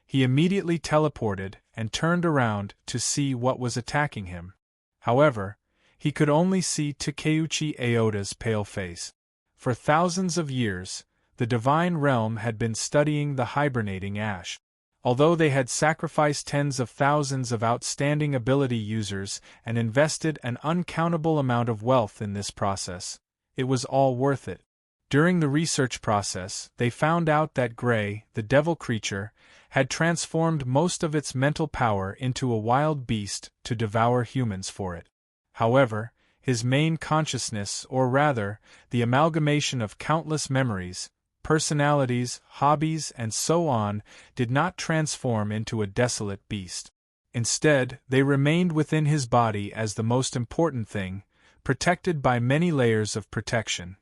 He immediately teleported and turned around to see what was attacking him. However, he could only see Takeuchi Aoda's pale face. For thousands of years, the divine realm had been studying the hibernating ash. Although they had sacrificed tens of thousands of outstanding ability users and invested an uncountable amount of wealth in this process, it was all worth it. During the research process, they found out that Gray, the devil creature, had transformed most of its mental power into a wild beast to devour humans for it. However, his main consciousness, or rather, the amalgamation of countless memories, personalities, hobbies, and so on, did not transform into a desolate beast. Instead, they remained within his body as the most important thing, protected by many layers of protection.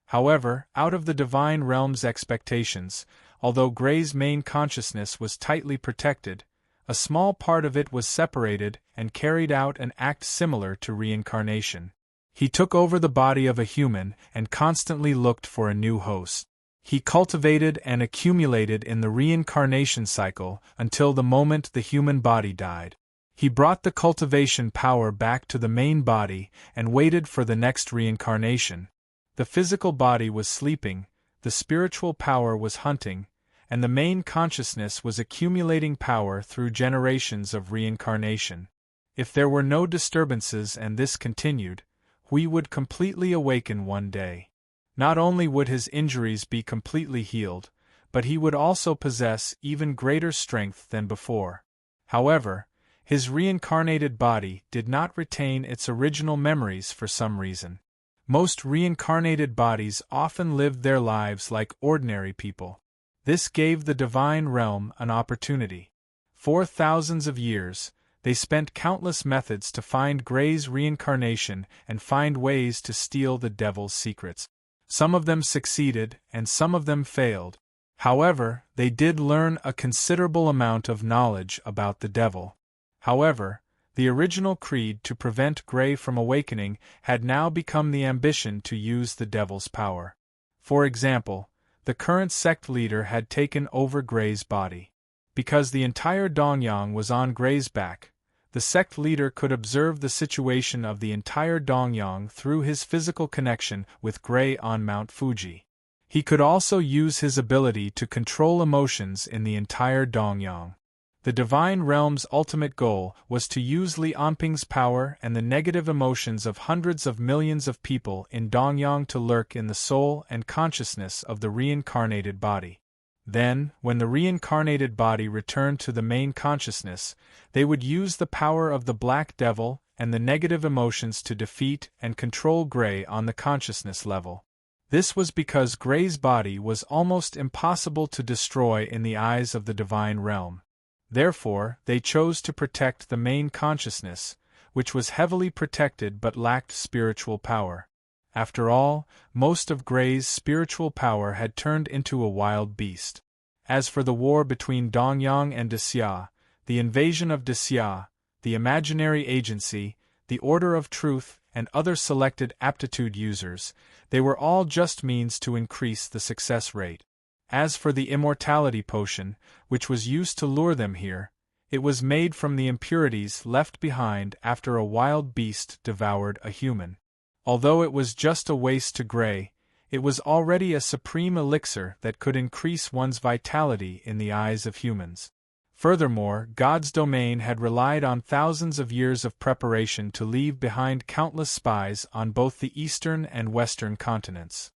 However, out of the divine realm's expectations, although Gray's main consciousness was tightly protected, a small part of it was separated and carried out an act similar to reincarnation. He took over the body of a human and constantly looked for a new host. He cultivated and accumulated in the reincarnation cycle until the moment the human body died. He brought the cultivation power back to the main body and waited for the next reincarnation. The physical body was sleeping, the spiritual power was hunting, and the main consciousness was accumulating power through generations of reincarnation. If there were no disturbances and this continued, Hui would completely awaken one day. Not only would his injuries be completely healed, but he would also possess even greater strength than before. However, his reincarnated body did not retain its original memories for some reason. Most reincarnated bodies often lived their lives like ordinary people. This gave the divine realm an opportunity. For thousands of years, they spent countless methods to find Gray's reincarnation and find ways to steal the devil's secrets. Some of them succeeded, and some of them failed. However, they did learn a considerable amount of knowledge about the devil. However, the original creed to prevent Gray from awakening had now become the ambition to use the devil's power. For example, the current sect leader had taken over Gray's body. Because the entire Dongyang was on Gray's back, the sect leader could observe the situation of the entire Dongyang through his physical connection with Gray on Mount Fuji. He could also use his ability to control emotions in the entire Dongyang. The divine realm's ultimate goal was to use Lianping's power and the negative emotions of hundreds of millions of people in Dongyang to lurk in the soul and consciousness of the reincarnated body. Then, when the reincarnated body returned to the main consciousness, they would use the power of the Black Devil and the negative emotions to defeat and control Gray on the consciousness level. This was because Gray's body was almost impossible to destroy in the eyes of the divine realm. Therefore, they chose to protect the main consciousness, which was heavily protected but lacked spiritual power. After all, most of Gray's spiritual power had turned into a wild beast. As for the war between Dongyang and Desya, the invasion of Desya, the imaginary agency, the Order of Truth, and other selected aptitude users, they were all just means to increase the success rate. As for the immortality potion, which was used to lure them here, it was made from the impurities left behind after a wild beast devoured a human. Although it was just a waste to Gray, it was already a supreme elixir that could increase one's vitality in the eyes of humans. Furthermore, God's domain had relied on thousands of years of preparation to leave behind countless spies on both the eastern and western continents.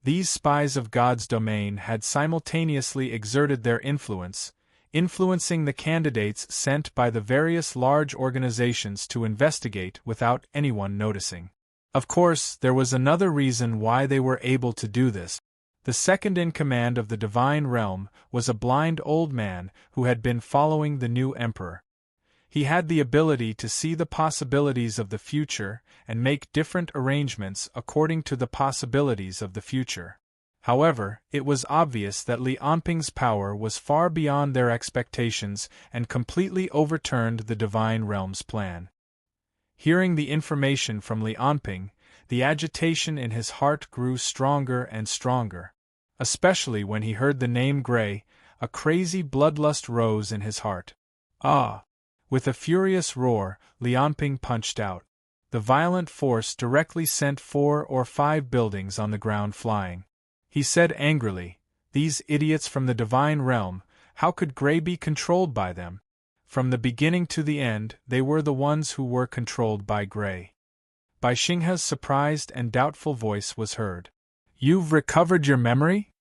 These spies of God's domain had simultaneously exerted their influence, influencing the candidates sent by the various large organizations to investigate without anyone noticing. Of course, there was another reason why they were able to do this. The second in command of the divine realm was a blind old man who had been following the new emperor. He had the ability to see the possibilities of the future and make different arrangements according to the possibilities of the future. However, it was obvious that Li Anping's power was far beyond their expectations and completely overturned the divine realm's plan. Hearing the information from Li Anping, the agitation in his heart grew stronger and stronger. Especially when he heard the name Gray, a crazy bloodlust rose in his heart. Ah! With a furious roar, Li Anping punched out. The violent force directly sent 4 or 5 buildings on the ground flying. He said angrily, "These idiots from the divine realm, how could Gray be controlled by them?" From the beginning to the end, they were the ones who were controlled by Gray. Bai Xinghe's surprised and doubtful voice was heard. "You've recovered your memory?"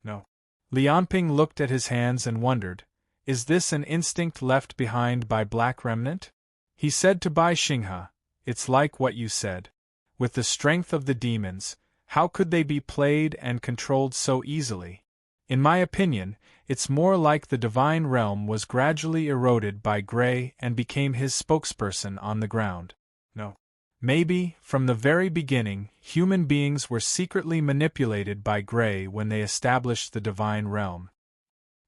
"No." Li Anping looked at his hands and wondered, "Is this an instinct left behind by Black Remnant?" He said to Bai Xinghe, "It's like what you said. With the strength of the demons, how could they be played and controlled so easily? In my opinion, it's more like the divine realm was gradually eroded by Gray and became his spokesperson on the ground." "No. Maybe, from the very beginning, human beings were secretly manipulated by Gray when they established the divine realm."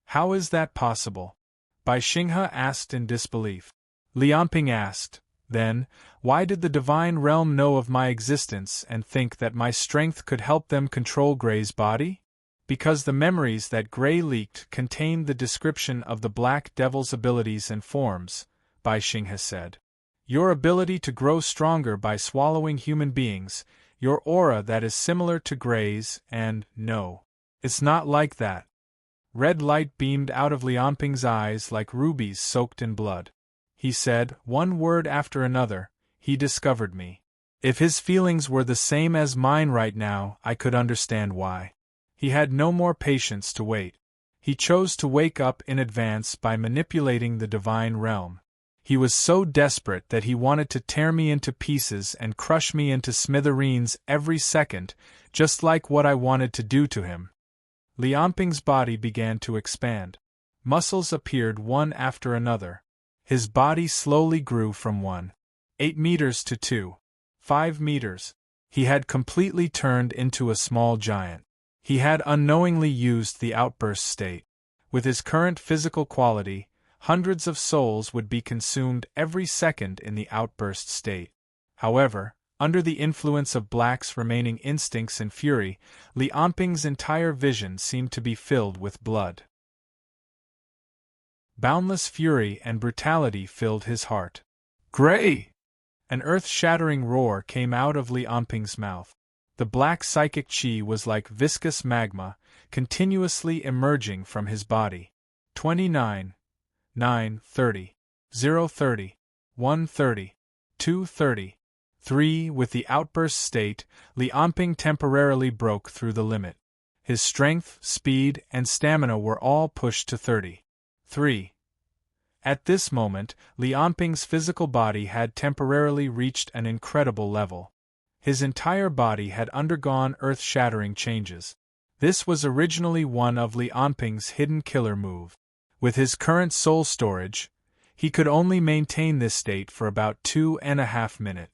"How is that possible?" Bai Xinghe asked in disbelief. Li Anping asked, "Then, why did the divine realm know of my existence and think that my strength could help them control Gray's body?" "Because the memories that Gray leaked contained the description of the Black Devil's abilities and forms," Bai Xinghe said. "Your ability to grow stronger by swallowing human beings, your aura that is similar to Gray's, and no. It's not like that." Red light beamed out of Li Anping's eyes like rubies soaked in blood. He said, one word after another, "He discovered me." If his feelings were the same as mine right now, I could understand why. He had no more patience to wait. He chose to wake up in advance by manipulating the divine realm. He was so desperate that he wanted to tear me into pieces and crush me into smithereens every second, just like what I wanted to do to him. Li Anping's body began to expand. Muscles appeared one after another. His body slowly grew from 1.8 meters to 2.5 meters. He had completely turned into a small giant. He had unknowingly used the outburst state. With his current physical quality, hundreds of souls would be consumed every second in the outburst state. However, under the influence of Black's remaining instincts and fury, Li Anping's entire vision seemed to be filled with blood. Boundless fury and brutality filled his heart. "Gray!" An earth-shattering roar came out of Li Anping's mouth. The black psychic chi was like viscous magma, continuously emerging from his body. 29. 9:30, 0:30, 1:30, 2:30, 3. With the outburst state, Li Anping temporarily broke through the limit. His strength, speed, and stamina were all pushed to 33. At this moment, Li Anping's physical body had temporarily reached an incredible level. His entire body had undergone earth-shattering changes. This was originally one of Li Anping's hidden killer move. With his current soul storage, he could only maintain this state for about 2.5 minutes.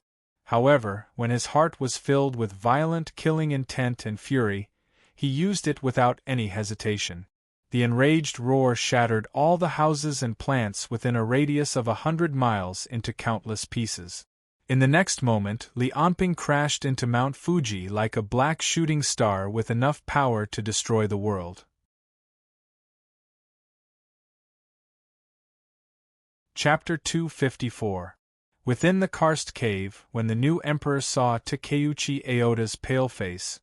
However, when his heart was filled with violent killing intent and fury, he used it without any hesitation. The enraged roar shattered all the houses and plants within a radius of 100 miles into countless pieces. In the next moment, Li Anping crashed into Mount Fuji like a black shooting star with enough power to destroy the world. Chapter 254. Within the karst cave, when the new emperor saw Takeuchi Aoda's pale face,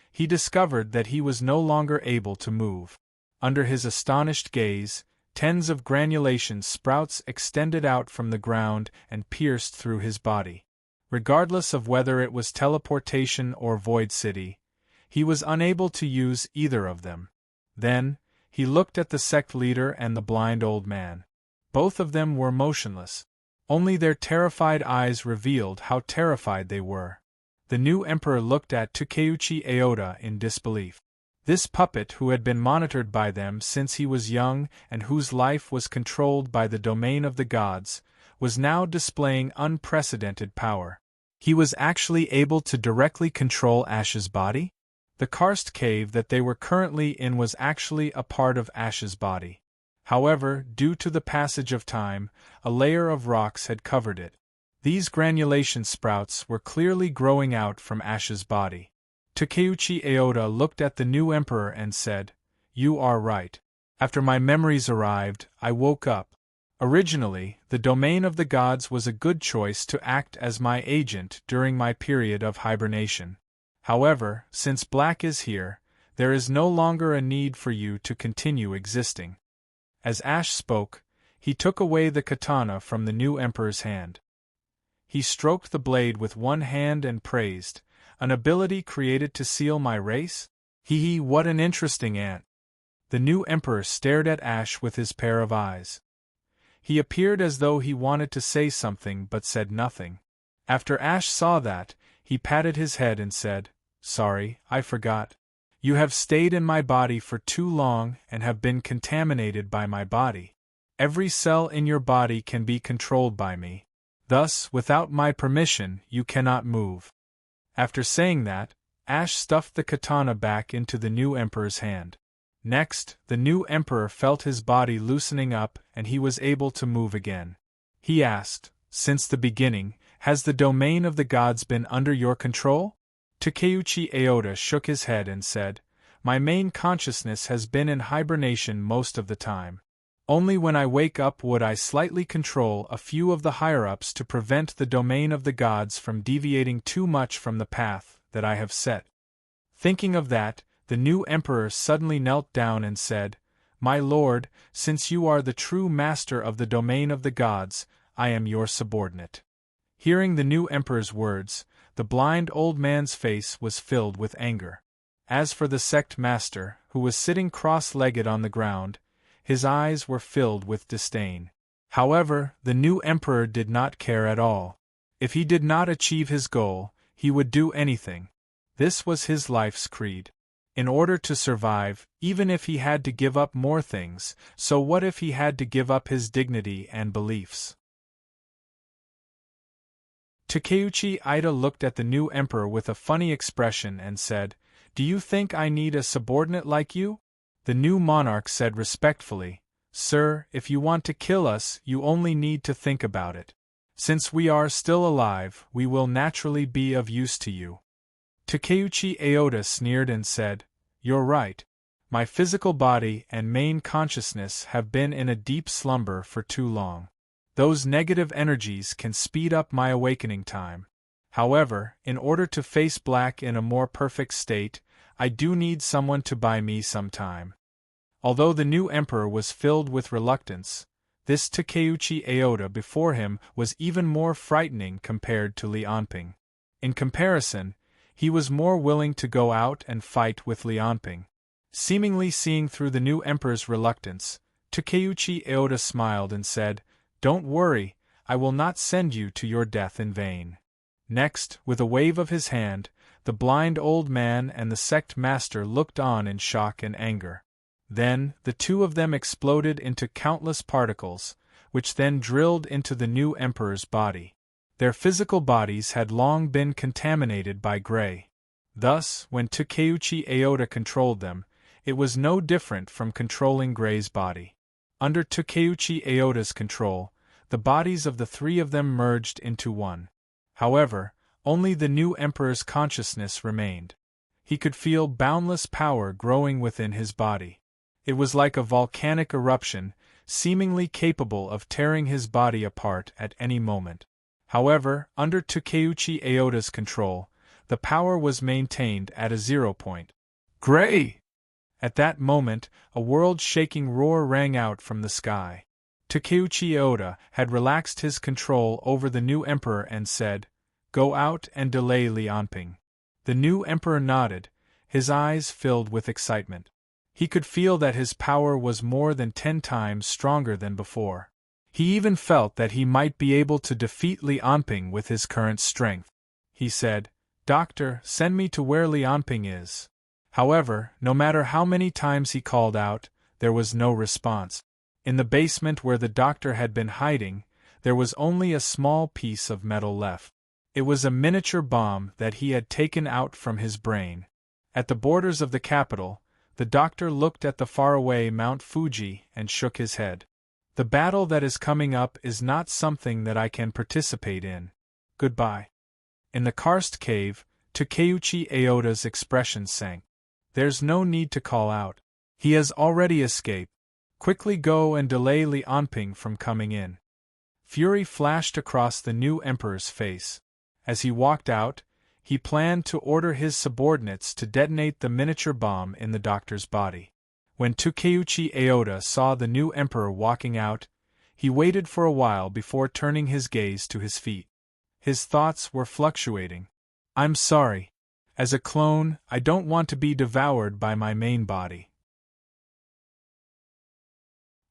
he discovered that he was no longer able to move. Under his astonished gaze, tens of granulation sprouts extended out from the ground and pierced through his body. Regardless of whether it was teleportation or Void City, he was unable to use either of them. Then, he looked at the sect leader and the blind old man. Both of them were motionless. Only their terrified eyes revealed how terrified they were. The new emperor looked at Takeuchi Aoda in disbelief. This puppet who had been monitored by them since he was young and whose life was controlled by the domain of the gods, was now displaying unprecedented power. He was actually able to directly control Ash's body? The karst cave that they were currently in was actually a part of Ash's body. However, due to the passage of time, a layer of rocks had covered it. These granulation sprouts were clearly growing out from Ash's body. Takeuchi Aoda looked at the new emperor and said, "You are right. After my memories arrived, I woke up. Originally, the domain of the gods was a good choice to act as my agent during my period of hibernation. However, since Black is here, there is no longer a need for you to continue existing." As Ash spoke, he took away the katana from the new emperor's hand. He stroked the blade with one hand and praised, "An ability created to seal my race? Hee, what an interesting ant." The new emperor stared at Ash with his pair of eyes. He appeared as though he wanted to say something but said nothing. After Ash saw that, he patted his head and said, "Sorry, I forgot. You have stayed in my body for too long and have been contaminated by my body. Every cell in your body can be controlled by me. Thus, without my permission, you cannot move." After saying that, Ash stuffed the katana back into the new emperor's hand. Next, the new emperor felt his body loosening up and he was able to move again. He asked, "Since the beginning, has the domain of the gods been under your control?" Takeuchi Aoda shook his head and said, "My main consciousness has been in hibernation most of the time. Only when I wake up would I slightly control a few of the higher-ups to prevent the domain of the gods from deviating too much from the path that I have set." Thinking of that, the new emperor suddenly knelt down and said, "My lord, since you are the true master of the domain of the gods, I am your subordinate." Hearing the new emperor's words, the blind old man's face was filled with anger. As for the sect master, who was sitting cross-legged on the ground, his eyes were filled with disdain. However, the new emperor did not care at all. If he did not achieve his goal, he would do anything. This was his life's creed. In order to survive, even if he had to give up more things, so what if he had to give up his dignity and beliefs? Takeuchi Ida looked at the new emperor with a funny expression and said, "Do you think I need a subordinate like you?" The new monarch said respectfully, "Sir, if you want to kill us, you only need to think about it. Since we are still alive, we will naturally be of use to you." Takeuchi Aoda sneered and said, "You're right. My physical body and main consciousness have been in a deep slumber for too long. Those negative energies can speed up my awakening time. However, in order to face Black in a more perfect state, I do need someone to buy me some time." Although the new emperor was filled with reluctance, this Takeuchi Aoda before him was even more frightening compared to Li Anping. In comparison, he was more willing to go out and fight with Li Anping. Seemingly seeing through the new emperor's reluctance, Takeuchi Aoda smiled and said, "Don't worry, I will not send you to your death in vain." Next, with a wave of his hand, the blind old man and the sect master looked on in shock and anger. Then, the two of them exploded into countless particles, which then drilled into the new emperor's body. Their physical bodies had long been contaminated by gray. Thus, when Takeuchi Aoda controlled them, it was no different from controlling Gray's body. Under Takeuchi Aoda's control, the bodies of the three of them merged into one. However, only the new emperor's consciousness remained. He could feel boundless power growing within his body. It was like a volcanic eruption, seemingly capable of tearing his body apart at any moment. However, under Takeuchi Aoda's control, the power was maintained at a 0 point. Gray! At that moment, a world-shaking roar rang out from the sky. Takeuchi Aoda had relaxed his control over the new emperor and said, "Go out and delay Lianping." The new emperor nodded, his eyes filled with excitement. He could feel that his power was more than 10 times stronger than before. He even felt that he might be able to defeat Lianping with his current strength. He said, "Doctor, send me to where Lianping is." However, no matter how many times he called out, there was no response. In the basement where the doctor had been hiding, there was only a small piece of metal left. It was a miniature bomb that he had taken out from his brain. At the borders of the capital, the doctor looked at the faraway Mount Fuji and shook his head. "The battle that is coming up is not something that I can participate in. Goodbye." In the karst cave, Takeuchi Aoda's expression sank. "There's no need to call out. He has already escaped. Quickly go and delay Lianping from coming in." Fury flashed across the new emperor's face. As he walked out, he planned to order his subordinates to detonate the miniature bomb in the doctor's body. When Takeuchi Aoda saw the new emperor walking out, he waited for a while before turning his gaze to his feet. His thoughts were fluctuating. "I'm sorry. As a clone, I don't want to be devoured by my main body."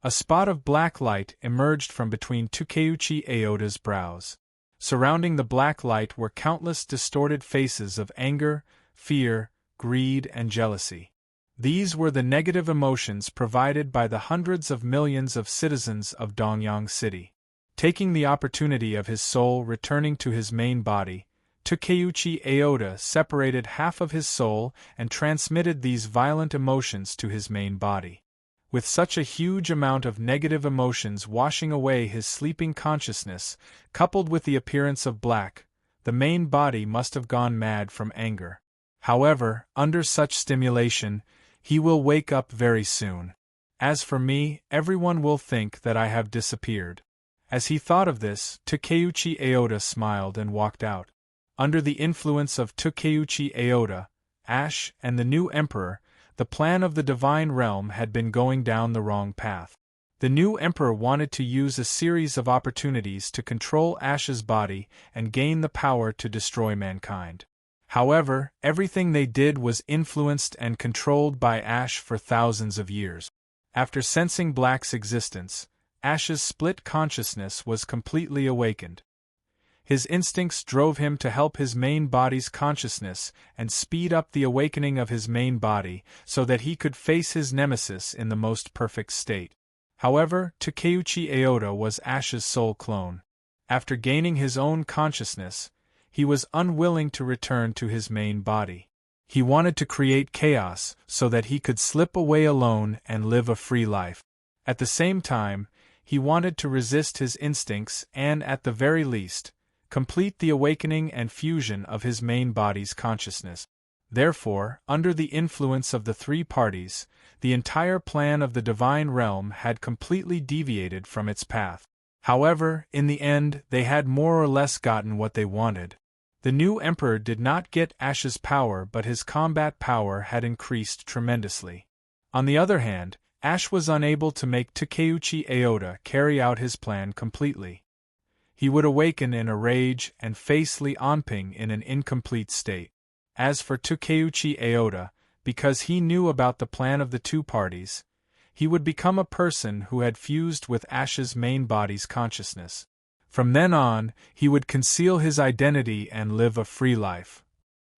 A spot of black light emerged from between Takeuchi Aoda's brows. Surrounding the black light were countless distorted faces of anger, fear, greed, and jealousy. These were the negative emotions provided by the hundreds of millions of citizens of Dongyang City. Taking the opportunity of his soul returning to his main body, Takeuchi Aoda separated half of his soul and transmitted these violent emotions to his main body. With such a huge amount of negative emotions washing away his sleeping consciousness, coupled with the appearance of black, the main body must have gone mad from anger. However, under such stimulation, he will wake up very soon. As for me, everyone will think that I have disappeared. As he thought of this, Takeuchi Aoda smiled and walked out. Under the influence of Takeuchi Aoda, Ash, and the new emperor, the plan of the divine realm had been going down the wrong path. The new emperor wanted to use a series of opportunities to control Ash's body and gain the power to destroy mankind. However, everything they did was influenced and controlled by Ash for thousands of years. After sensing Black's existence, Ash's split consciousness was completely awakened. His instincts drove him to help his main body's consciousness and speed up the awakening of his main body so that he could face his nemesis in the most perfect state. However, Takeuchi Aoda was Ash's soul clone. After gaining his own consciousness, he was unwilling to return to his main body. He wanted to create chaos so that he could slip away alone and live a free life. At the same time, he wanted to resist his instincts and, at the very least, complete the awakening and fusion of his main body's consciousness. Therefore, under the influence of the three parties, the entire plan of the divine realm had completely deviated from its path. However, in the end, they had more or less gotten what they wanted. The new emperor did not get Ash's power, but his combat power had increased tremendously. On the other hand, Ash was unable to make Takeuchi Aoda carry out his plan completely. He would awaken in a rage and face Lianping in an incomplete state. As for Takeuchi Aoda, because he knew about the plan of the two parties, he would become a person who had fused with Ash's main body's consciousness. From then on, he would conceal his identity and live a free life.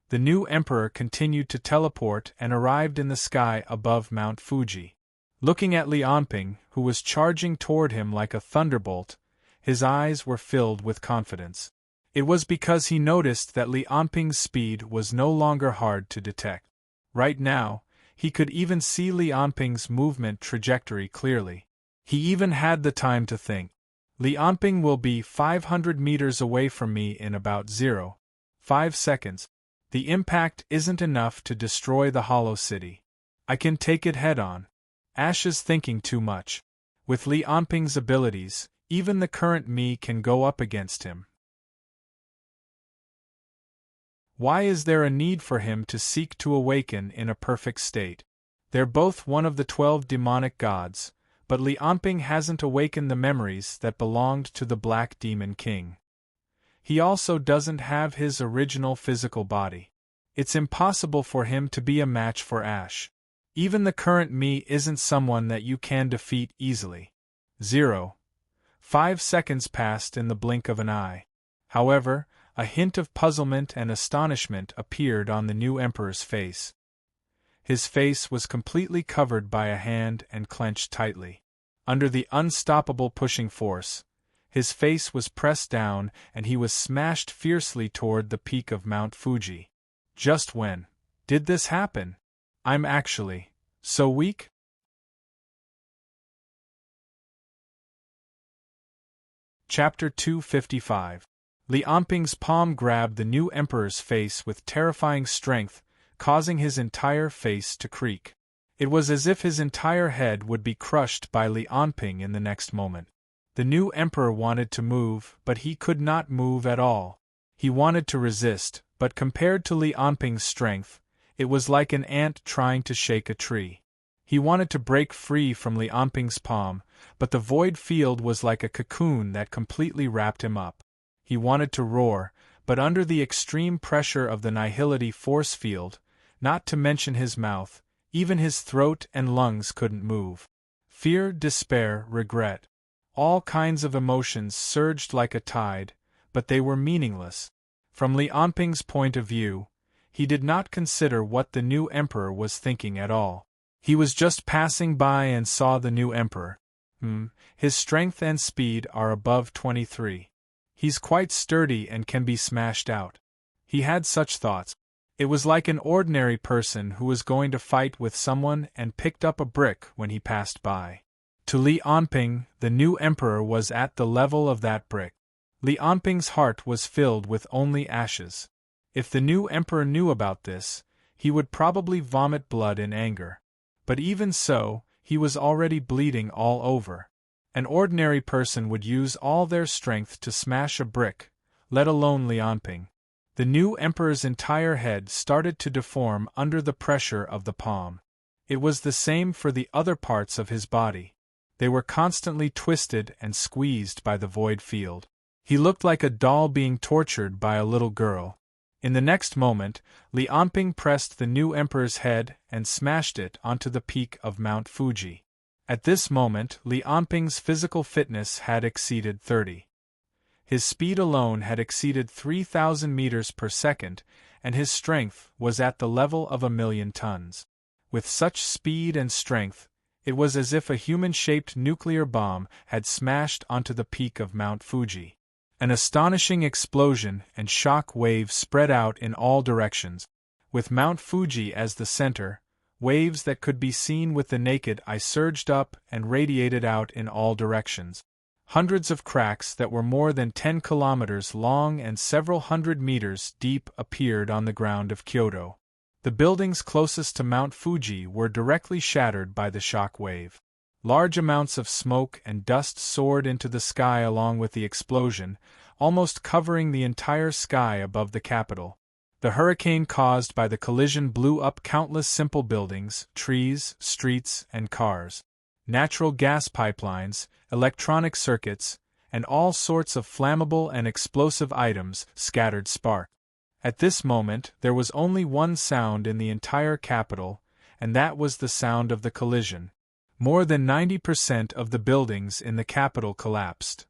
The new emperor continued to teleport and arrived in the sky above Mount Fuji. Looking at Li Anping, who was charging toward him like a thunderbolt, his eyes were filled with confidence. It was because he noticed that Li Anping's speed was no longer hard to detect. Right now, he could even see Li Anping's movement trajectory clearly. He even had the time to think. Li Anping will be 500 meters away from me in about 0.5 seconds. The impact isn't enough to destroy the Hollow City. I can take it head-on. Ash is thinking too much. With Li Anping's abilities, even the current me can go up against him. Why is there a need for him to seek to awaken in a perfect state? They're both one of the 12 demonic gods, but Li Anping hasn't awakened the memories that belonged to the Black Demon King. He also doesn't have his original physical body. It's impossible for him to be a match for Ash. Even the current me isn't someone that you can defeat easily. 0.5 seconds passed in the blink of an eye. However, a hint of puzzlement and astonishment appeared on the new emperor's face. His face was completely covered by a hand and clenched tightly. Under the unstoppable pushing force, his face was pressed down and he was smashed fiercely toward the peak of Mount Fuji. Just when did this happen? I'm actually so weak? Chapter 255. Li Anping's palm grabbed the new emperor's face with terrifying strength, causing his entire face to creak. It was as if his entire head would be crushed by Li Anping in the next moment. The new emperor wanted to move, but he could not move at all. He wanted to resist, but compared to Li Anping's strength, it was like an ant trying to shake a tree. He wanted to break free from Li Anping's palm, but the void field was like a cocoon that completely wrapped him up. He wanted to roar, but under the extreme pressure of the nihility force field, not to mention his mouth, even his throat and lungs couldn't move. Fear, despair, regret. All kinds of emotions surged like a tide, but they were meaningless. From Li Anping's point of view, he did not consider what the new emperor was thinking at all. He was just passing by and saw the new emperor. His strength and speed are above 23. He's quite sturdy and can be smashed out. He had such thoughts. It was like an ordinary person who was going to fight with someone and picked up a brick when he passed by. To Li Anping, the new emperor was at the level of that brick. Li Anping's heart was filled with only ashes. If the new emperor knew about this, he would probably vomit blood in anger. But even so, he was already bleeding all over. An ordinary person would use all their strength to smash a brick, let alone Li Anping. The new emperor's entire head started to deform under the pressure of the palm. It was the same for the other parts of his body. They were constantly twisted and squeezed by the void field. He looked like a doll being tortured by a little girl. In the next moment, Li Anping pressed the new emperor's head and smashed it onto the peak of Mount Fuji. At this moment, Li Anping's physical fitness had exceeded 30. His speed alone had exceeded 3,000 meters per second, and his strength was at the level of 1,000,000 tons. With such speed and strength, it was as if a human-shaped nuclear bomb had smashed onto the peak of Mount Fuji. An astonishing explosion and shock waves spread out in all directions. With Mount Fuji as the center, waves that could be seen with the naked eye surged up and radiated out in all directions. Hundreds of cracks that were more than 10 kilometers long and several hundred meters deep appeared on the ground of Kyoto. The buildings closest to Mount Fuji were directly shattered by the shock wave. Large amounts of smoke and dust soared into the sky along with the explosion, almost covering the entire sky above the capital. The hurricane caused by the collision blew up countless simple buildings, trees, streets, and cars. Natural gas pipelines, electronic circuits, and all sorts of flammable and explosive items scattered sparks. At this moment, there was only one sound in the entire capital, and that was the sound of the collision. More than 90% of the buildings in the capital collapsed.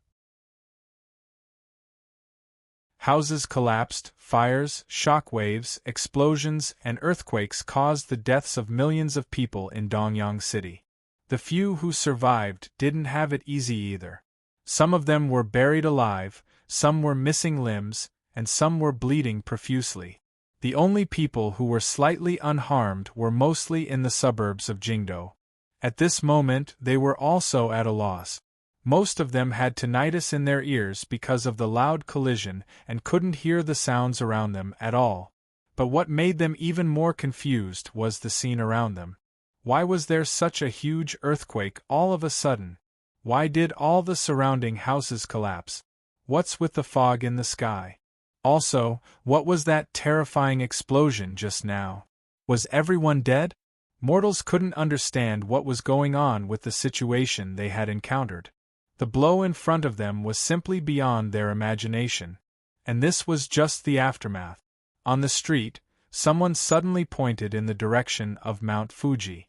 Houses collapsed, fires, shock waves, explosions, and earthquakes caused the deaths of millions of people in Dongyang City. The few who survived didn't have it easy either. Some of them were buried alive, some were missing limbs, and some were bleeding profusely. The only people who were slightly unharmed were mostly in the suburbs of Jingdo. At this moment they were also at a loss. Most of them had tinnitus in their ears because of the loud collision and couldn't hear the sounds around them at all. But what made them even more confused was the scene around them. Why was there such a huge earthquake all of a sudden? Why did all the surrounding houses collapse? What's with the fog in the sky? Also, what was that terrifying explosion just now? Was everyone dead? Mortals couldn't understand what was going on with the situation they had encountered. The blow in front of them was simply beyond their imagination. And this was just the aftermath. On the street, someone suddenly pointed in the direction of Mount Fuji.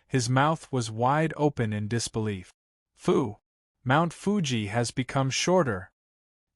His mouth was wide open in disbelief. Mount Fuji has become shorter.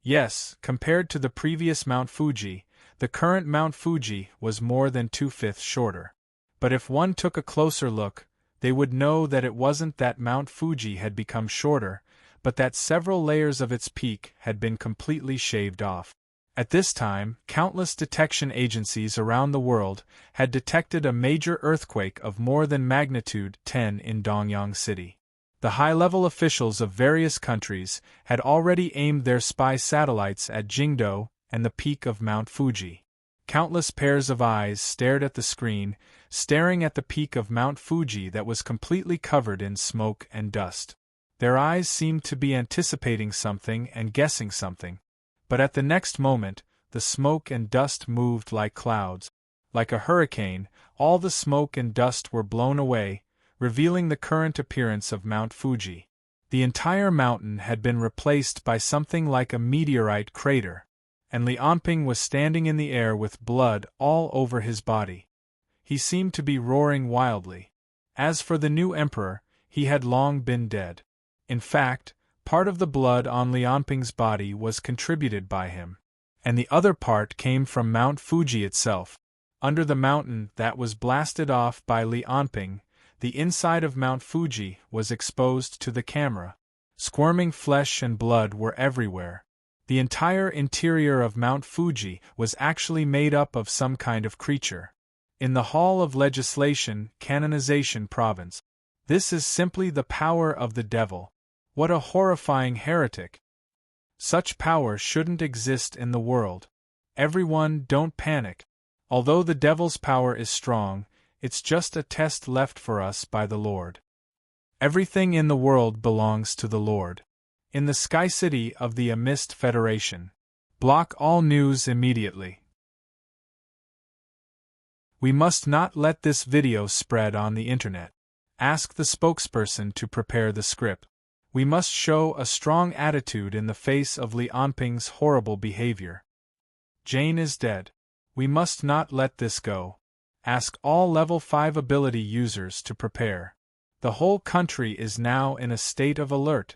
Yes, compared to the previous Mount Fuji, the current Mount Fuji was more than 2/5 shorter. But if one took a closer look, they would know that it wasn't that Mount Fuji had become shorter, but that several layers of its peak had been completely shaved off. At this time, countless detection agencies around the world had detected a major earthquake of more than magnitude 10 in Dongyang City. The high-level officials of various countries had already aimed their spy satellites at Jingdo and the peak of Mount Fuji. Countless pairs of eyes stared at the screen, staring at the peak of Mount Fuji that was completely covered in smoke and dust. Their eyes seemed to be anticipating something and guessing something. But at the next moment, the smoke and dust moved like clouds. Like a hurricane, all the smoke and dust were blown away, revealing the current appearance of Mount Fuji. The entire mountain had been replaced by something like a meteorite crater, and Li Anping was standing in the air with blood all over his body. He seemed to be roaring wildly. As for the new emperor, he had long been dead. In fact, part of the blood on Li Anping's body was contributed by him, and the other part came from Mount Fuji itself. Under the mountain that was blasted off by Li Anping, the inside of Mount Fuji was exposed to the camera. Squirming flesh and blood were everywhere. The entire interior of Mount Fuji was actually made up of some kind of creature. In the Hall of Legislation, Canonization Province. This is simply the power of the devil. What a horrifying heretic! Such power shouldn't exist in the world. Everyone, don't panic. Although the devil's power is strong, it's just a test left for us by the Lord. Everything in the world belongs to the Lord. In the Sky City of the Amist Federation. Block all news immediately. We must not let this video spread on the internet. Ask the spokesperson to prepare the script. We must show a strong attitude in the face of Li Anping's horrible behavior. Jane is dead. We must not let this go. Ask all level 5 ability users to prepare. The whole country is now in a state of alert.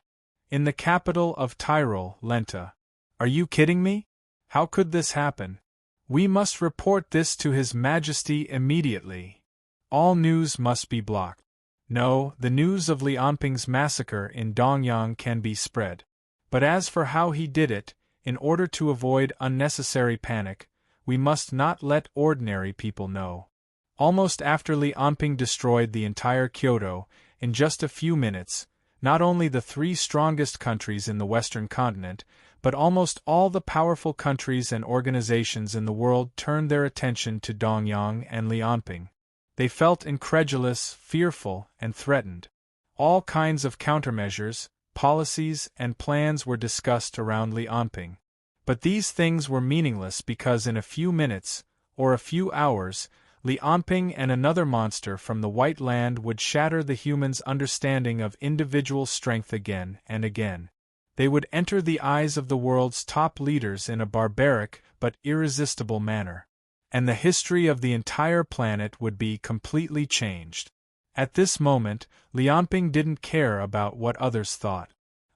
In the capital of Tyrol, Lenta. Are you kidding me? How could this happen? We must report this to His Majesty immediately. All news must be blocked. No, the news of Li Anping's massacre in Dongyang can be spread. But as for how he did it, in order to avoid unnecessary panic, we must not let ordinary people know. Almost after Li Anping destroyed the entire Kyoto, in just a few minutes, not only the 3 strongest countries in the Western continent, but almost all the powerful countries and organizations in the world turned their attention to Dongyang and Li Anping. They felt incredulous, fearful, and threatened. All kinds of countermeasures, policies, and plans were discussed around Li Anping. But these things were meaningless because in a few minutes, or a few hours, Li Anping and another monster from the White Land would shatter the humans' understanding of individual strength again and again. They would enter the eyes of the world's top leaders in a barbaric but irresistible manner. And the history of the entire planet would be completely changed. At this moment, Lianping didn't care about what others thought.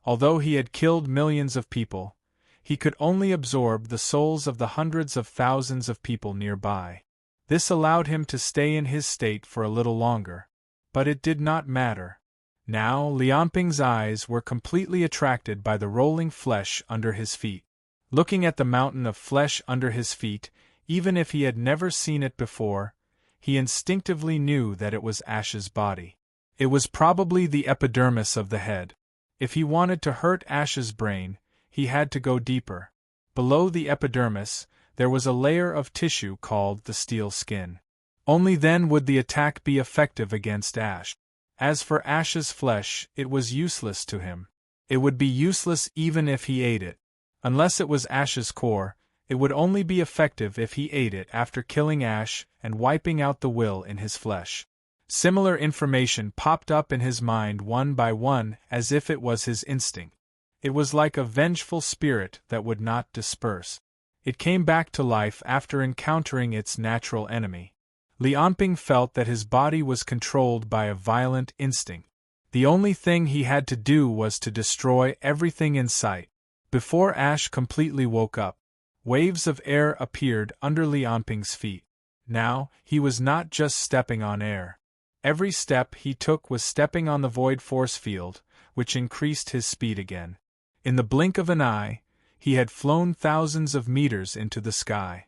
Although he had killed millions of people, he could only absorb the souls of the hundreds of thousands of people nearby. This allowed him to stay in his state for a little longer. But it did not matter. Now Lianping's eyes were completely attracted by the rolling flesh under his feet. Looking at the mountain of flesh under his feet, even if he had never seen it before, he instinctively knew that it was Ash's body. It was probably the epidermis of the head. If he wanted to hurt Ash's brain, he had to go deeper. Below the epidermis, there was a layer of tissue called the steel skin. Only then would the attack be effective against Ash. As for Ash's flesh, it was useless to him. It would be useless even if he ate it. Unless it was Ash's core, it would only be effective if he ate it after killing Ash and wiping out the will in his flesh. Similar information popped up in his mind one by one as if it was his instinct. It was like a vengeful spirit that would not disperse. It came back to life after encountering its natural enemy. Lianping felt that his body was controlled by a violent instinct. The only thing he had to do was to destroy everything in sight. Before Ash completely woke up, waves of air appeared under Lianping's feet. Now, he was not just stepping on air. Every step he took was stepping on the void force field, which increased his speed again. In the blink of an eye, he had flown thousands of meters into the sky.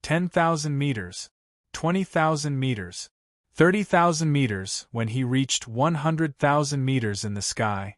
10,000 meters, 20,000 meters, 30,000 meters. When he reached 100,000 meters in the sky,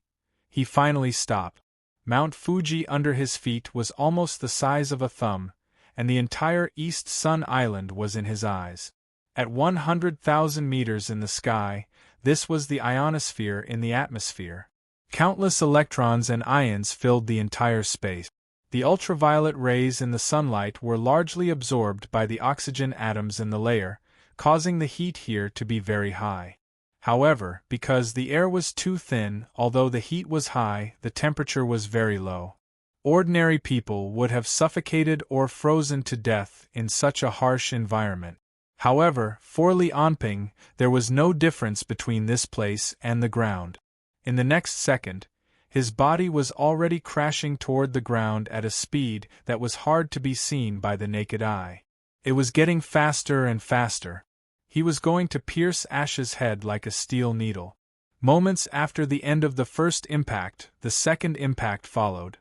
he finally stopped. Mount Fuji under his feet was almost the size of a thumb, and the entire East Sun Island was in his eyes. At 100,000 meters in the sky, this was the ionosphere in the atmosphere. Countless electrons and ions filled the entire space. The ultraviolet rays in the sunlight were largely absorbed by the oxygen atoms in the layer, causing the heat here to be very high. However, because the air was too thin, although the heat was high, the temperature was very low. Ordinary people would have suffocated or frozen to death in such a harsh environment. However, for Lianping, there was no difference between this place and the ground. In the next second, his body was already crashing toward the ground at a speed that was hard to be seen by the naked eye. It was getting faster and faster. He was going to pierce Ash's head like a steel needle. Moments after the end of the first impact, the second impact followed.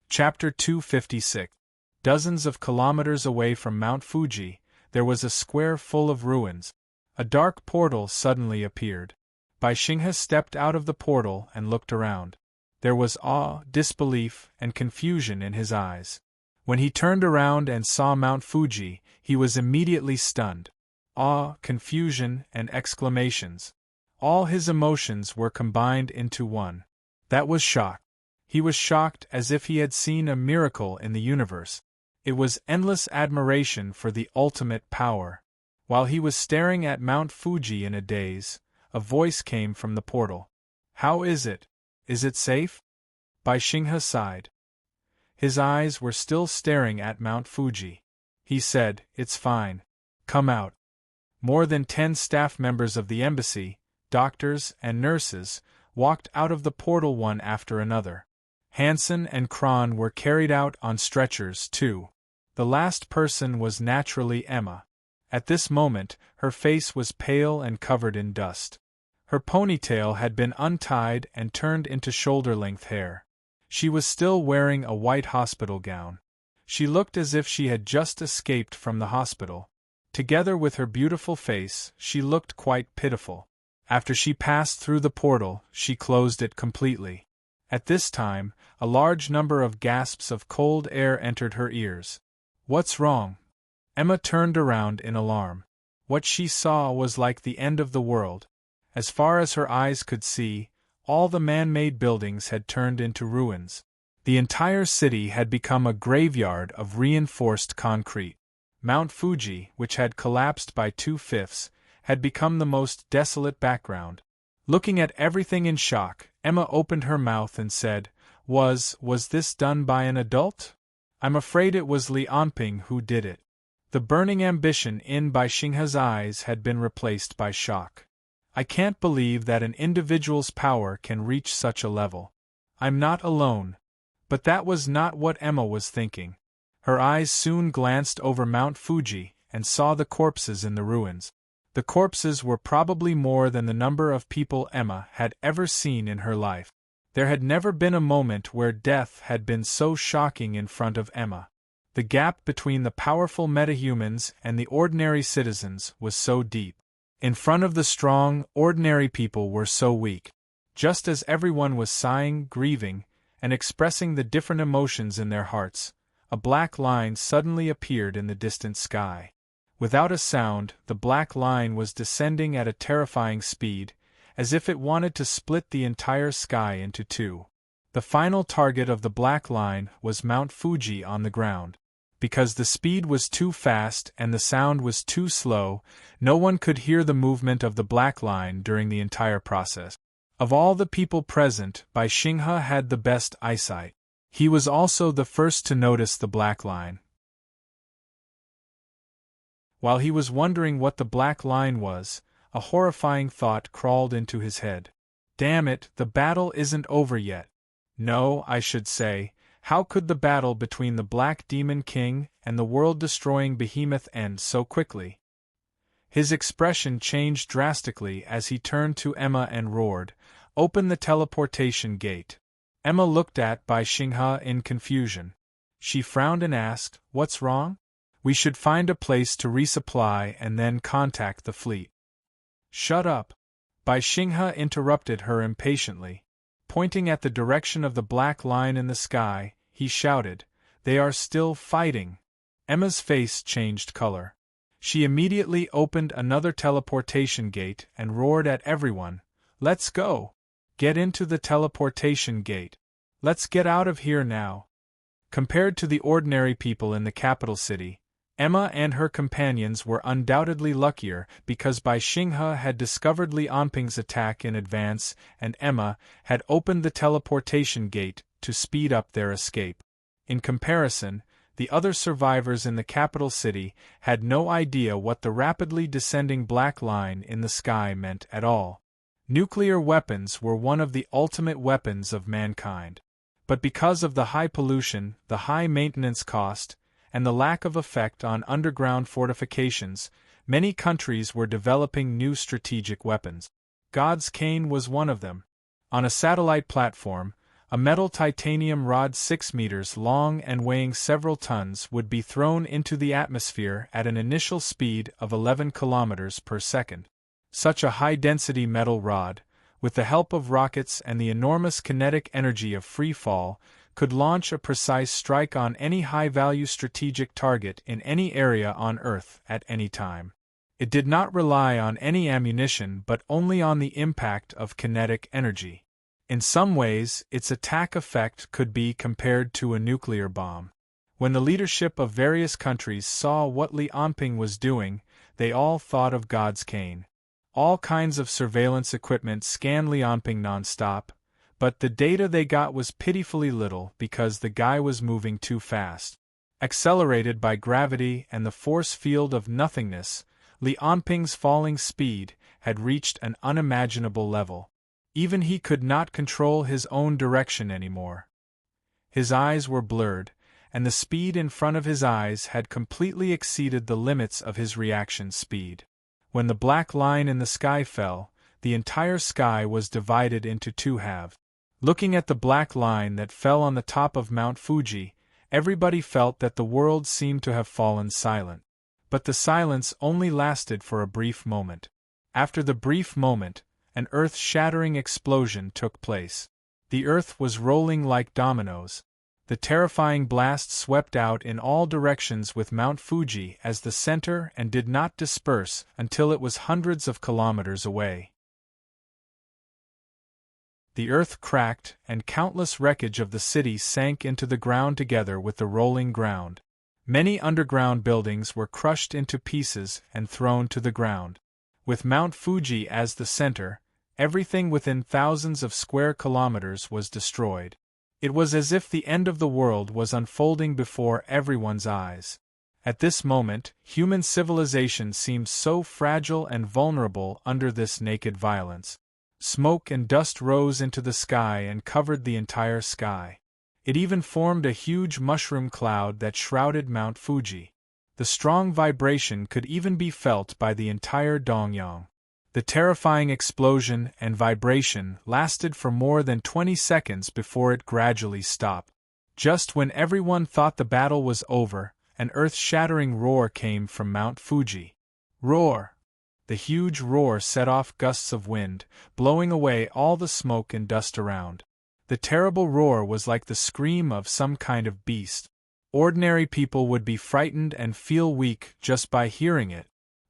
Chapter 256. Dozens of kilometers away from Mount Fuji, there was a square full of ruins. A dark portal suddenly appeared. Bai Xinghe stepped out of the portal and looked around. There was awe, disbelief, and confusion in his eyes. When he turned around and saw Mount Fuji, he was immediately stunned. Awe, confusion, and exclamations. All his emotions were combined into one. That was shock. He was shocked as if he had seen a miracle in the universe. It was endless admiration for the ultimate power. While he was staring at Mount Fuji in a daze, a voice came from the portal. "How is it? Is it safe?" Bai Xinghe sighed. His eyes were still staring at Mount Fuji. He said, "It's fine. Come out." More than 10 staff members of the embassy, doctors and nurses, walked out of the portal one after another. Hansen and Kron were carried out on stretchers too. The last person was naturally Emma. At this moment, her face was pale and covered in dust. Her ponytail had been untied and turned into shoulder-length hair. She was still wearing a white hospital gown. She looked as if she had just escaped from the hospital. Together with her beautiful face, she looked quite pitiful. After she passed through the portal, she closed it completely. At this time, a large number of gasps of cold air entered her ears. "What's wrong?" Emma turned around in alarm. What she saw was like the end of the world. As far as her eyes could see, all the man-made buildings had turned into ruins. The entire city had become a graveyard of reinforced concrete. Mount Fuji, which had collapsed by 2/5, had become the most desolate background. Looking at everything in shock, Emma opened her mouth and said, Was this done by an adult? I'm afraid it was Li Anping who did it. The burning ambition in Bai Xinghe's eyes had been replaced by shock. I can't believe that an individual's power can reach such a level. I'm not alone. But that was not what Emma was thinking. Her eyes soon glanced over Mount Fuji and saw the corpses in the ruins. The corpses were probably more than the number of people Emma had ever seen in her life. There had never been a moment where death had been so shocking in front of Emma. The gap between the powerful metahumans and the ordinary citizens was so deep. In front of the strong, ordinary people were so weak. Just as everyone was sighing, grieving, and expressing the different emotions in their hearts, a black line suddenly appeared in the distant sky. Without a sound, the black line was descending at a terrifying speed, as if it wanted to split the entire sky into two. The final target of the black line was Mount Fuji on the ground. Because the speed was too fast and the sound was too slow, no one could hear the movement of the black line during the entire process. Of all the people present, Bai Xinghe had the best eyesight. He was also the first to notice the black line. While he was wondering what the black line was, a horrifying thought crawled into his head. Damn it, the battle isn't over yet. No, I should say, how could the battle between the Black Demon King and the world-destroying behemoth end so quickly? His expression changed drastically as he turned to Emma and roared, "Open the teleportation gate." Emma looked at Bai Xinghe in confusion. She frowned and asked, "What's wrong?" "We should find a place to resupply and then contact the fleet." "Shut up!" Bai Xinghe interrupted her impatiently. Pointing at the direction of the black line in the sky, he shouted, "They are still fighting!" Emma's face changed color. She immediately opened another teleportation gate and roared at everyone, "Let's go! Get into the teleportation gate! Let's get out of here now!" Compared to the ordinary people in the capital city, Emma and her companions were undoubtedly luckier because Bai Xinghe had discovered Li Anping's attack in advance and Emma had opened the teleportation gate to speed up their escape. In comparison, the other survivors in the capital city had no idea what the rapidly descending black line in the sky meant at all. Nuclear weapons were one of the ultimate weapons of mankind. But because of the high pollution, the high maintenance cost, and the lack of effect on underground fortifications, many countries were developing new strategic weapons. God's cane was one of them. On a satellite platform, a metal titanium rod 6 meters long and weighing several tons would be thrown into the atmosphere at an initial speed of 11 kilometers per second. Such a high-density metal rod, with the help of rockets and the enormous kinetic energy of free fall, could launch a precise strike on any high-value strategic target in any area on Earth at any time. It did not rely on any ammunition but only on the impact of kinetic energy. In some ways, its attack effect could be compared to a nuclear bomb. When the leadership of various countries saw what Li Anping was doing, they all thought of God's cane. All kinds of surveillance equipment scanned Li Anping non-stop, but the data they got was pitifully little because the guy was moving too fast. Accelerated by gravity and the force field of nothingness, Li Anping's falling speed had reached an unimaginable level. Even he could not control his own direction anymore. His eyes were blurred, and the speed in front of his eyes had completely exceeded the limits of his reaction speed. When the black line in the sky fell, the entire sky was divided into two halves. Looking at the black line that fell on the top of Mount Fuji, everybody felt that the world seemed to have fallen silent. But the silence only lasted for a brief moment. After the brief moment, an earth-shattering explosion took place. The earth was rolling like dominoes. The terrifying blast swept out in all directions with Mount Fuji as the center and did not disperse until it was hundreds of kilometers away. The earth cracked, and countless wreckage of the city sank into the ground together with the rolling ground. Many underground buildings were crushed into pieces and thrown to the ground. With Mount Fuji as the center, everything within thousands of square kilometers was destroyed. It was as if the end of the world was unfolding before everyone's eyes. At this moment, human civilization seemed so fragile and vulnerable under this naked violence. Smoke and dust rose into the sky and covered the entire sky. It even formed a huge mushroom cloud that shrouded Mount Fuji. The strong vibration could even be felt by the entire Dongyang. The terrifying explosion and vibration lasted for more than 20 seconds before it gradually stopped. Just when everyone thought the battle was over, an earth-shattering roar came from Mount Fuji. Roar! The huge roar set off gusts of wind, blowing away all the smoke and dust around. The terrible roar was like the scream of some kind of beast. Ordinary people would be frightened and feel weak just by hearing it.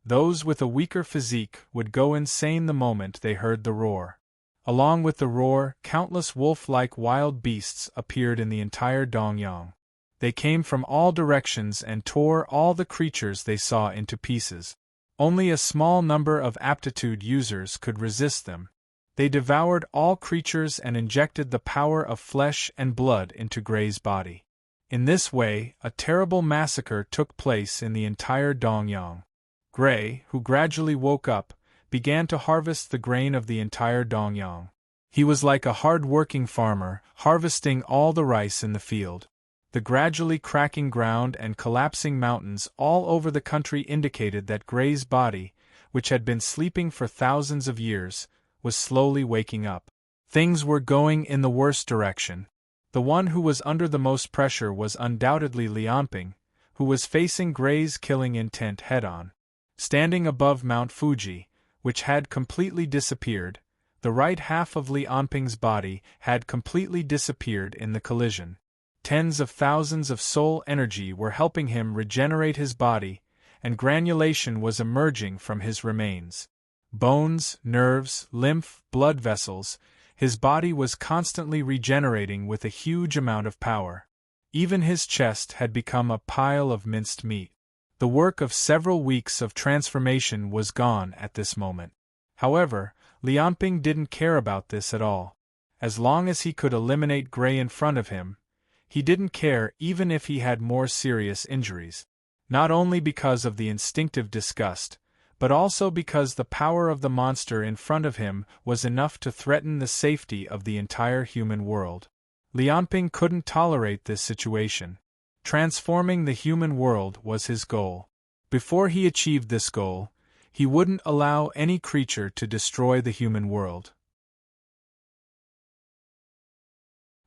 Those with a weaker physique would go insane the moment they heard the roar. Along with the roar, countless wolf-like wild beasts appeared in the entire Dongyang. They came from all directions and tore all the creatures they saw into pieces. Only a small number of aptitude users could resist them. They devoured all creatures and injected the power of flesh and blood into Gray's body. In this way, a terrible massacre took place in the entire Dongyang. Gray, who gradually woke up, began to harvest the grain of the entire Dongyang. He was like a hard-working farmer, harvesting all the rice in the field. The gradually cracking ground and collapsing mountains all over the country indicated that Gray's body, which had been sleeping for thousands of years, was slowly waking up. Things were going in the worst direction. The one who was under the most pressure was undoubtedly Lianping, who was facing Gray's killing intent head-on. Standing above Mount Fuji, which had completely disappeared, the right half of Lianping's body had completely disappeared in the collision. Tens of thousands of soul energy were helping him regenerate his body, and granulation was emerging from his remains. Bones, nerves, lymph, blood vessels, his body was constantly regenerating with a huge amount of power. Even his chest had become a pile of minced meat. The work of several weeks of transformation was gone at this moment. However, Lianping didn't care about this at all. As long as he could eliminate Gray in front of him, he didn't care even if he had more serious injuries. Not only because of the instinctive disgust, but also because the power of the monster in front of him was enough to threaten the safety of the entire human world. Lianping couldn't tolerate this situation. Transforming the human world was his goal. Before he achieved this goal, he wouldn't allow any creature to destroy the human world.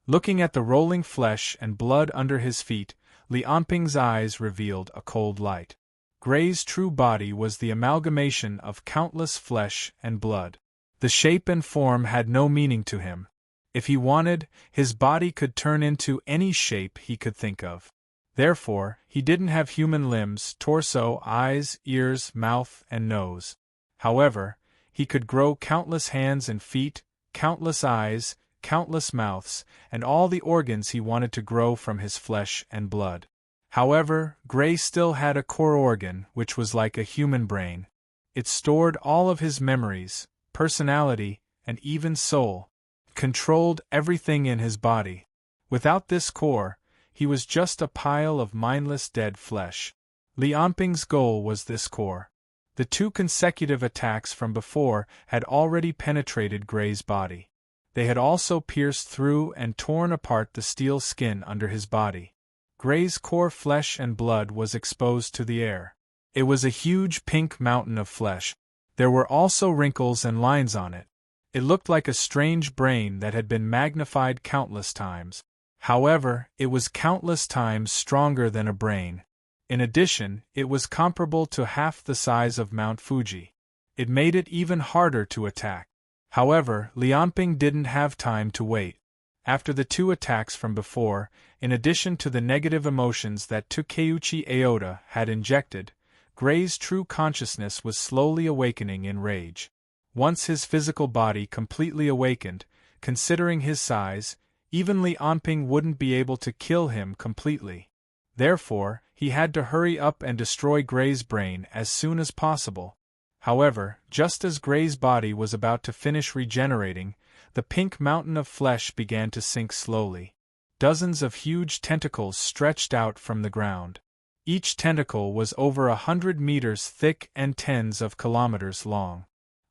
Looking at the rolling flesh and blood under his feet, Lianping's eyes revealed a cold light. Gray's true body was the amalgamation of countless flesh and blood. The shape and form had no meaning to him. If he wanted, his body could turn into any shape he could think of. Therefore, he didn't have human limbs, torso, eyes, ears, mouth, and nose. However, he could grow countless hands and feet, countless eyes, countless mouths, and all the organs he wanted to grow from his flesh and blood. However, Gray still had a core organ which was like a human brain. It stored all of his memories, personality, and even soul, controlled everything in his body. Without this core, he was just a pile of mindless dead flesh. Lianping's goal was this core. The 2 consecutive attacks from before had already penetrated Gray's body. They had also pierced through and torn apart the steel skin under his body. Gray's core flesh and blood was exposed to the air. It was a huge pink mountain of flesh. There were also wrinkles and lines on it. It looked like a strange brain that had been magnified countless times. However, it was countless times stronger than a brain. In addition, it was comparable to half the size of Mount Fuji. It made it even harder to attack. However, Lianping didn't have time to wait. After the 2 attacks from before, in addition to the negative emotions that Takeuchi Aoda had injected, Gray's true consciousness was slowly awakening in rage. Once his physical body completely awakened, considering his size, even Lianping wouldn't be able to kill him completely. Therefore, he had to hurry up and destroy Gray's brain as soon as possible. However, just as Gray's body was about to finish regenerating, the pink mountain of flesh began to sink slowly. dozens of huge tentacles stretched out from the ground. Each tentacle was over 100 meters thick and tens of kilometers long.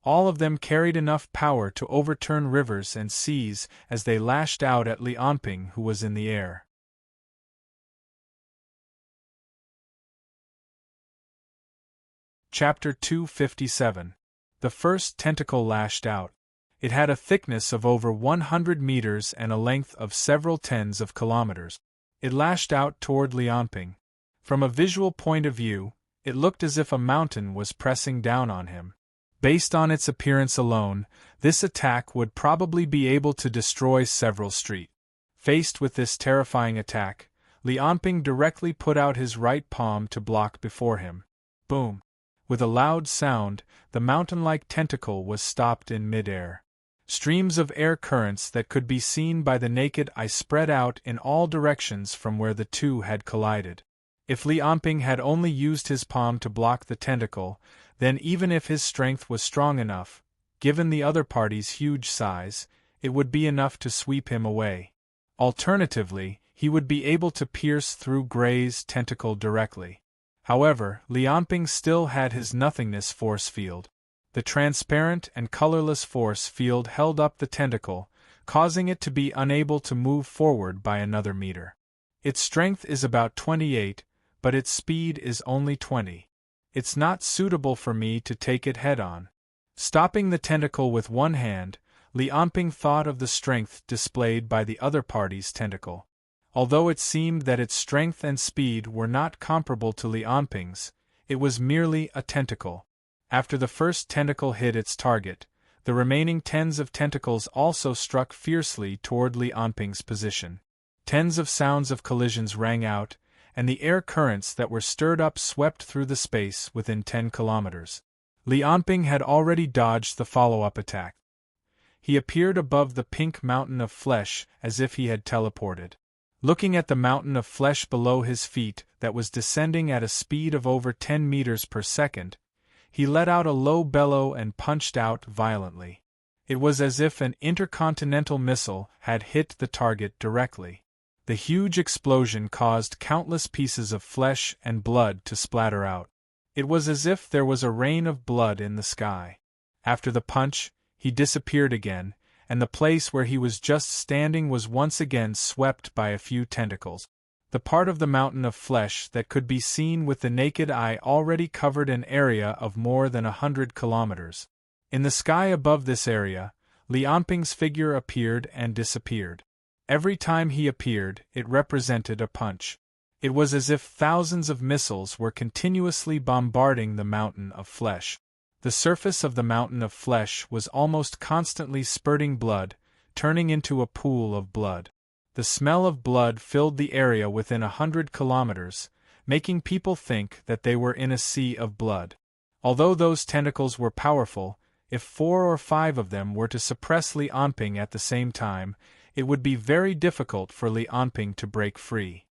All of them carried enough power to overturn rivers and seas as they lashed out at Li Anping, who was in the air. Chapter 257. The first tentacle lashed out. It had a thickness of over 100 meters and a length of several tens of kilometers. It lashed out toward Li Anping. From a visual point of view, it looked as if a mountain was pressing down on him. Based on its appearance alone, this attack would probably be able to destroy several streets. Faced with this terrifying attack, Li Anping directly put out his right palm to block before him. Boom! With a loud sound, the mountain-like tentacle was stopped in mid-air. Streams of air currents that could be seen by the naked eye spread out in all directions from where the two had collided. If Li Anping had only used his palm to block the tentacle, then even if his strength was strong enough, given the other party's huge size, it would be enough to sweep him away. Alternatively, he would be able to pierce through Gray's tentacle directly. However, Li Anping still had his nothingness force field. The transparent and colorless force field held up the tentacle, causing it to be unable to move forward by another meter. Its strength is about 28, but its speed is only 20. It's not suitable for me to take it head-on. Stopping the tentacle with one hand, Li Anping thought of the strength displayed by the other party's tentacle. Although it seemed that its strength and speed were not comparable to Li Anping's, it was merely a tentacle. After the first tentacle hit its target, the remaining tens of tentacles also struck fiercely toward Li Anping's position. Tens of sounds of collisions rang out, and the air currents that were stirred up swept through the space within 10 kilometers. Li Anping had already dodged the follow-up attack. He appeared above the pink mountain of flesh as if he had teleported. Looking at the mountain of flesh below his feet that was descending at a speed of over 10 meters per second, he let out a low bellow and punched out violently. It was as if an intercontinental missile had hit the target directly. The huge explosion caused countless pieces of flesh and blood to splatter out. It was as if there was a rain of blood in the sky. After the punch, he disappeared again, and the place where he was just standing was once again swept by a few tentacles. The part of the mountain of flesh that could be seen with the naked eye already covered an area of more than 100 kilometers. In the sky above this area, Li Anping's figure appeared and disappeared. Every time he appeared, it represented a punch. It was as if thousands of missiles were continuously bombarding the mountain of flesh. The surface of the mountain of flesh was almost constantly spurting blood, turning into a pool of blood. The smell of blood filled the area within 100 kilometers, making people think that they were in a sea of blood. Although those tentacles were powerful, if 4 or 5 of them were to suppress Li Anping at the same time, it would be very difficult for Li Anping to break free.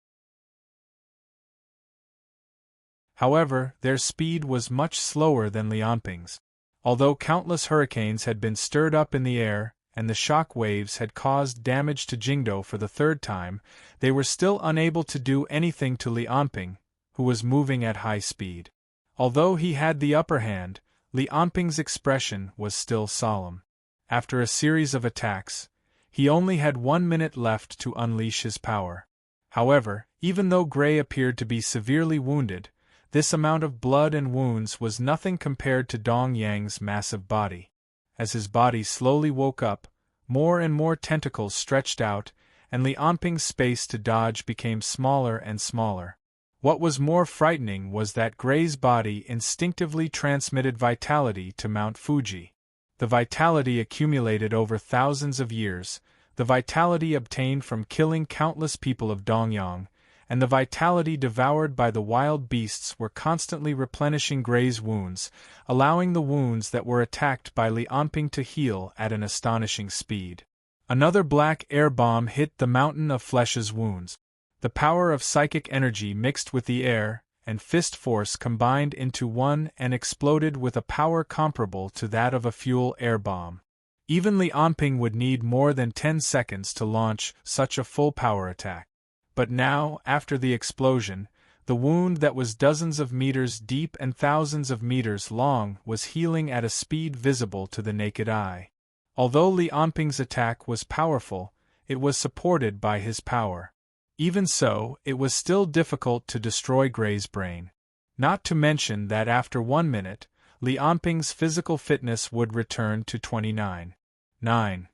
However, their speed was much slower than Li Anping's. Although countless hurricanes had been stirred up in the air, and the shock waves had caused damage to Jingdo for the third time, they were still unable to do anything to Li Anping, who was moving at high speed. Although he had the upper hand, Li Anping's expression was still solemn. After a series of attacks, he only had 1 minute left to unleash his power. However, even though Gray appeared to be severely wounded, this amount of blood and wounds was nothing compared to Dong Yang's massive body. As his body slowly woke up, more and more tentacles stretched out, and Li Anping's space to dodge became smaller and smaller. What was more frightening was that Gray's body instinctively transmitted vitality to Mount Fuji. The vitality accumulated over thousands of years, the vitality obtained from killing countless people of Dongyang, and the vitality devoured by the wild beasts were constantly replenishing Gray's wounds, allowing the wounds that were attacked by Li Anping to heal at an astonishing speed. Another black air bomb hit the mountain of flesh's wounds. The power of psychic energy mixed with the air and fist force combined into one and exploded with a power comparable to that of a fuel air bomb. Even Li Anping would need more than 10 seconds to launch such a full-power attack. But now, after the explosion, the wound that was dozens of meters deep and thousands of meters long was healing at a speed visible to the naked eye. Although Li Anping's attack was powerful, it was supported by his power. Even so, it was still difficult to destroy Gray's brain. Not to mention that after 1 minute, Li Anping's physical fitness would return to 29.9.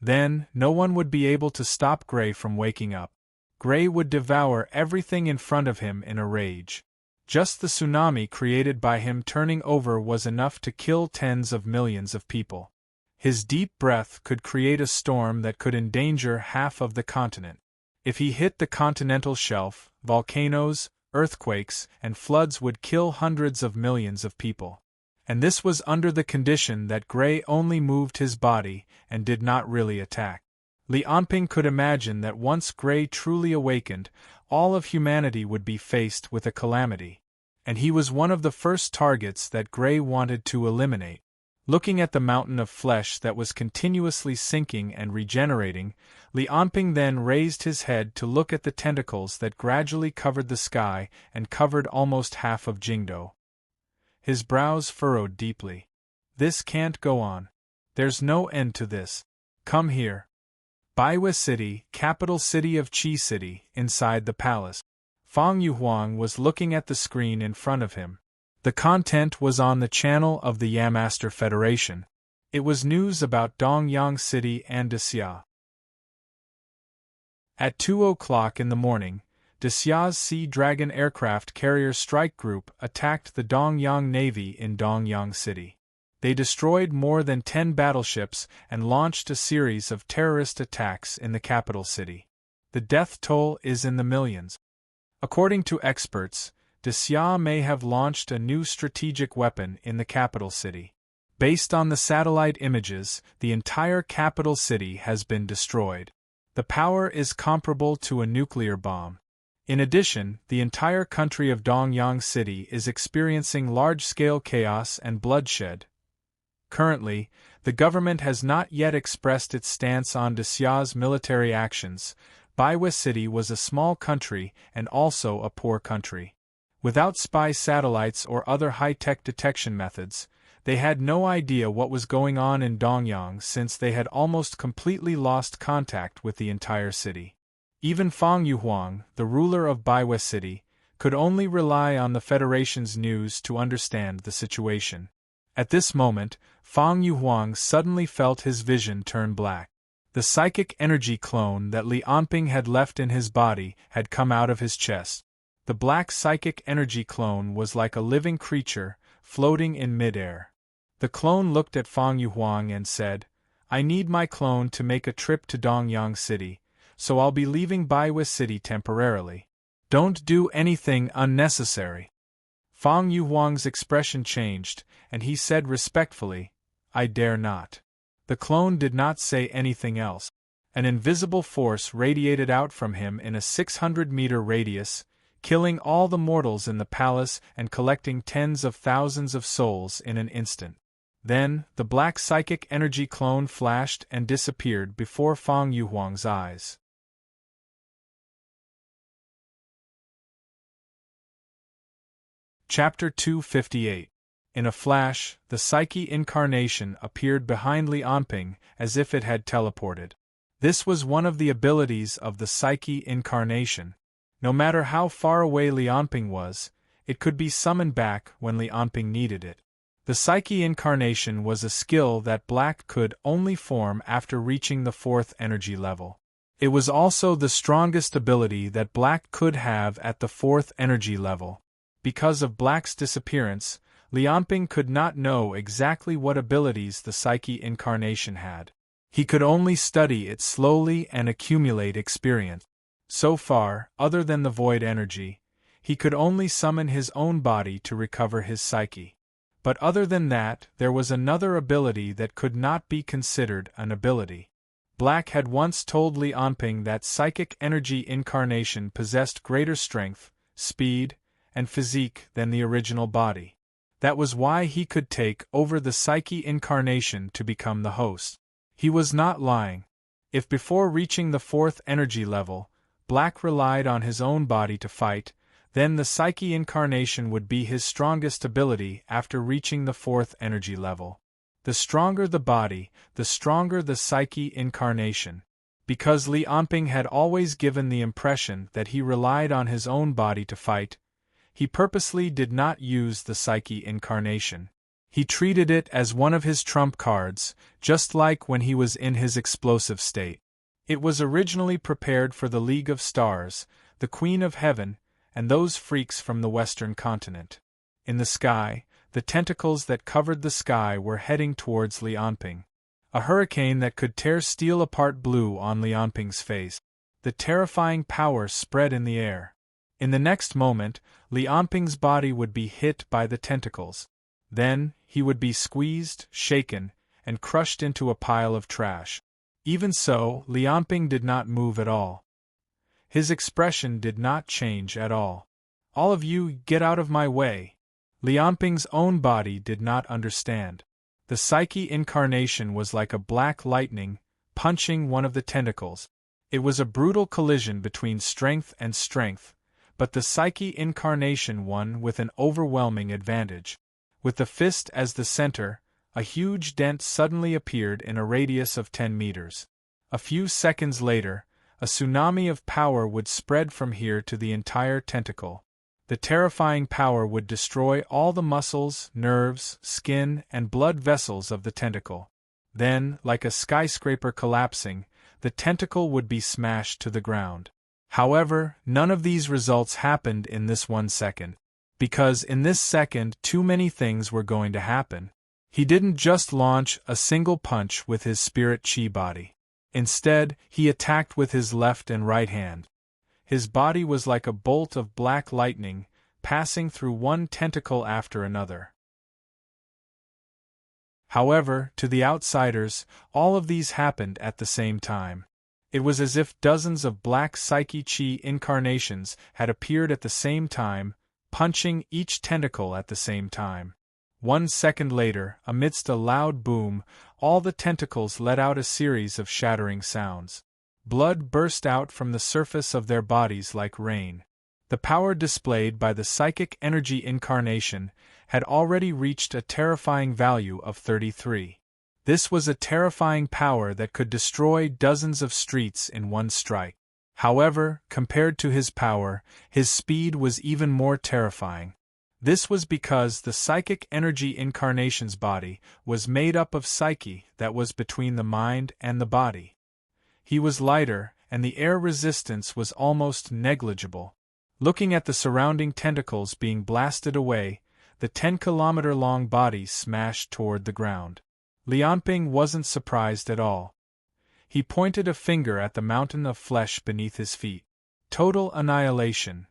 Then, no one would be able to stop Gray from waking up. Gray would devour everything in front of him in a rage. Just the tsunami created by him turning over was enough to kill tens of millions of people. His deep breath could create a storm that could endanger half of the continent. If he hit the continental shelf, volcanoes, earthquakes, and floods would kill hundreds of millions of people. And this was under the condition that Gray only moved his body and did not really attack. Li Anping could imagine that once Gray truly awakened, all of humanity would be faced with a calamity. And he was one of the first targets that Gray wanted to eliminate. Looking at the mountain of flesh that was continuously sinking and regenerating, Li Anping then raised his head to look at the tentacles that gradually covered the sky and covered almost half of Jingdo. His brows furrowed deeply. This can't go on. There's no end to this. Come here. Baihui City, capital city of Qi City, inside the palace. Fang Yuhuang was looking at the screen in front of him. The content was on the channel of the Yamaster Federation. It was news about Dongyang City and Desia. At 2:00 in the morning, Desia's Sea Dragon aircraft carrier strike group attacked the Dongyang Navy in Dongyang City. They destroyed more than 10 battleships and launched a series of terrorist attacks in the capital city. The death toll is in the millions. According to experts, Desia may have launched a new strategic weapon in the capital city. Based on the satellite images, the entire capital city has been destroyed. The power is comparable to a nuclear bomb. In addition, the entire country of Dongyang City is experiencing large-scale chaos and bloodshed. Currently, the government has not yet expressed its stance on Desia's military actions. Baihui City was a small country and also a poor country. Without spy satellites or other high-tech detection methods, they had no idea what was going on in Dongyang since they had almost completely lost contact with the entire city. Even Fang Yuhuang, the ruler of Baihui City, could only rely on the Federation's news to understand the situation. At this moment, Fang Yuhuang suddenly felt his vision turn black. The psychic energy clone that Li Anping had left in his body had come out of his chest. The black psychic energy clone was like a living creature, floating in mid-air. The clone looked at Fang Yuhuang and said, "I need my clone to make a trip to Dongyang City, so I'll be leaving Baihui City temporarily. Don't do anything unnecessary." Fang Yuhuang's expression changed, and he said respectfully, "I dare not." The clone did not say anything else. An invisible force radiated out from him in a 600-meter radius, killing all the mortals in the palace and collecting tens of thousands of souls in an instant. Then, the black psychic energy clone flashed and disappeared before Fang Yuhuang's eyes. Chapter 258. In a flash, the Psyche incarnation appeared behind Li Anping as if it had teleported. This was one of the abilities of the Psyche incarnation. No matter how far away Li Anping was, it could be summoned back when Li Anping needed it. The Psyche incarnation was a skill that Black could only form after reaching the 4th energy level. It was also the strongest ability that Black could have at the 4th energy level. Because of Black's disappearance, Li Anping could not know exactly what abilities the Psyche incarnation had. He could only study it slowly and accumulate experience. So far, other than the void energy, he could only summon his own body to recover his psyche. But other than that, there was another ability that could not be considered an ability. Black had once told Li Anping that psychic energy incarnation possessed greater strength, speed, and physique than the original body. That was why he could take over the psyche incarnation to become the host. He was not lying. If before reaching the fourth energy level, Black relied on his own body to fight, then the psyche incarnation would be his strongest ability after reaching the fourth energy level. The stronger the body, the stronger the psyche incarnation. Because Li Anping had always given the impression that he relied on his own body to fight, he purposely did not use the psyche incarnation. He treated it as one of his trump cards, just like when he was in his explosive state. It was originally prepared for the League of Stars, the Queen of Heaven, and those freaks from the Western continent. In the sky, the tentacles that covered the sky were heading towards Li Anping. A hurricane that could tear steel apart blew on Li Anping's face. The terrifying power spread in the air. In the next moment, Li Anping's body would be hit by the tentacles. Then, he would be squeezed, shaken, and crushed into a pile of trash. Even so, Li Anping did not move at all. His expression did not change at all. "All of you, get out of my way!" Li Anping's own body did not understand. The psyche incarnation was like a black lightning, punching one of the tentacles. It was a brutal collision between strength and strength, but the psyche incarnation won with an overwhelming advantage. With the fist as the center, a huge dent suddenly appeared in a radius of 10 meters. A few seconds later, a tsunami of power would spread from here to the entire tentacle. The terrifying power would destroy all the muscles, nerves, skin, and blood vessels of the tentacle. Then, like a skyscraper collapsing, the tentacle would be smashed to the ground. However, none of these results happened in this 1 second. Because in this second, too many things were going to happen. He didn't just launch a single punch with his spirit chi body. Instead, he attacked with his left and right hand. His body was like a bolt of black lightning, passing through one tentacle after another. However, to the outsiders, all of these happened at the same time. It was as if dozens of black psyche chi incarnations had appeared at the same time, punching each tentacle at the same time. 1 second later, amidst a loud boom, all the tentacles let out a series of shattering sounds. Blood burst out from the surface of their bodies like rain. The power displayed by the psychic energy incarnation had already reached a terrifying value of 33. This was a terrifying power that could destroy dozens of streets in one strike. However, compared to his power, his speed was even more terrifying. This was because the psychic energy incarnation's body was made up of psyche that was between the mind and the body. He was lighter, and the air resistance was almost negligible. Looking at the surrounding tentacles being blasted away, the 10-kilometer-long body smashed toward the ground. Li Anping wasn't surprised at all. He pointed a finger at the mountain of flesh beneath his feet. Total annihilation.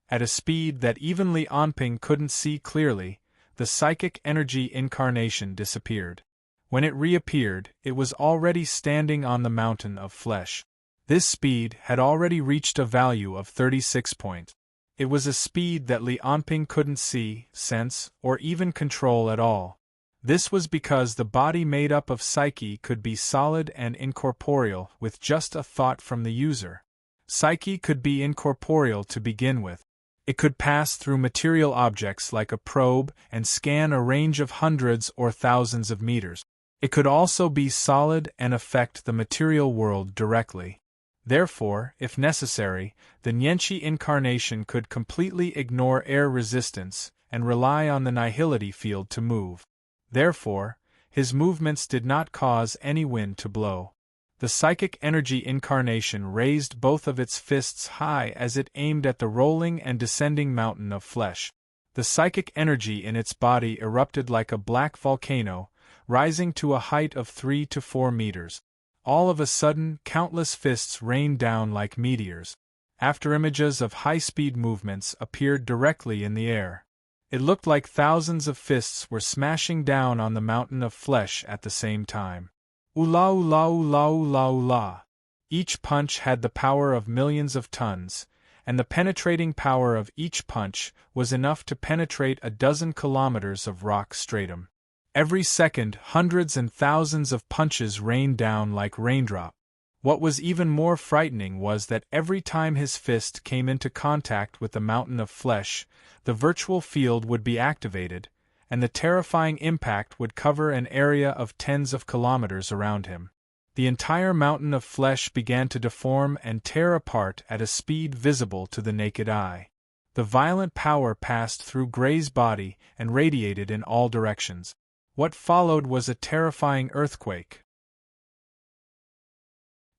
At a speed that even Li Anping couldn't see clearly, the psychic energy incarnation disappeared. When it reappeared, it was already standing on the mountain of flesh. This speed had already reached a value of 36 points. It was a speed that Li Anping couldn't see, sense, or even control at all. This was because the body made up of psyche could be solid and incorporeal with just a thought from the user. Psyche could be incorporeal to begin with. It could pass through material objects like a probe and scan a range of hundreds or thousands of meters. It could also be solid and affect the material world directly. Therefore, if necessary, the Nianqi incarnation could completely ignore air resistance and rely on the nihility field to move. Therefore, his movements did not cause any wind to blow. The psychic energy incarnation raised both of its fists high as it aimed at the rolling and descending mountain of flesh. The psychic energy in its body erupted like a black volcano, rising to a height of 3 to 4 meters. All of a sudden, countless fists rained down like meteors. After images of high-speed movements appeared directly in the air. It looked like thousands of fists were smashing down on the mountain of flesh at the same time. Ula ula ula ula ula. Each punch had the power of millions of tons, and the penetrating power of each punch was enough to penetrate a dozen kilometers of rock stratum. Every second, hundreds and thousands of punches rained down like raindrops. What was even more frightening was that every time his fist came into contact with the mountain of flesh, the virtual field would be activated, and the terrifying impact would cover an area of tens of kilometers around him. The entire mountain of flesh began to deform and tear apart at a speed visible to the naked eye. The violent power passed through Gray's body and radiated in all directions. What followed was a terrifying earthquake.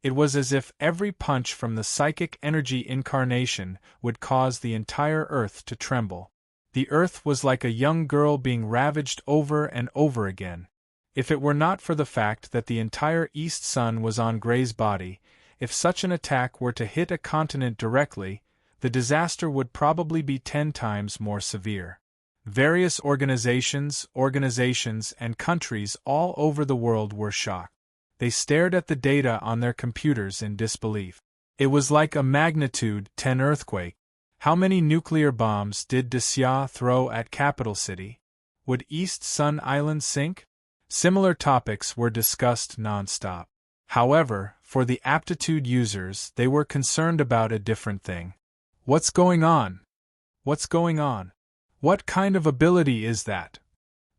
It was as if every punch from the psychic energy incarnation would cause the entire earth to tremble. The earth was like a young girl being ravaged over and over again. If it were not for the fact that the entire East Sun was on Gray's body, if such an attack were to hit a continent directly, the disaster would probably be 10 times more severe. Various organizations, and countries all over the world were shocked. They stared at the data on their computers in disbelief. It was like a magnitude 10 earthquake. How many nuclear bombs did Xia throw at Capital City? Would East Sun Island sink? Similar topics were discussed non-stop. However, for the aptitude users, they were concerned about a different thing. What's going on? What's going on? What kind of ability is that?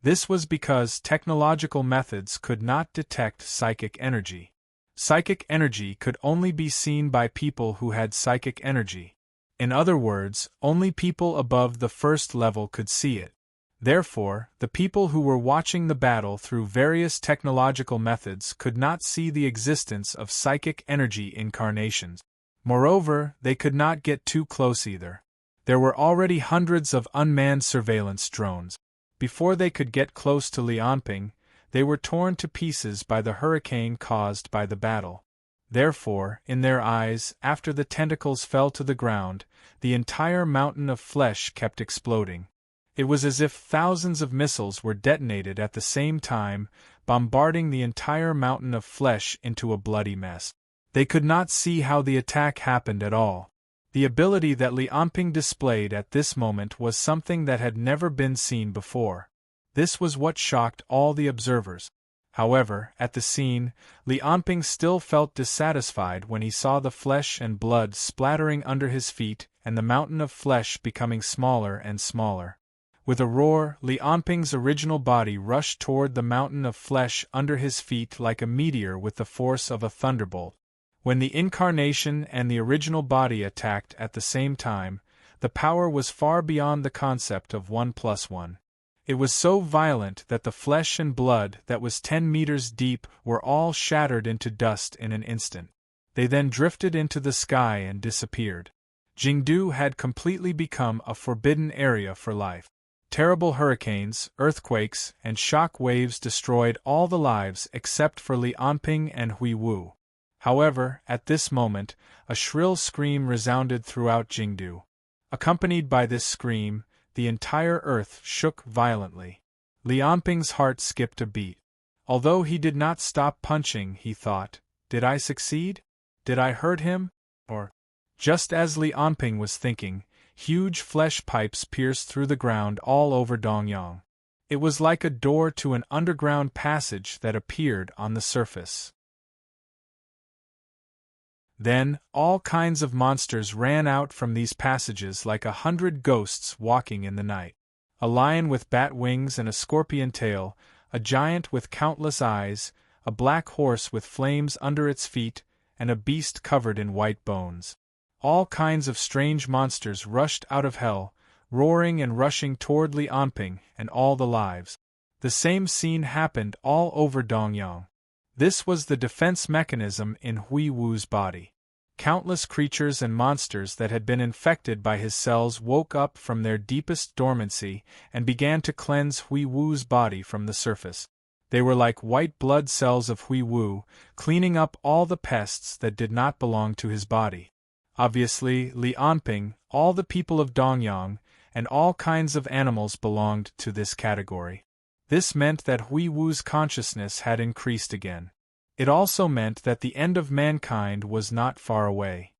This was because technological methods could not detect psychic energy. Psychic energy could only be seen by people who had psychic energy. In other words, only people above the first level could see it. Therefore, the people who were watching the battle through various technological methods could not see the existence of psychic energy incarnations. Moreover, they could not get too close either. There were already hundreds of unmanned surveillance drones. Before they could get close to Lianping, they were torn to pieces by the hurricane caused by the battle. Therefore, in their eyes, after the tentacles fell to the ground, the entire mountain of flesh kept exploding. It was as if thousands of missiles were detonated at the same time, bombarding the entire mountain of flesh into a bloody mess. They could not see how the attack happened at all. The ability that Lianping displayed at this moment was something that had never been seen before. This was what shocked all the observers. However, at the scene, Lianping still felt dissatisfied when he saw the flesh and blood splattering under his feet and the mountain of flesh becoming smaller and smaller. With a roar, Lianping's original body rushed toward the mountain of flesh under his feet like a meteor with the force of a thunderbolt. When the incarnation and the original body attacked at the same time, the power was far beyond the concept of 1 + 1. It was so violent that the flesh and blood that was 10 meters deep were all shattered into dust in an instant. They then drifted into the sky and disappeared. Jingdu had completely become a forbidden area for life. Terrible hurricanes, earthquakes, and shock waves destroyed all the lives except for Lianping and Hui Wu. However, at this moment, a shrill scream resounded throughout Jingdu. Accompanied by this scream, the entire earth shook violently. Lianping's heart skipped a beat. Although he did not stop punching, he thought, "Did I succeed? Did I hurt him? Or..." Just as Lianping was thinking, huge flesh pipes pierced through the ground all over Dongyang. It was like a door to an underground passage that appeared on the surface. Then, all kinds of monsters ran out from these passages like 100 ghosts walking in the night. A lion with bat wings and a scorpion tail, a giant with countless eyes, a black horse with flames under its feet, and a beast covered in white bones. All kinds of strange monsters rushed out of hell, roaring and rushing toward Lianping and all the lives. The same scene happened all over Dongyang. This was the defense mechanism in Hui Wu's body. Countless creatures and monsters that had been infected by his cells woke up from their deepest dormancy and began to cleanse Hui Wu's body from the surface. They were like white blood cells of Hui Wu, cleaning up all the pests that did not belong to his body. Obviously, Lianping, all the people of Dongyang, and all kinds of animals belonged to this category. This meant that Hui Wu's consciousness had increased again. It also meant that the end of mankind was not far away.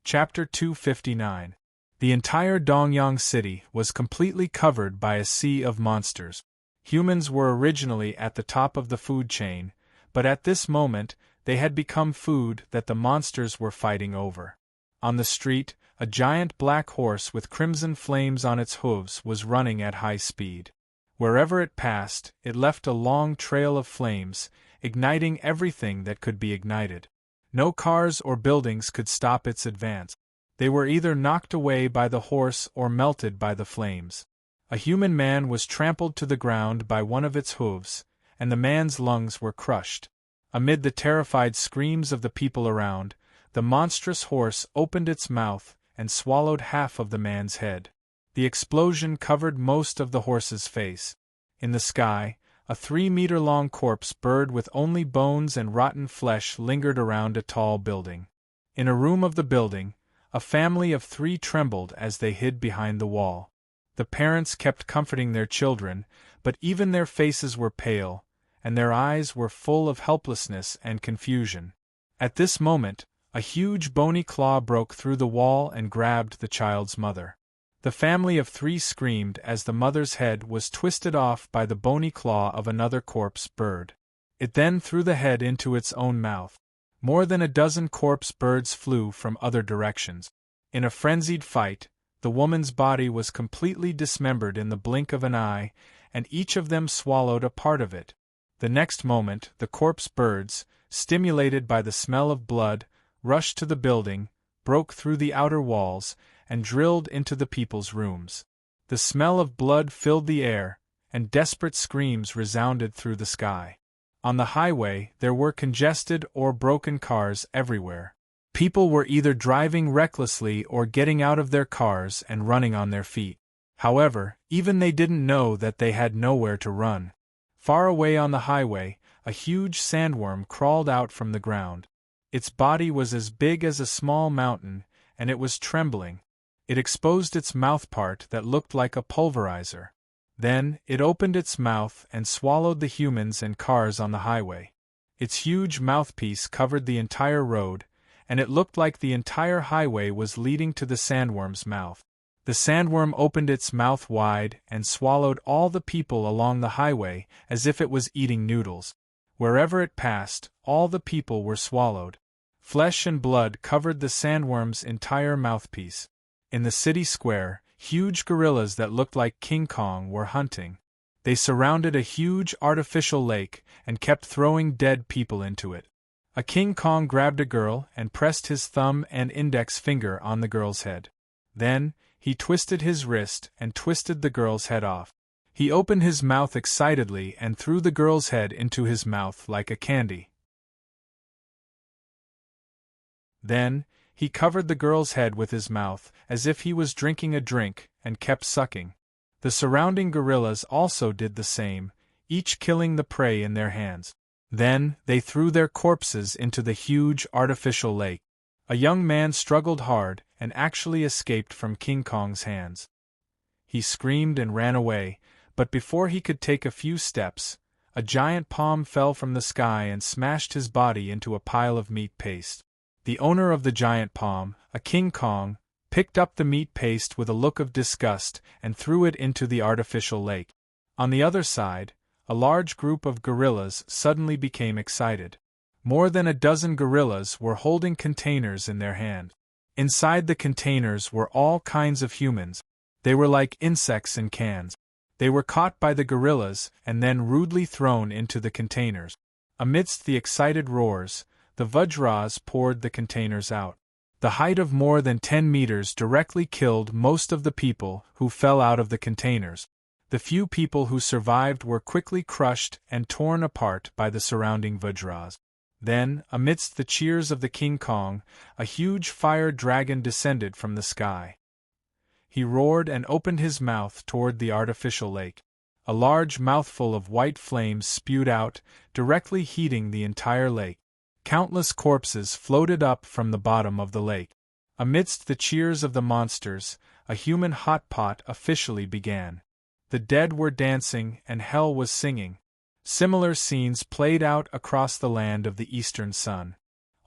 Chapter 259. The entire Dongyang city was completely covered by a sea of monsters. Humans were originally at the top of the food chain, but at this moment, they had become food that the monsters were fighting over. On the street, a giant black horse with crimson flames on its hooves was running at high speed. Wherever it passed, it left a long trail of flames, igniting everything that could be ignited. No cars or buildings could stop its advance. They were either knocked away by the horse or melted by the flames. A human man was trampled to the ground by one of its hooves, and the man's lungs were crushed. Amid the terrified screams of the people around, the monstrous horse opened its mouth and swallowed half of the man's head. The explosion covered most of the horse's face. In the sky, a 3-meter-long corpse bird with only bones and rotten flesh lingered around a tall building. In a room of the building, a family of 3 trembled as they hid behind the wall. The parents kept comforting their children, but even their faces were pale, and their eyes were full of helplessness and confusion. At this moment, a huge bony claw broke through the wall and grabbed the child's mother. The family of 3 screamed as the mother's head was twisted off by the bony claw of another corpse bird. It then threw the head into its own mouth. More than a dozen corpse birds flew from other directions. In a frenzied fight, the woman's body was completely dismembered in the blink of an eye, and each of them swallowed a part of it. The next moment, the corpse birds, stimulated by the smell of blood, rushed to the building, broke through the outer walls, and drilled into the people's rooms. The smell of blood filled the air, and desperate screams resounded through the sky. On the highway, there were congested or broken cars everywhere. People were either driving recklessly or getting out of their cars and running on their feet. However, even they didn't know that they had nowhere to run. Far away on the highway, a huge sandworm crawled out from the ground. Its body was as big as a small mountain, and it was trembling. It exposed its mouth part that looked like a pulverizer. Then, it opened its mouth and swallowed the humans and cars on the highway. Its huge mouthpiece covered the entire road, and it looked like the entire highway was leading to the sandworm's mouth. The sandworm opened its mouth wide and swallowed all the people along the highway as if it was eating noodles. Wherever it passed, all the people were swallowed. Flesh and blood covered the sandworm's entire mouthpiece. In the city square, huge gorillas that looked like King Kong were hunting. They surrounded a huge artificial lake and kept throwing dead people into it. A King Kong grabbed a girl and pressed his thumb and index finger on the girl's head. Then, he twisted his wrist and twisted the girl's head off. He opened his mouth excitedly and threw the girl's head into his mouth like a candy. Then, he covered the girl's head with his mouth, as if he was drinking a drink, and kept sucking. The surrounding gorillas also did the same, each killing the prey in their hands. Then, they threw their corpses into the huge artificial lake. A young man struggled hard, and actually escaped from King Kong's hands. He screamed and ran away, but before he could take a few steps, a giant palm fell from the sky and smashed his body into a pile of meat paste. The owner of the giant palm, a King Kong, picked up the meat paste with a look of disgust and threw it into the artificial lake. On the other side, a large group of gorillas suddenly became excited. More than a dozen gorillas were holding containers in their hand. Inside the containers were all kinds of humans. They were like insects in cans. They were caught by the gorillas and then rudely thrown into the containers. Amidst the excited roars, the Vajras poured the containers out. The height of more than 10 meters directly killed most of the people who fell out of the containers. The few people who survived were quickly crushed and torn apart by the surrounding Vajras. Then, amidst the cheers of the King Kong, a huge fire dragon descended from the sky. He roared and opened his mouth toward the artificial lake. A large mouthful of white flames spewed out, directly heating the entire lake. Countless corpses floated up from the bottom of the lake. Amidst the cheers of the monsters, a human hot pot officially began. The dead were dancing and hell was singing. Similar scenes played out across the land of the Eastern Sun.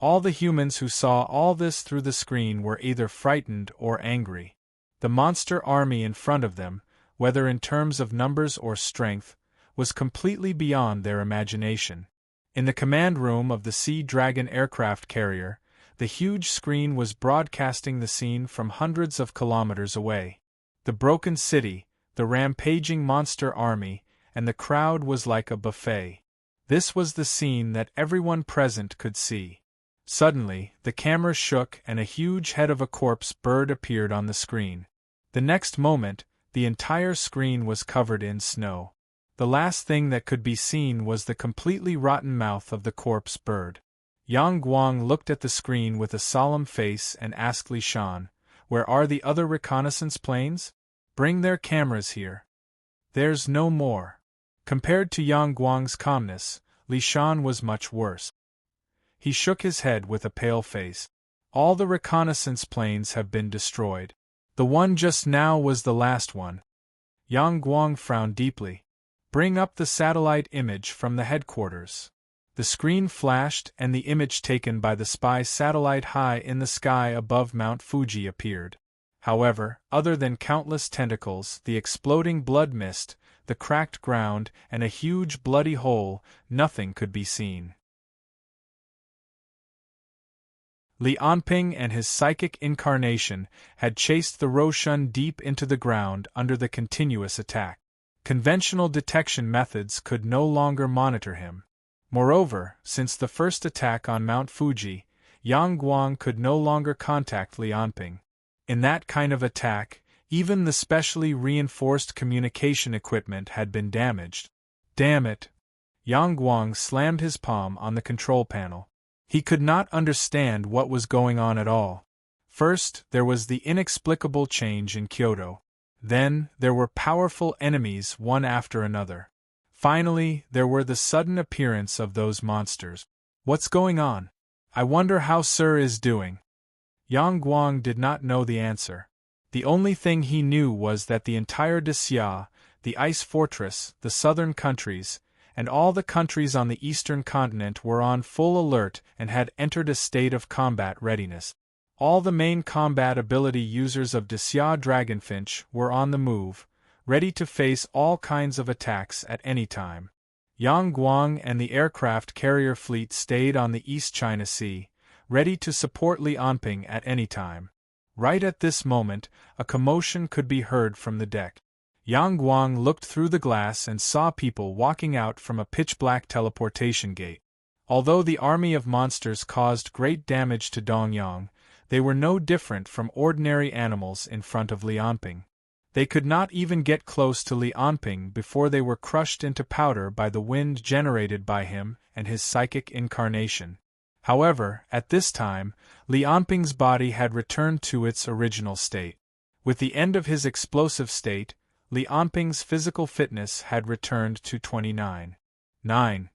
All the humans who saw all this through the screen were either frightened or angry. The monster army in front of them, whether in terms of numbers or strength, was completely beyond their imagination. In the command room of the Sea Dragon aircraft carrier, the huge screen was broadcasting the scene from hundreds of kilometers away. The broken city, the rampaging monster army, and the crowd was like a buffet. This was the scene that everyone present could see. Suddenly, the camera shook and a huge head of a corpse bird appeared on the screen. The next moment, the entire screen was covered in snow. The last thing that could be seen was the completely rotten mouth of the corpse bird. Yang Guang looked at the screen with a solemn face and asked Li Shan, "Where are the other reconnaissance planes? Bring their cameras here." "There's no more." Compared to Yang Guang's calmness, Li Shan was much worse. He shook his head with a pale face. "All the reconnaissance planes have been destroyed. The one just now was the last one." Yang Guang frowned deeply. "Bring up the satellite image from the headquarters." The screen flashed and the image taken by the spy satellite high in the sky above Mount Fuji appeared. However, other than countless tentacles, the exploding blood mist, the cracked ground, and a huge bloody hole, nothing could be seen. Li Anping and his psychic incarnation had chased the Roshan deep into the ground under the continuous attack. Conventional detection methods could no longer monitor him. Moreover, since the first attack on Mount Fuji, Yang Guang could no longer contact Li Anping. In that kind of attack, even the specially reinforced communication equipment had been damaged. Damn it! Yang Guang slammed his palm on the control panel. He could not understand what was going on at all. First, there was the inexplicable change in Kyoto. Then, there were powerful enemies one after another. Finally, there were the sudden appearance of those monsters. What's going on? I wonder how Sir is doing. Yang Guang did not know the answer. The only thing he knew was that the entire Xia, the ice fortress, the southern countries, and all the countries on the eastern continent were on full alert and had entered a state of combat readiness. All the main combat ability users of Xia Dragonfinch were on the move, ready to face all kinds of attacks at any time. Yang Guang and the aircraft carrier fleet stayed on the East China Sea, ready to support Li Anping at any time. Right at this moment, a commotion could be heard from the deck. Yang Guang looked through the glass and saw people walking out from a pitch-black teleportation gate. Although the army of monsters caused great damage to Dongyang, they were no different from ordinary animals in front of Li Anping. They could not even get close to Li Anping before they were crushed into powder by the wind generated by him and his psychic incarnation. However, at this time, Li Anping's body had returned to its original state. With the end of his explosive state, Li Anping's physical fitness had returned to 29.9.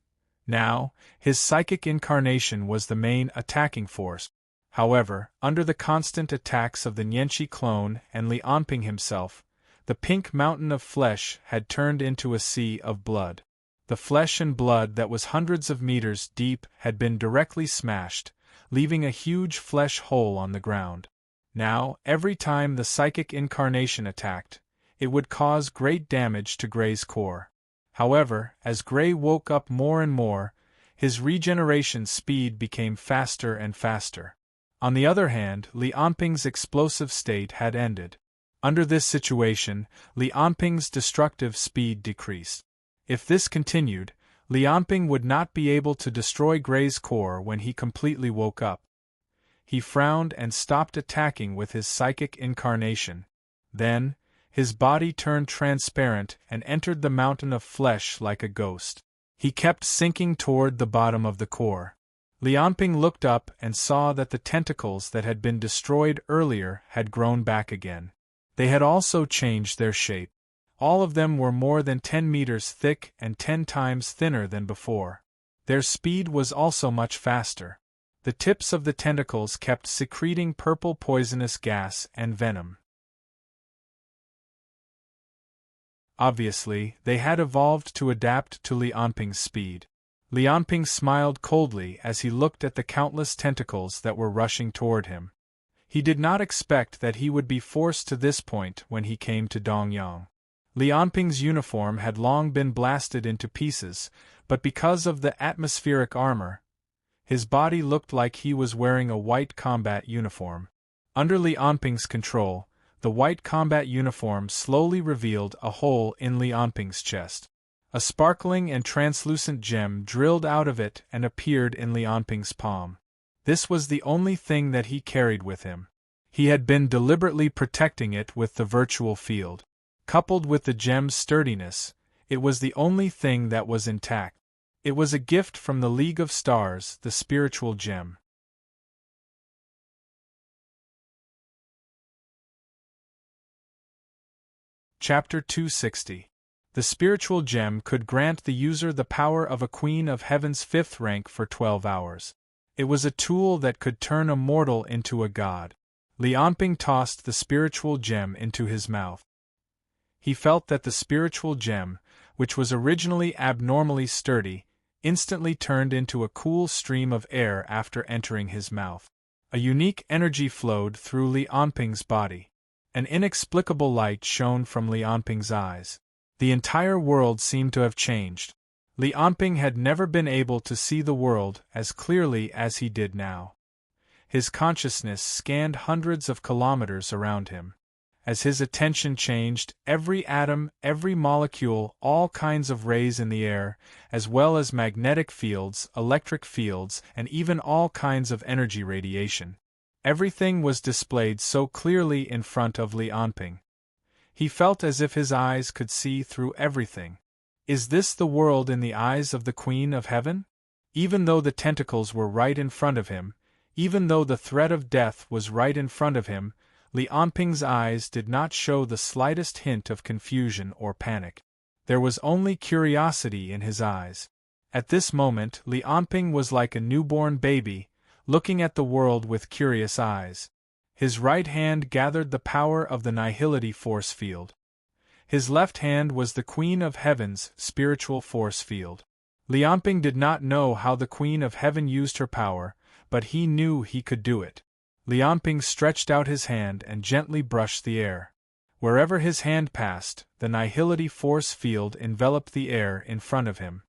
Now, his psychic incarnation was the main attacking force. However, under the constant attacks of the Nianqi clone and Li Anping himself, the pink mountain of flesh had turned into a sea of blood. The flesh and blood that was hundreds of meters deep had been directly smashed, leaving a huge flesh hole on the ground. Now, every time the psychic incarnation attacked, it would cause great damage to Gray's core. However, as Gray woke up more and more, his regeneration speed became faster and faster. On the other hand, Li Anping's explosive state had ended. Under this situation, Li Anping's destructive speed decreased. If this continued, Li Anping would not be able to destroy Gray's core when he completely woke up. He frowned and stopped attacking with his psychic incarnation. Then, his body turned transparent and entered the mountain of flesh like a ghost. He kept sinking toward the bottom of the core. Li Anping looked up and saw that the tentacles that had been destroyed earlier had grown back again. They had also changed their shape. All of them were more than 10 meters thick and 10 times thinner than before. Their speed was also much faster. The tips of the tentacles kept secreting purple poisonous gas and venom. Obviously, they had evolved to adapt to Li Anping's speed. Lianping smiled coldly as he looked at the countless tentacles that were rushing toward him. He did not expect that he would be forced to this point when he came to Dongyang. Lianping's uniform had long been blasted into pieces, but because of the atmospheric armor, his body looked like he was wearing a white combat uniform. Under Lianping's control, the white combat uniform slowly revealed a hole in Lianping's chest. A sparkling and translucent gem drilled out of it and appeared in Lianping's palm. This was the only thing that he carried with him. He had been deliberately protecting it with the virtual field. Coupled with the gem's sturdiness, it was the only thing that was intact. It was a gift from the League of Stars, the spiritual gem. Chapter 260. The spiritual gem could grant the user the power of a queen of heaven's 5th rank for 12 hours. It was a tool that could turn a mortal into a god. Lianping tossed the spiritual gem into his mouth. He felt that the spiritual gem, which was originally abnormally sturdy, instantly turned into a cool stream of air after entering his mouth. A unique energy flowed through Lianping's body. An inexplicable light shone from Lianping's eyes. The entire world seemed to have changed. Lianping had never been able to see the world as clearly as he did now. His consciousness scanned hundreds of kilometers around him. As his attention changed, every atom, every molecule, all kinds of rays in the air, as well as magnetic fields, electric fields, and even all kinds of energy radiation. Everything was displayed so clearly in front of Lianping. He felt as if his eyes could see through everything. Is this the world in the eyes of the Queen of Heaven? Even though the tentacles were right in front of him, even though the threat of death was right in front of him, Lianping's eyes did not show the slightest hint of confusion or panic. There was only curiosity in his eyes. At this moment, Lianping was like a newborn baby, looking at the world with curious eyes. His right hand gathered the power of the nihility force field. His left hand was the Queen of Heaven's spiritual force field. Lianping did not know how the Queen of Heaven used her power, but he knew he could do it. Lianping stretched out his hand and gently brushed the air. Wherever his hand passed, the nihility force field enveloped the air in front of him.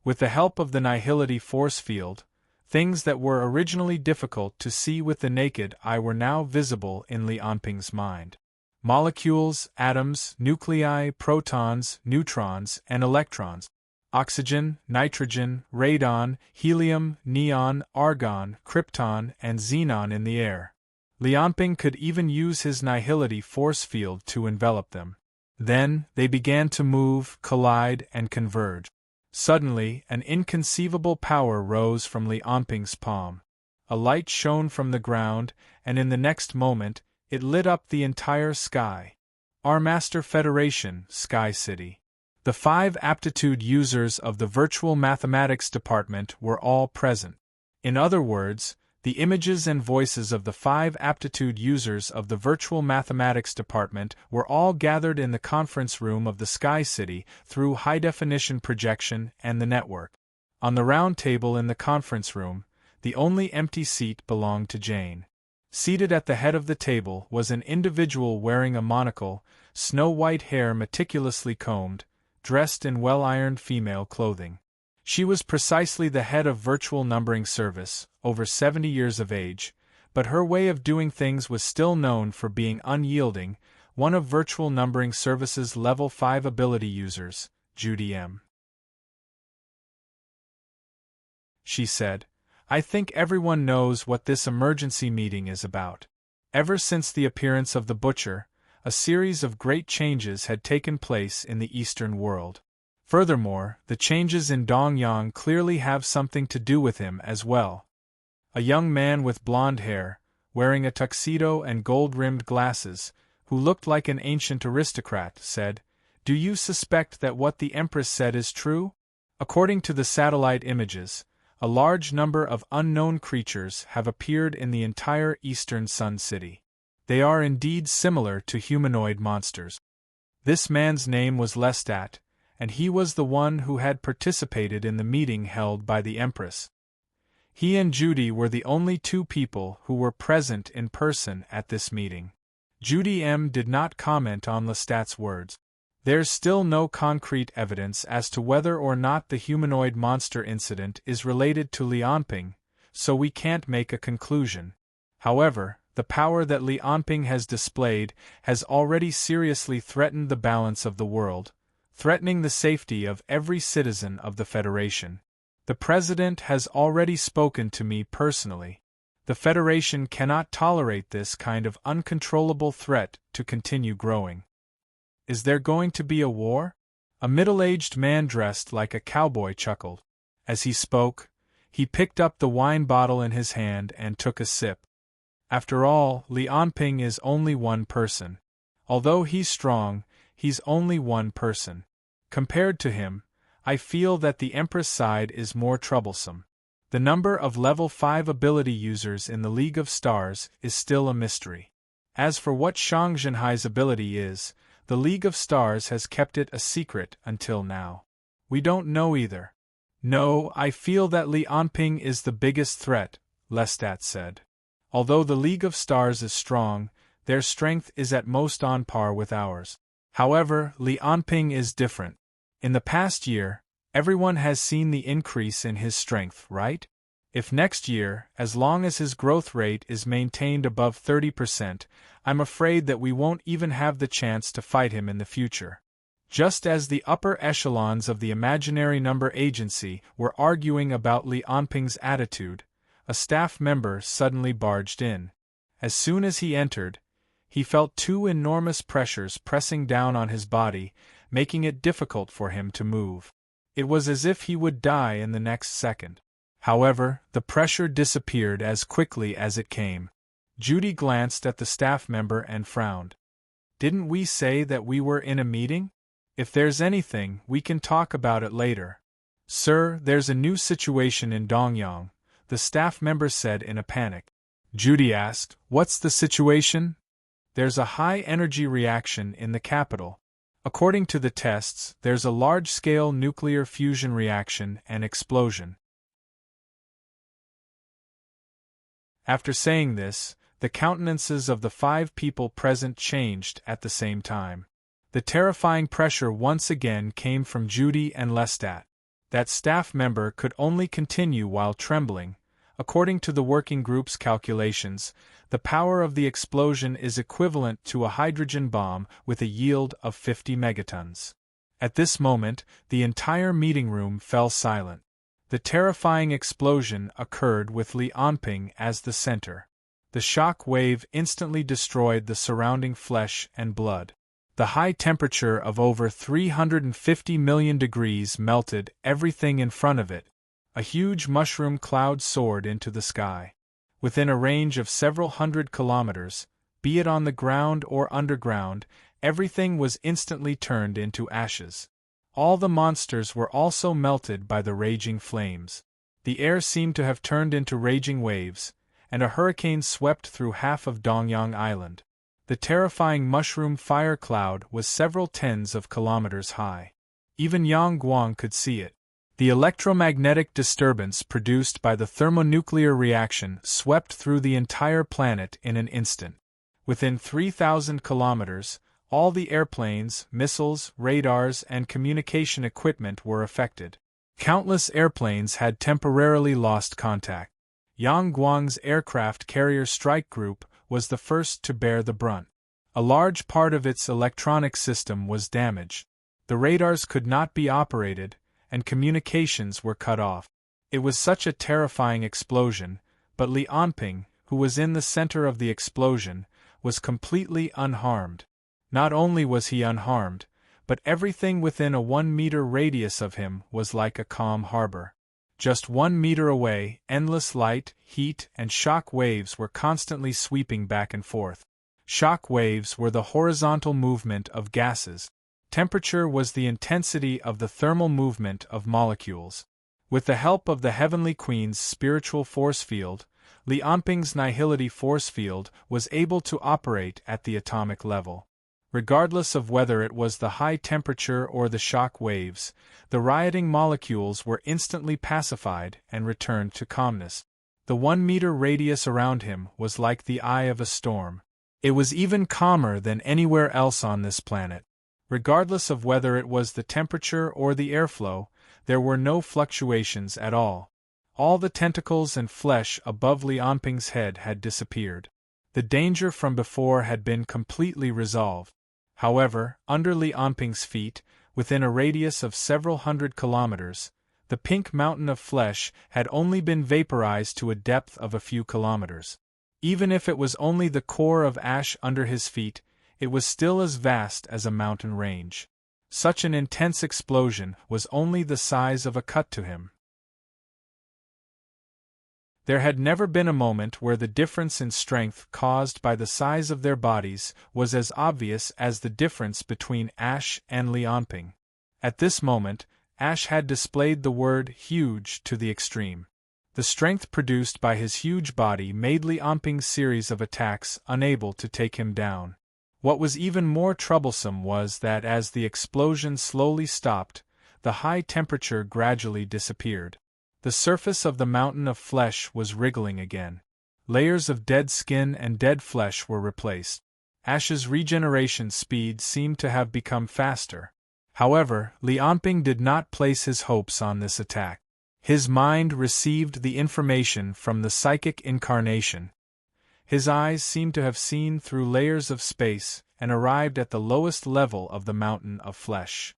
With the help of the nihility force field, things that were originally difficult to see with the naked eye were now visible in Lianping's mind. Molecules, atoms, nuclei, protons, neutrons, and electrons. Oxygen, nitrogen, radon, helium, neon, argon, krypton, and xenon in the air. Lianping could even use his nihility force field to envelop them. Then, they began to move, collide, and converge. Suddenly, an inconceivable power rose from Lianping's palm. A light shone from the ground, and in the next moment, it lit up the entire sky. Our Master Federation, Sky City. The 5 aptitude users of the Virtual Mathematics Department were all present. In other words, the images and voices of the 5 aptitude users of the Virtual Mathematics Department were all gathered in the conference room of the Sky City through high-definition projection and the network. On the round table in the conference room, the only empty seat belonged to Jane. Seated at the head of the table was an individual wearing a monocle, snow-white hair meticulously combed, dressed in well-ironed female clothing. She was precisely the head of Virtual Numbering Service, over 70 years of age, but her way of doing things was still known for being unyielding. One of Virtual Numbering Service's Level 5 ability users, Judy M. She said, "I think everyone knows what this emergency meeting is about. Ever since the appearance of the Butcher, a series of great changes had taken place in the Eastern world. Furthermore, the changes in Dongyang clearly have something to do with him as well." A young man with blonde hair, wearing a tuxedo and gold-rimmed glasses, who looked like an ancient aristocrat, said, "Do you suspect that what the Empress said is true? According to the satellite images, a large number of unknown creatures have appeared in the entire Eastern Sun City. They are indeed similar to humanoid monsters." This man's name was Lestat, and he was the one who had participated in the meeting held by the Empress. He and Judy were the only two people who were present in person at this meeting. Judy M. did not comment on Lestat's words. There's still no concrete evidence as to whether or not the humanoid monster incident is related to Lianping, so we can't make a conclusion. However, the power that Lianping has displayed has already seriously threatened the balance of the world, threatening the safety of every citizen of the Federation. The President has already spoken to me personally. The Federation cannot tolerate this kind of uncontrollable threat to continue growing. Is there going to be a war? A middle-aged man dressed like a cowboy chuckled. As he spoke, he picked up the wine bottle in his hand and took a sip. After all, Lianping is only one person. Although he's strong, he's only one person. Compared to him, I feel that the Empress side is more troublesome. The number of level 5 ability users in the League of Stars is still a mystery. As for what Shang Zhenhai's ability is, the League of Stars has kept it a secret until now. We don't know either. No, I feel that Lianping is the biggest threat, Lestat said. Although the League of Stars is strong, their strength is at most on par with ours. However, Lianping is different. In the past year, everyone has seen the increase in his strength, right? If next year, as long as his growth rate is maintained above 30%, I'm afraid that we won't even have the chance to fight him in the future. Just as the upper echelons of the Imaginary Number Agency were arguing about Lianping's attitude, a staff member suddenly barged in. As soon as he entered, he felt two enormous pressures pressing down on his body, making it difficult for him to move. It was as if he would die in the next second. However, the pressure disappeared as quickly as it came. Judy glanced at the staff member and frowned. Didn't we say that we were in a meeting? If there's anything, we can talk about it later. Sir, there's a new situation in Dongyang, the staff member said in a panic. Judy asked, what's the situation? There's a high-energy reaction in the capital. According to the tests, there's a large-scale nuclear fusion reaction and explosion. After saying this, the countenances of the 5 people present changed at the same time. The terrifying pressure once again came from Judy and Lestat. That staff member could only continue while trembling. According to the working group's calculations, the power of the explosion is equivalent to a hydrogen bomb with a yield of 50 megatons. At this moment, the entire meeting room fell silent. The terrifying explosion occurred with Lianping as the center. The shock wave instantly destroyed the surrounding flesh and blood. The high temperature of over 350 million degrees melted everything in front of it. A huge mushroom cloud soared into the sky. Within a range of several hundred kilometers, be it on the ground or underground, everything was instantly turned into ashes. All the monsters were also melted by the raging flames. The air seemed to have turned into raging waves, and a hurricane swept through half of Dongyang Island. The terrifying mushroom fire cloud was several tens of kilometers high. Even Yang Guang could see it. The electromagnetic disturbance produced by the thermonuclear reaction swept through the entire planet in an instant. Within 3,000 kilometers, all the airplanes, missiles, radars, and communication equipment were affected. Countless airplanes had temporarily lost contact. Yang Guang's aircraft carrier strike group was the first to bear the brunt. A large part of its electronic system was damaged. The radars could not be operated, and communications were cut off. It was such a terrifying explosion, but Lianping, who was in the center of the explosion, was completely unharmed. Not only was he unharmed, but everything within a 1-meter radius of him was like a calm harbor. Just 1 meter away, endless light, heat, and shock waves were constantly sweeping back and forth. Shock waves were the horizontal movement of gases. Temperature was the intensity of the thermal movement of molecules. With the help of the Heavenly Queen's spiritual force field, Lianping's nihility force field was able to operate at the atomic level. Regardless of whether it was the high temperature or the shock waves, the rioting molecules were instantly pacified and returned to calmness. The 1-meter radius around him was like the eye of a storm. It was even calmer than anywhere else on this planet. Regardless of whether it was the temperature or the airflow, there were no fluctuations at all. All the tentacles and flesh above Lianping's head had disappeared. The danger from before had been completely resolved. However, under Lianping's feet, within a radius of several hundred kilometers, the pink mountain of flesh had only been vaporized to a depth of a few kilometers. Even if it was only the core of ash under his feet, it was still as vast as a mountain range. Such an intense explosion was only the size of a cut to him. There had never been a moment where the difference in strength caused by the size of their bodies was as obvious as the difference between Ash and Lianping. At this moment, Ash had displayed the word huge to the extreme. The strength produced by his huge body made Lianping's series of attacks unable to take him down. What was even more troublesome was that as the explosion slowly stopped, the high temperature gradually disappeared. The surface of the mountain of flesh was wriggling again. Layers of dead skin and dead flesh were replaced. Ash's regeneration speed seemed to have become faster. However, Lianping did not place his hopes on this attack. His mind received the information from the psychic incarnation. His eyes seemed to have seen through layers of space and arrived at the lowest level of the mountain of flesh.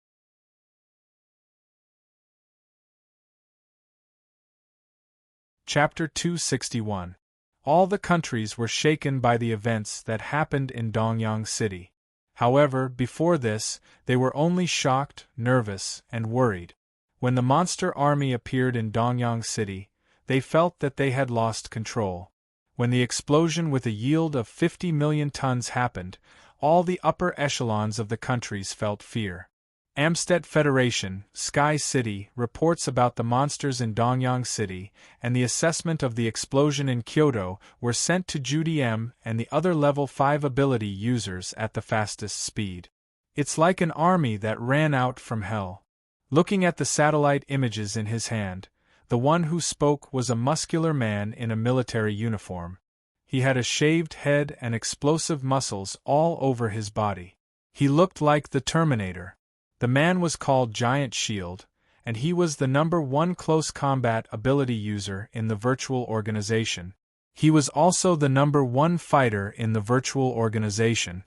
Chapter 261. All the countries were shaken by the events that happened in Dongyang City. However, before this, they were only shocked, nervous, and worried. When the monster army appeared in Dongyang City, they felt that they had lost control. When the explosion with a yield of 50 million tons happened, all the upper echelons of the countries felt fear. Amstead Federation, Sky City, reports about the monsters in Dongyang City, and the assessment of the explosion in Kyoto were sent to JUDM and the other Level 5 ability users at the fastest speed. It's like an army that ran out from hell. Looking at the satellite images in his hand, the one who spoke was a muscular man in a military uniform. He had a shaved head and explosive muscles all over his body. He looked like the Terminator. The man was called Giant Shield, and he was the #1 close combat ability user in the virtual organization. He was also the #1 fighter in the virtual organization.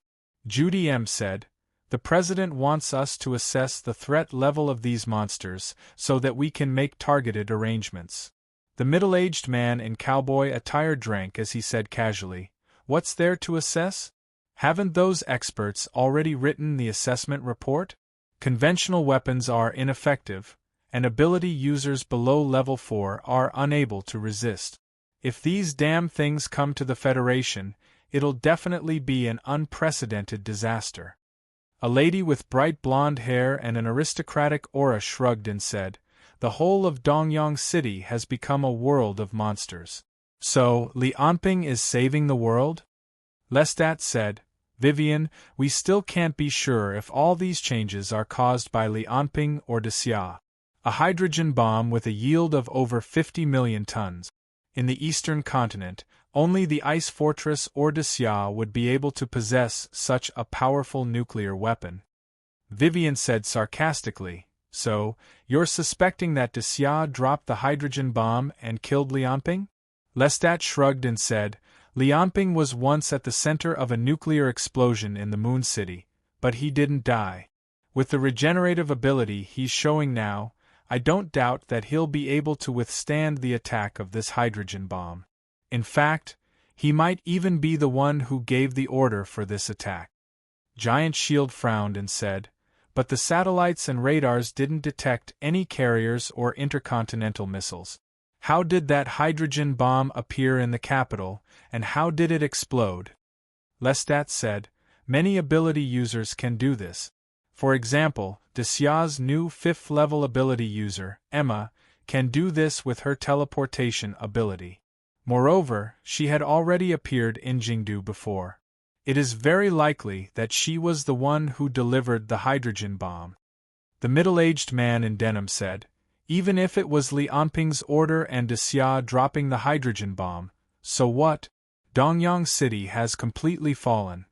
JUDM said, "The President wants us to assess the threat level of these monsters so that we can make targeted arrangements." The middle-aged man in cowboy attire drank as he said casually, "What's there to assess? Haven't those experts already written the assessment report? Conventional weapons are ineffective, and ability users below level 4 are unable to resist. If these damn things come to the Federation, it'll definitely be an unprecedented disaster." A lady with bright blonde hair and an aristocratic aura shrugged and said, "The whole of Dongyang City has become a world of monsters." "So, Lianping is saving the world?" Lestat said, "Vivian, we still can't be sure if all these changes are caused by Lianping or Desya. A hydrogen bomb with a yield of over 50 million tons. In the eastern continent, only the Ice Fortress or Desya would be able to possess such a powerful nuclear weapon." Vivian said sarcastically, "So, you're suspecting that Desya dropped the hydrogen bomb and killed Lianping?" Lestat shrugged and said, "Lianping was once at the center of a nuclear explosion in the Moon City, but he didn't die. With the regenerative ability he's showing now, I don't doubt that he'll be able to withstand the attack of this hydrogen bomb. In fact, he might even be the one who gave the order for this attack." Giant Shield frowned and said, "But the satellites and radars didn't detect any carriers or intercontinental missiles. How did that hydrogen bomb appear in the capital, and how did it explode?" Lestat said, "Many ability users can do this. For example, Desya's new 5th-level ability user, Emma, can do this with her teleportation ability. Moreover, she had already appeared in Jingdu before. It is very likely that she was the one who delivered the hydrogen bomb. The middle-aged man in denim said, even if it was Li Anping's order and Xia dropping the hydrogen bomb, so what? Dongyang City has completely fallen.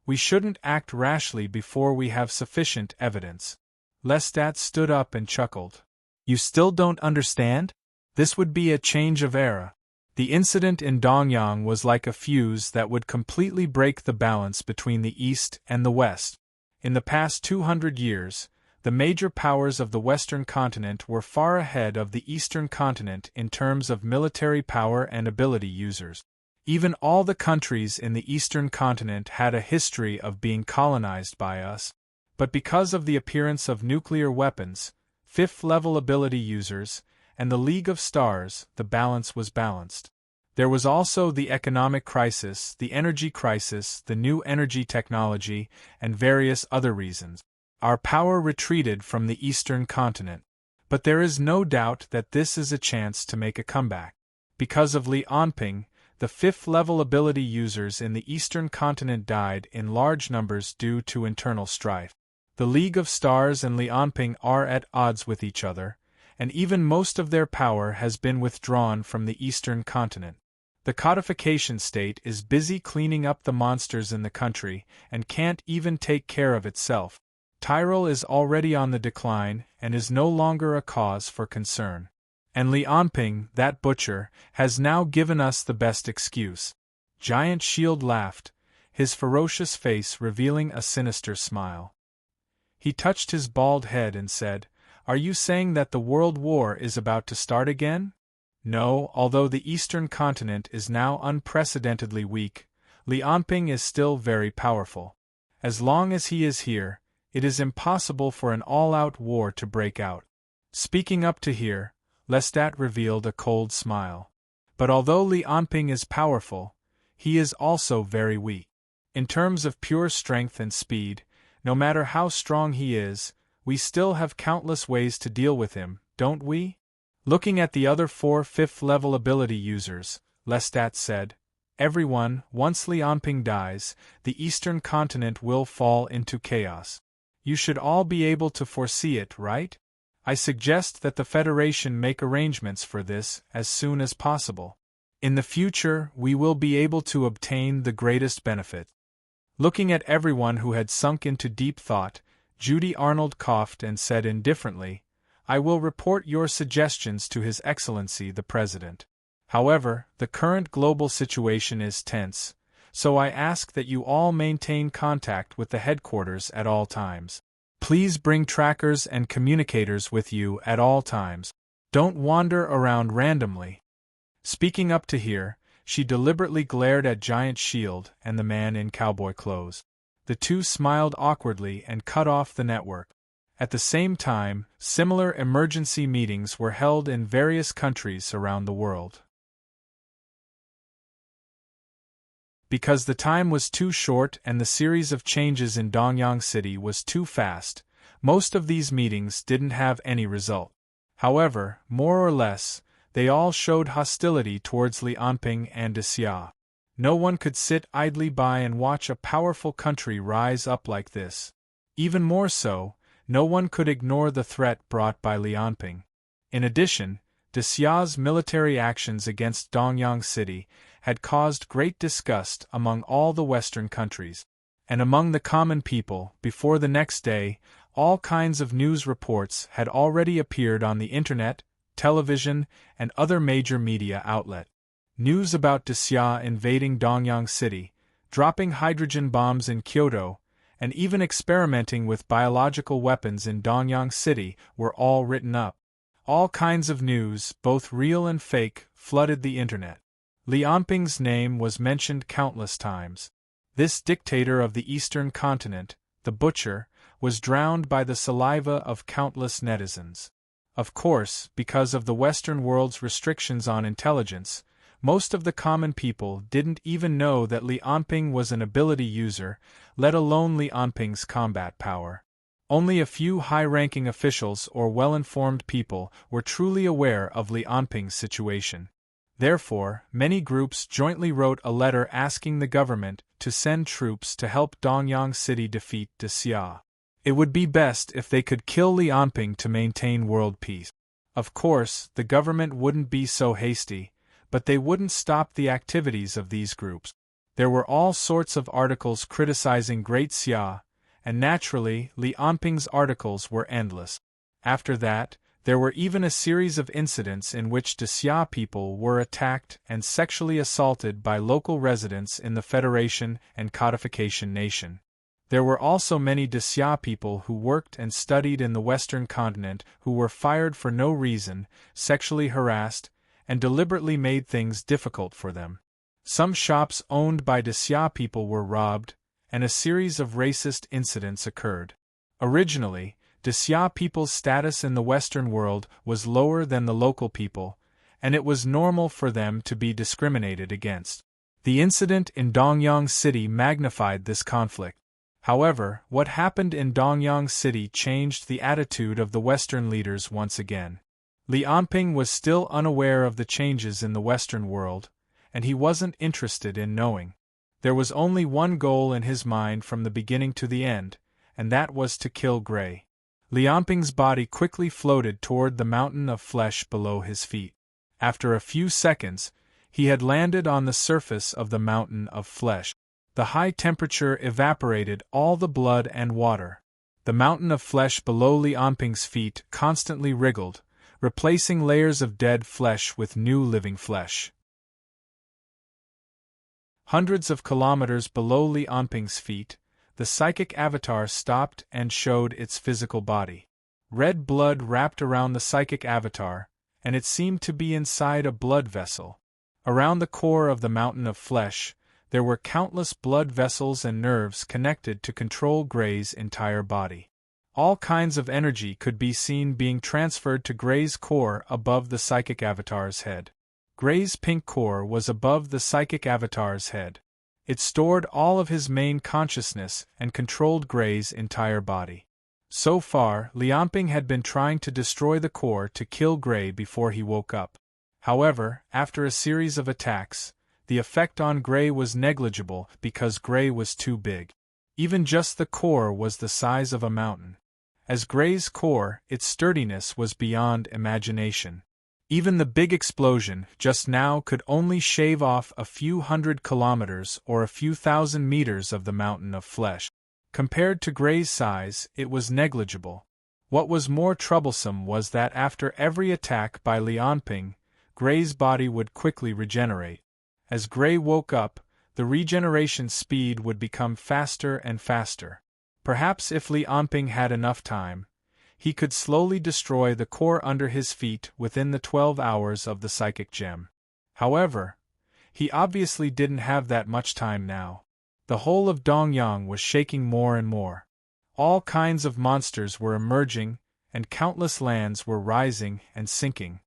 We shouldn't act rashly before we have sufficient evidence. Lestat stood up and chuckled. You still don't understand? This would be a change of era. The incident in Dongyang was like a fuse that would completely break the balance between the East and the West. In the past 200 years, the major powers of the Western continent were far ahead of the Eastern continent in terms of military power and ability users. Even all the countries in the Eastern continent had a history of being colonized by us. But because of the appearance of nuclear weapons, fifth-level ability users, and the League of Stars, the balance was balanced. There was also the economic crisis, the energy crisis, the new energy technology, and various other reasons. Our power retreated from the Eastern continent. But there is no doubt that this is a chance to make a comeback. Because of Li Anping, the fifth-level ability users in the Eastern continent died in large numbers due to internal strife. The League of Stars and Li Anping are at odds with each other, and even most of their power has been withdrawn from the Eastern continent. The codification state is busy cleaning up the monsters in the country and can't even take care of itself. Tyrol is already on the decline and is no longer a cause for concern. And Li Anping, that butcher, has now given us the best excuse. Giant Shield laughed, his ferocious face revealing a sinister smile. He touched his bald head and said, Are you saying that the World War is about to start again? No, although the Eastern continent is now unprecedentedly weak, Li Anping is still very powerful. As long as he is here, it is impossible for an all-out war to break out. Speaking up to here, Lestat revealed a cold smile. But although Li Anping is powerful, he is also very weak. In terms of pure strength and speed, no matter how strong he is, we still have countless ways to deal with him, don't we? Looking at the other 4 fifth-level ability users, Lestat said, Everyone, once Li Anping dies, the Eastern continent will fall into chaos. You should all be able to foresee it, right? I suggest that the Federation make arrangements for this as soon as possible. In the future, we will be able to obtain the greatest benefit. Looking at everyone who had sunk into deep thought, Judy Arnold coughed and said indifferently, I will report your suggestions to His Excellency the President. However, the current global situation is tense, so I ask that you all maintain contact with the headquarters at all times. Please bring trackers and communicators with you at all times. Don't wander around randomly. Speaking up to here, she deliberately glared at Giant Shield and the man in cowboy clothes. The two smiled awkwardly and cut off the network. At the same time, similar emergency meetings were held in various countries around the world. Because the time was too short and the series of changes in Dongyang City was too fast, most of these meetings didn't have any result. However, more or less, they all showed hostility towards Li Anping and Xia. No one could sit idly by and watch a powerful country rise up like this. Even more so, no one could ignore the threat brought by Li Anping. In addition, Xia's military actions against Dongyang City had caused great disgust among all the Western countries. And among the common people, before the next day, all kinds of news reports had already appeared on the internet, television, and other major media outlets. News about Xia invading Dongyang City, dropping hydrogen bombs in Kyoto, and even experimenting with biological weapons in Dongyang City were all written up. All kinds of news, both real and fake, flooded the internet. Li Anping's name was mentioned countless times. This dictator of the Eastern continent, the butcher, was drowned by the saliva of countless netizens. Of course, because of the Western world's restrictions on intelligence, most of the common people didn't even know that Li Anping was an ability user, let alone Li Anping's combat power. Only a few high-ranking officials or well-informed people were truly aware of Li Anping's situation. Therefore, many groups jointly wrote a letter asking the government to send troops to help Dongyang City defeat De Xia. It would be best if they could kill Li Anping to maintain world peace. Of course, the government wouldn't be so hasty, but they wouldn't stop the activities of these groups. There were all sorts of articles criticizing Great Xia, and naturally, Li Anping's articles were endless. After that, there were even a series of incidents in which De Xia people were attacked and sexually assaulted by local residents in the Federation and Codification Nation. There were also many De Xia people who worked and studied in the Western continent who were fired for no reason, sexually harassed, and deliberately made things difficult for them. Some shops owned by De Xia people were robbed, and a series of racist incidents occurred. Originally, De Xia people's status in the Western world was lower than the local people, and it was normal for them to be discriminated against. The incident in Dongyang City magnified this conflict. However, what happened in Dongyang City changed the attitude of the Western leaders once again. Li Anping was still unaware of the changes in the Western world, and he wasn't interested in knowing. There was only one goal in his mind from the beginning to the end, and that was to kill Gray. Li Anping's body quickly floated toward the mountain of flesh below his feet. After a few seconds, he had landed on the surface of the mountain of flesh. The high temperature evaporated all the blood and water. The mountain of flesh below Li Anping's feet constantly wriggled, replacing layers of dead flesh with new living flesh. Hundreds of kilometers below Li Anping's feet, the psychic avatar stopped and showed its physical body. Red blood wrapped around the psychic avatar, and it seemed to be inside a blood vessel. Around the core of the mountain of flesh, there were countless blood vessels and nerves connected to control Gray's entire body. All kinds of energy could be seen being transferred to Gray's core above the psychic avatar's head. Gray's pink core was above the psychic avatar's head. It stored all of his main consciousness and controlled Gray's entire body. So far, Li Anping had been trying to destroy the core to kill Gray before he woke up. However, after a series of attacks, the effect on Gray was negligible because Gray was too big. Even just the core was the size of a mountain. As Gray's core, its sturdiness was beyond imagination. Even the big explosion just now could only shave off a few hundred kilometers or a few thousand meters of the mountain of flesh. Compared to Gray's size, it was negligible. What was more troublesome was that after every attack by Li Anping, Gray's body would quickly regenerate. As Gray woke up, the regeneration speed would become faster and faster. Perhaps if Li Anping had enough time, he could slowly destroy the core under his feet within the 12 hours of the psychic gem. However, he obviously didn't have that much time now. The whole of Dongyang was shaking more and more. All kinds of monsters were emerging, and countless lands were rising and sinking.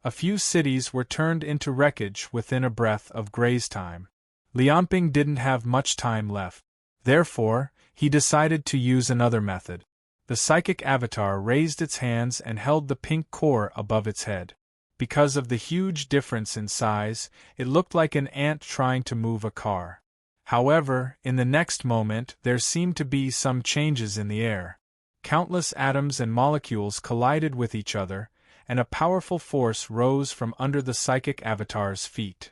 A few cities were turned into wreckage within a breath of Gray's time. Li Anping didn't have much time left. Therefore, he decided to use another method. The psychic avatar raised its hands and held the pink core above its head. Because of the huge difference in size, it looked like an ant trying to move a car. However, in the next moment there seemed to be some changes in the air. Countless atoms and molecules collided with each other, and a powerful force rose from under the psychic avatar's feet.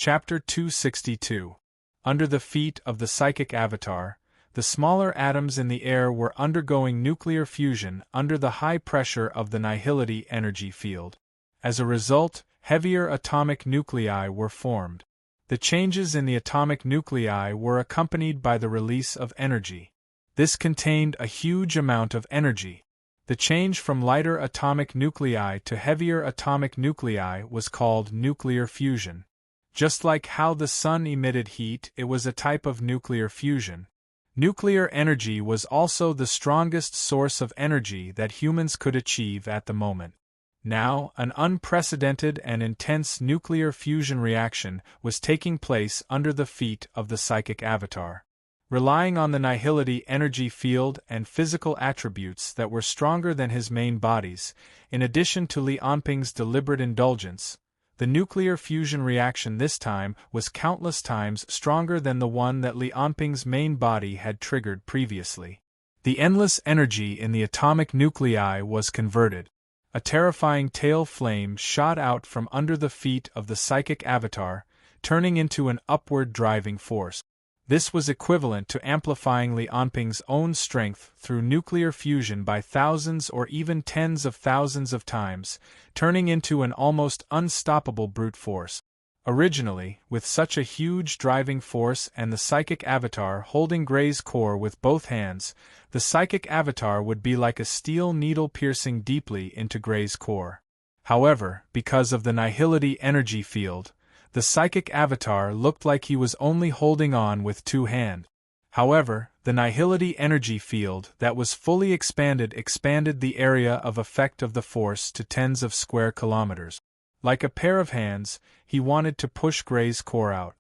Chapter 262. Under the feet of the psychic avatar, the smaller atoms in the air were undergoing nuclear fusion under the high pressure of the nihility energy field. As a result, heavier atomic nuclei were formed. The changes in the atomic nuclei were accompanied by the release of energy. This contained a huge amount of energy. The change from lighter atomic nuclei to heavier atomic nuclei was called nuclear fusion. Just like how the sun emitted heat, it was a type of nuclear fusion. Nuclear energy was also the strongest source of energy that humans could achieve at the moment. Now, an unprecedented and intense nuclear fusion reaction was taking place under the feet of the psychic avatar. relying on the nihility energy field and physical attributes that were stronger than his main bodies. In addition to Li Anping's deliberate indulgence, the nuclear fusion reaction this time was countless times stronger than the one that Li Anping's main body had triggered previously. The endless energy in the atomic nuclei was converted. A terrifying tail flame shot out from under the feet of the psychic avatar, turning into an upward driving force. This was equivalent to amplifying Li Anping's own strength through nuclear fusion by thousands or even tens of thousands of times, turning into an almost unstoppable brute force. Originally, with such a huge driving force and the psychic avatar holding Gray's core with both hands, the psychic avatar would be like a steel needle piercing deeply into Gray's core. However, because of the nihility energy field, the psychic avatar looked like he was only holding on with two hands. However, the nihility energy field that was fully expanded the area of effect of the force to tens of square kilometers. Like a pair of hands, he wanted to push Gray's core out.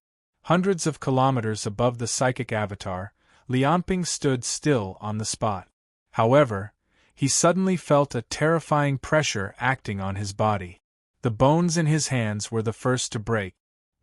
Hundreds of kilometers above the psychic avatar, Li Anping stood still on the spot. However, he suddenly felt a terrifying pressure acting on his body. The bones in his hands were the first to break.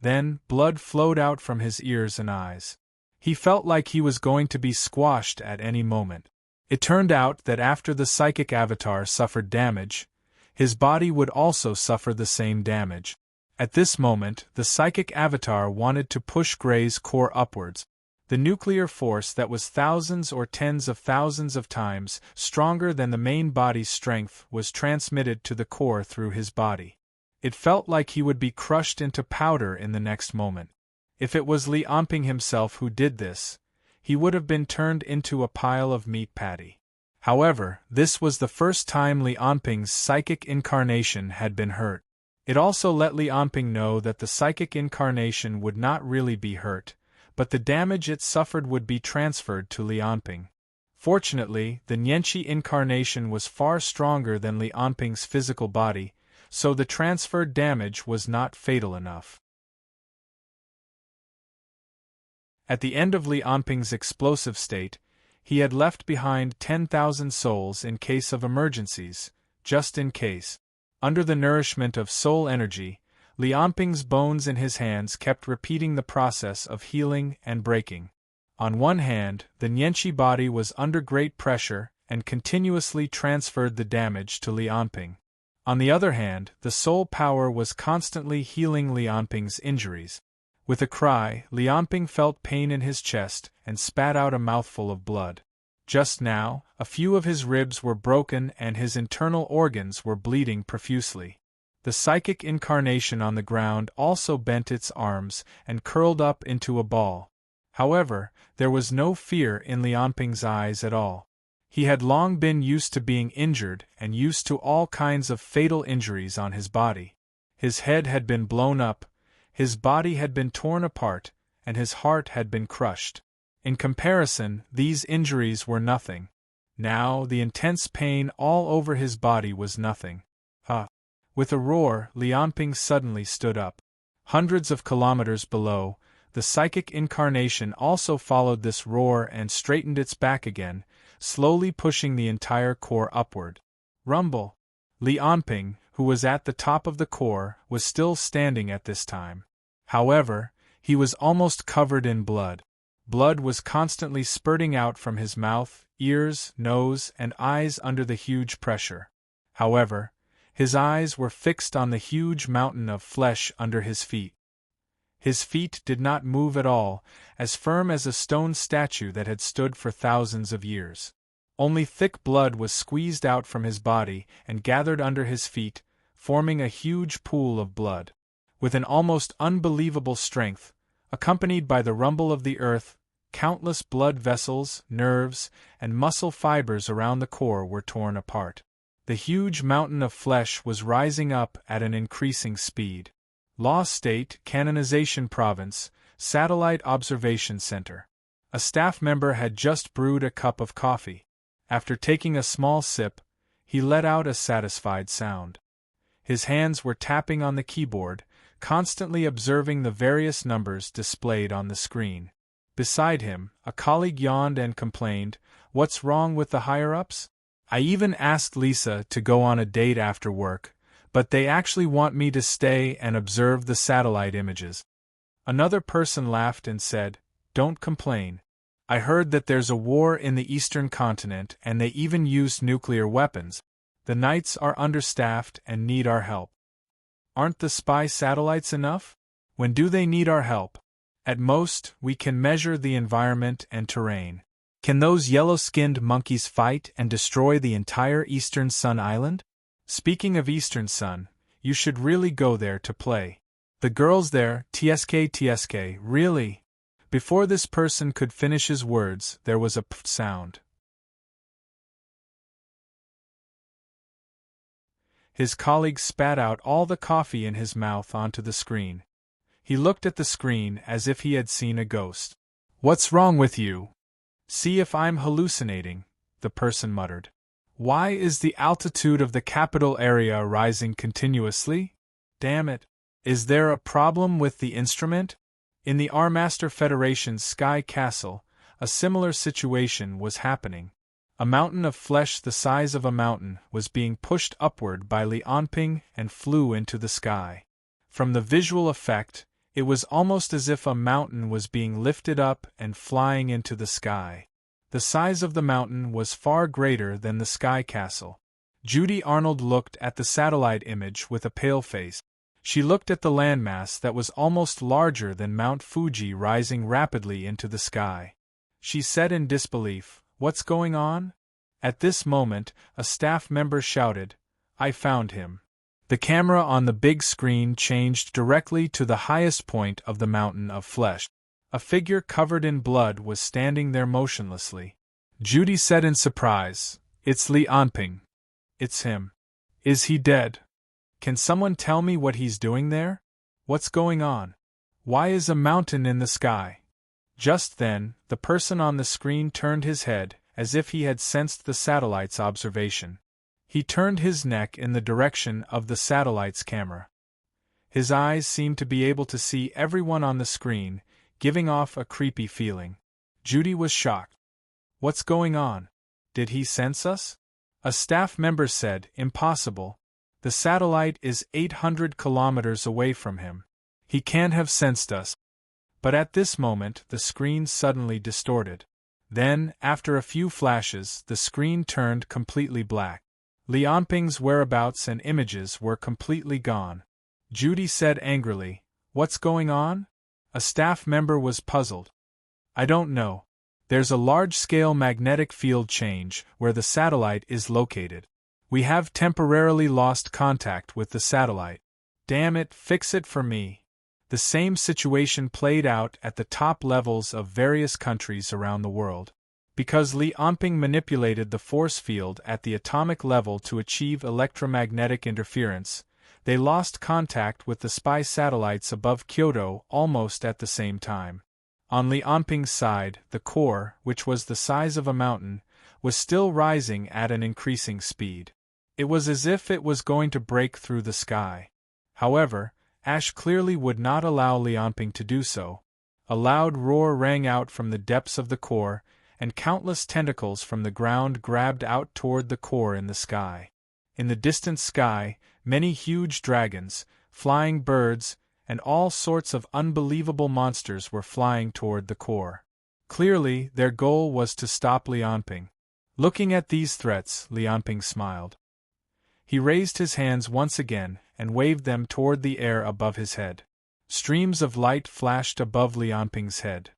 Then, blood flowed out from his ears and eyes. He felt like he was going to be squashed at any moment. It turned out that after the psychic avatar suffered damage, his body would also suffer the same damage. At this moment, the psychic avatar wanted to push Gray's core upwards. The nuclear force that was thousands or tens of thousands of times stronger than the main body's strength was transmitted to the core through his body. It felt like he would be crushed into powder in the next moment. If it was Li Anping himself who did this, he would have been turned into a pile of meat patty. However, this was the first time Li Anping's psychic incarnation had been hurt. It also let Li Anping know that the psychic incarnation would not really be hurt, but the damage it suffered would be transferred to Li Anping. Fortunately, the Nianqi incarnation was far stronger than Li Anping's physical body, so the transferred damage was not fatal enough. At the end of Li Anping's explosive state, he had left behind 10,000 souls in case of emergencies, just in case. Under the nourishment of soul energy, Li Anping's bones in his hands kept repeating the process of healing and breaking. On one hand, the Nianqi body was under great pressure and continuously transferred the damage to Li Anping. On the other hand, the soul power was constantly healing Li Anping's injuries. With a cry, Li Anping felt pain in his chest and spat out a mouthful of blood. Just now, a few of his ribs were broken and his internal organs were bleeding profusely. The psychic incarnation on the ground also bent its arms and curled up into a ball. However, there was no fear in Li Anping's eyes at all. He had long been used to being injured and used to all kinds of fatal injuries on his body. His head had been blown up, his body had been torn apart, and his heart had been crushed. In comparison, these injuries were nothing. Now, the intense pain all over his body was nothing. With a roar, Li Anping suddenly stood up. Hundreds of kilometers below, the psychic incarnation also followed this roar and straightened its back again, slowly pushing the entire core upward. Rumble! Li Anping, who was at the top of the core, was still standing at this time. However, he was almost covered in blood. Blood was constantly spurting out from his mouth, ears, nose, and eyes under the huge pressure. However, his eyes were fixed on the huge mountain of flesh under his feet. His feet did not move at all, as firm as a stone statue that had stood for thousands of years. Only thick blood was squeezed out from his body and gathered under his feet, forming a huge pool of blood. With an almost unbelievable strength, accompanied by the rumble of the earth, countless blood vessels, nerves, and muscle fibers around the core were torn apart. The huge mountain of flesh was rising up at an increasing speed. Law State, Canonization Province, Satellite Observation Center. A staff member had just brewed a cup of coffee. After taking a small sip, he let out a satisfied sound. His hands were tapping on the keyboard, constantly observing the various numbers displayed on the screen. Beside him, a colleague yawned and complained, "What's wrong with the higher-ups? I even asked Lisa to go on a date after work, but they actually want me to stay and observe the satellite images." Another person laughed and said, "Don't complain. I heard that there's a war in the eastern continent and they even used nuclear weapons. The Knights are understaffed and need our help." "Aren't the spy satellites enough? When do they need our help? At most, we can measure the environment and terrain. Can those yellow-skinned monkeys fight and destroy the entire Eastern Sun Island? Speaking of Eastern Sun, you should really go there to play. The girls there, tsk, really?" Before this person could finish his words, there was a p sound. His colleague spat out all the coffee in his mouth onto the screen. He looked at the screen as if he had seen a ghost. "What's wrong with you? See if I'm hallucinating," the person muttered. "Why is the altitude of the capital area rising continuously? Damn it. Is there a problem with the instrument?" In the Armaster Federation's Sky Castle, a similar situation was happening. A mountain of flesh the size of a mountain was being pushed upward by Li Anping and flew into the sky. From the visual effect, it was almost as if a mountain was being lifted up and flying into the sky. The size of the mountain was far greater than the Sky Castle. Judy Arnold looked at the satellite image with a pale face. She looked at the landmass that was almost larger than Mount Fuji rising rapidly into the sky. She said in disbelief, "What's going on?" At this moment, a staff member shouted, "I found him." The camera on the big screen changed directly to the highest point of the mountain of flesh. A figure covered in blood was standing there motionlessly. Judy said in surprise, "It's Li Anping. It's him. Is he dead? Can someone tell me what he's doing there? What's going on? Why is a mountain in the sky?" Just then, the person on the screen turned his head, as if he had sensed the satellite's observation. He turned his neck in the direction of the satellite's camera. His eyes seemed to be able to see everyone on the screen, giving off a creepy feeling. Judy was shocked. "What's going on? Did he sense us?" A staff member said, "Impossible. The satellite is 800 kilometers away from him. He can't have sensed us." But at this moment the screen suddenly distorted. Then, after a few flashes, the screen turned completely black. Li Anping's whereabouts and images were completely gone. Judy said angrily, "What's going on?" A staff member was puzzled. "I don't know. There's a large-scale magnetic field change where the satellite is located. We have temporarily lost contact with the satellite. Damn it, fix it for me." The same situation played out at the top levels of various countries around the world. Because Li Anping manipulated the force field at the atomic level to achieve electromagnetic interference, they lost contact with the spy satellites above Kyoto almost at the same time. On Li Anping's side, the core, which was the size of a mountain, was still rising at an increasing speed. It was as if it was going to break through the sky. However, Ash clearly would not allow Li Anping to do so. A loud roar rang out from the depths of the core, and countless tentacles from the ground grabbed out toward the core in the sky. In the distant sky, many huge dragons, flying birds, and all sorts of unbelievable monsters were flying toward the core. Clearly, their goal was to stop Li Anping. Looking at these threats, Li Anping smiled. He raised his hands once again and waved them toward the air above his head. Streams of light flashed above Li Anping's head.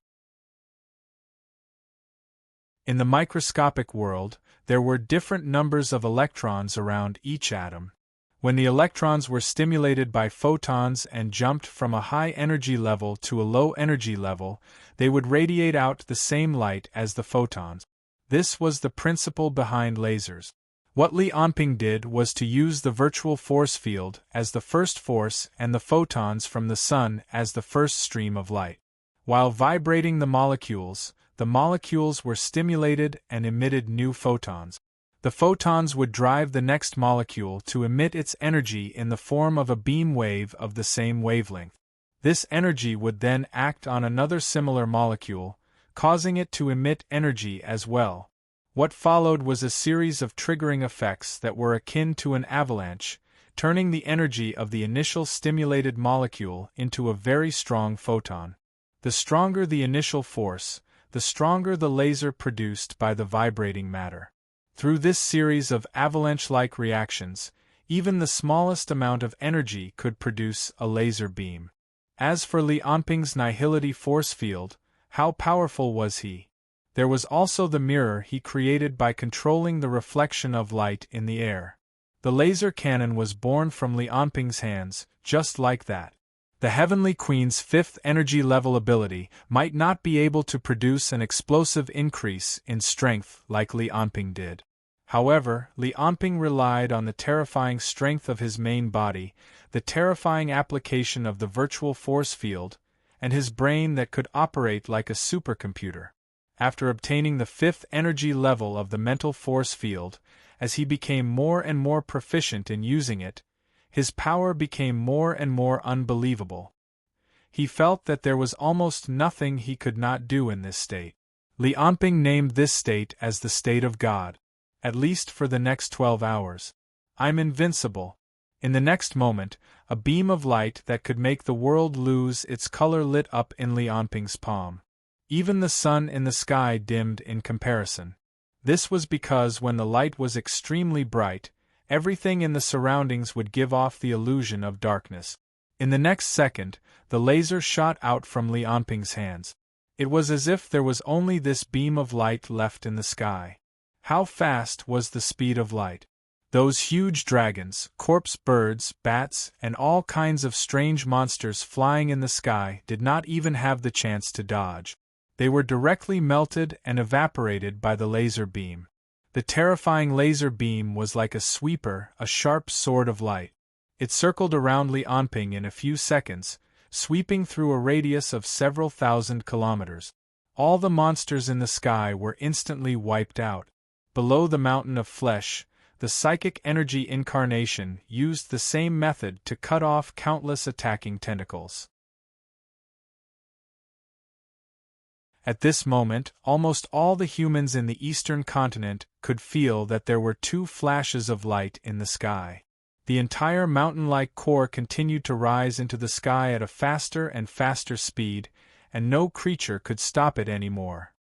In the microscopic world, there were different numbers of electrons around each atom. When the electrons were stimulated by photons and jumped from a high energy level to a low energy level, they would radiate out the same light as the photons. This was the principle behind lasers. What Li Anping did was to use the virtual force field as the first force and the photons from the sun as the first stream of light. While vibrating the molecules were stimulated and emitted new photons. The photons would drive the next molecule to emit its energy in the form of a beam wave of the same wavelength. This energy would then act on another similar molecule, causing it to emit energy as well. What followed was a series of triggering effects that were akin to an avalanche, turning the energy of the initial stimulated molecule into a very strong photon. The stronger the initial force, the stronger the laser produced by the vibrating matter. Through this series of avalanche-like reactions, even the smallest amount of energy could produce a laser beam. As for Li Anping's nihility force field, how powerful was he? There was also the mirror he created by controlling the reflection of light in the air. The laser cannon was born from Li Anping's hands, just like that. The Heavenly Queen's fifth energy level ability might not be able to produce an explosive increase in strength like Li Anping did. However, Li Anping relied on the terrifying strength of his main body, the terrifying application of the virtual force field, and his brain that could operate like a supercomputer. After obtaining the fifth energy level of the mental force field, as he became more and more proficient in using it, his power became more and more unbelievable. He felt that there was almost nothing he could not do in this state. Li Anping named this state as the state of God. At least for the next 12 hours. I'm invincible. In the next moment, a beam of light that could make the world lose its color lit up in Li Anping's palm. Even the sun in the sky dimmed in comparison. This was because when the light was extremely bright, everything in the surroundings would give off the illusion of darkness. In the next second, the laser shot out from Li Anping's hands. It was as if there was only this beam of light left in the sky. How fast was the speed of light? Those huge dragons, corpse birds, bats, and all kinds of strange monsters flying in the sky did not even have the chance to dodge. They were directly melted and evaporated by the laser beam. The terrifying laser beam was like a sweeper, a sharp sword of light. It circled around Li Anping in a few seconds, sweeping through a radius of several thousand kilometers. All the monsters in the sky were instantly wiped out. Below the mountain of flesh, the psychic energy incarnation used the same method to cut off countless attacking tentacles. At this moment, almost all the humans in the eastern continent could feel that there were two flashes of light in the sky. The entire mountain-like core continued to rise into the sky at a faster and faster speed, and no creature could stop it anymore.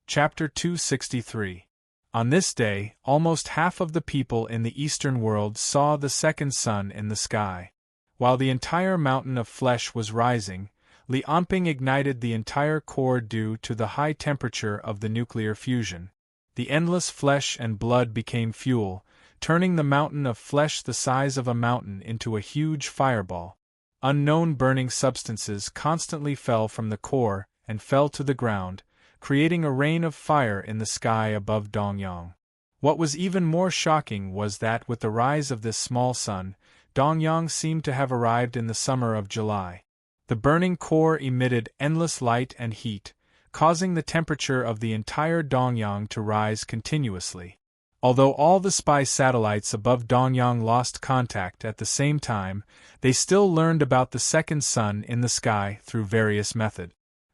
Chapter 263. On this day, almost half of the people in the Eastern world saw the second sun in the sky. While the entire mountain of flesh was rising, Li Anping ignited the entire core due to the high temperature of the nuclear fusion. The endless flesh and blood became fuel, turning the mountain of flesh the size of a mountain into a huge fireball. Unknown burning substances constantly fell from the core and fell to the ground, creating a rain of fire in the sky above Dongyang. What was even more shocking was that with the rise of this small sun, Dongyang seemed to have arrived in the summer of July. The burning core emitted endless light and heat, causing the temperature of the entire Dongyang to rise continuously. Although all the spy satellites above Dongyang lost contact at the same time, they still learned about the second sun in the sky through various methods.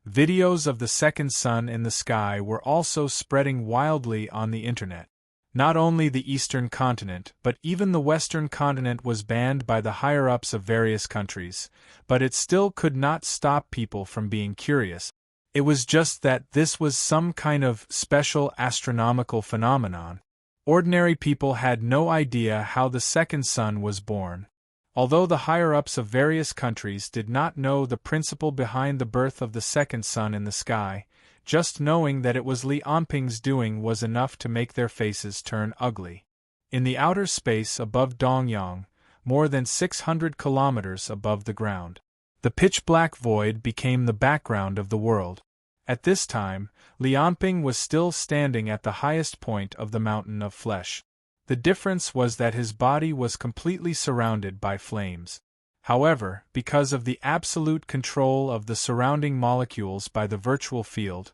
Videos of the second sun in the sky were also spreading wildly on the internet. Not only the eastern continent, but even the western continent was banned by the higher-ups of various countries, but it still could not stop people from being curious. It was just that this was some kind of special astronomical phenomenon. Ordinary people had no idea how the second sun was born. Although the higher-ups of various countries did not know the principle behind the birth of the second sun in the sky, just knowing that it was Li Anping's doing was enough to make their faces turn ugly. In the outer space above Dongyang, more than 600 kilometers above the ground, the pitch-black void became the background of the world. At this time, Li Anping was still standing at the highest point of the mountain of flesh. The difference was that his body was completely surrounded by flames. However, because of the absolute control of the surrounding molecules by the virtual field,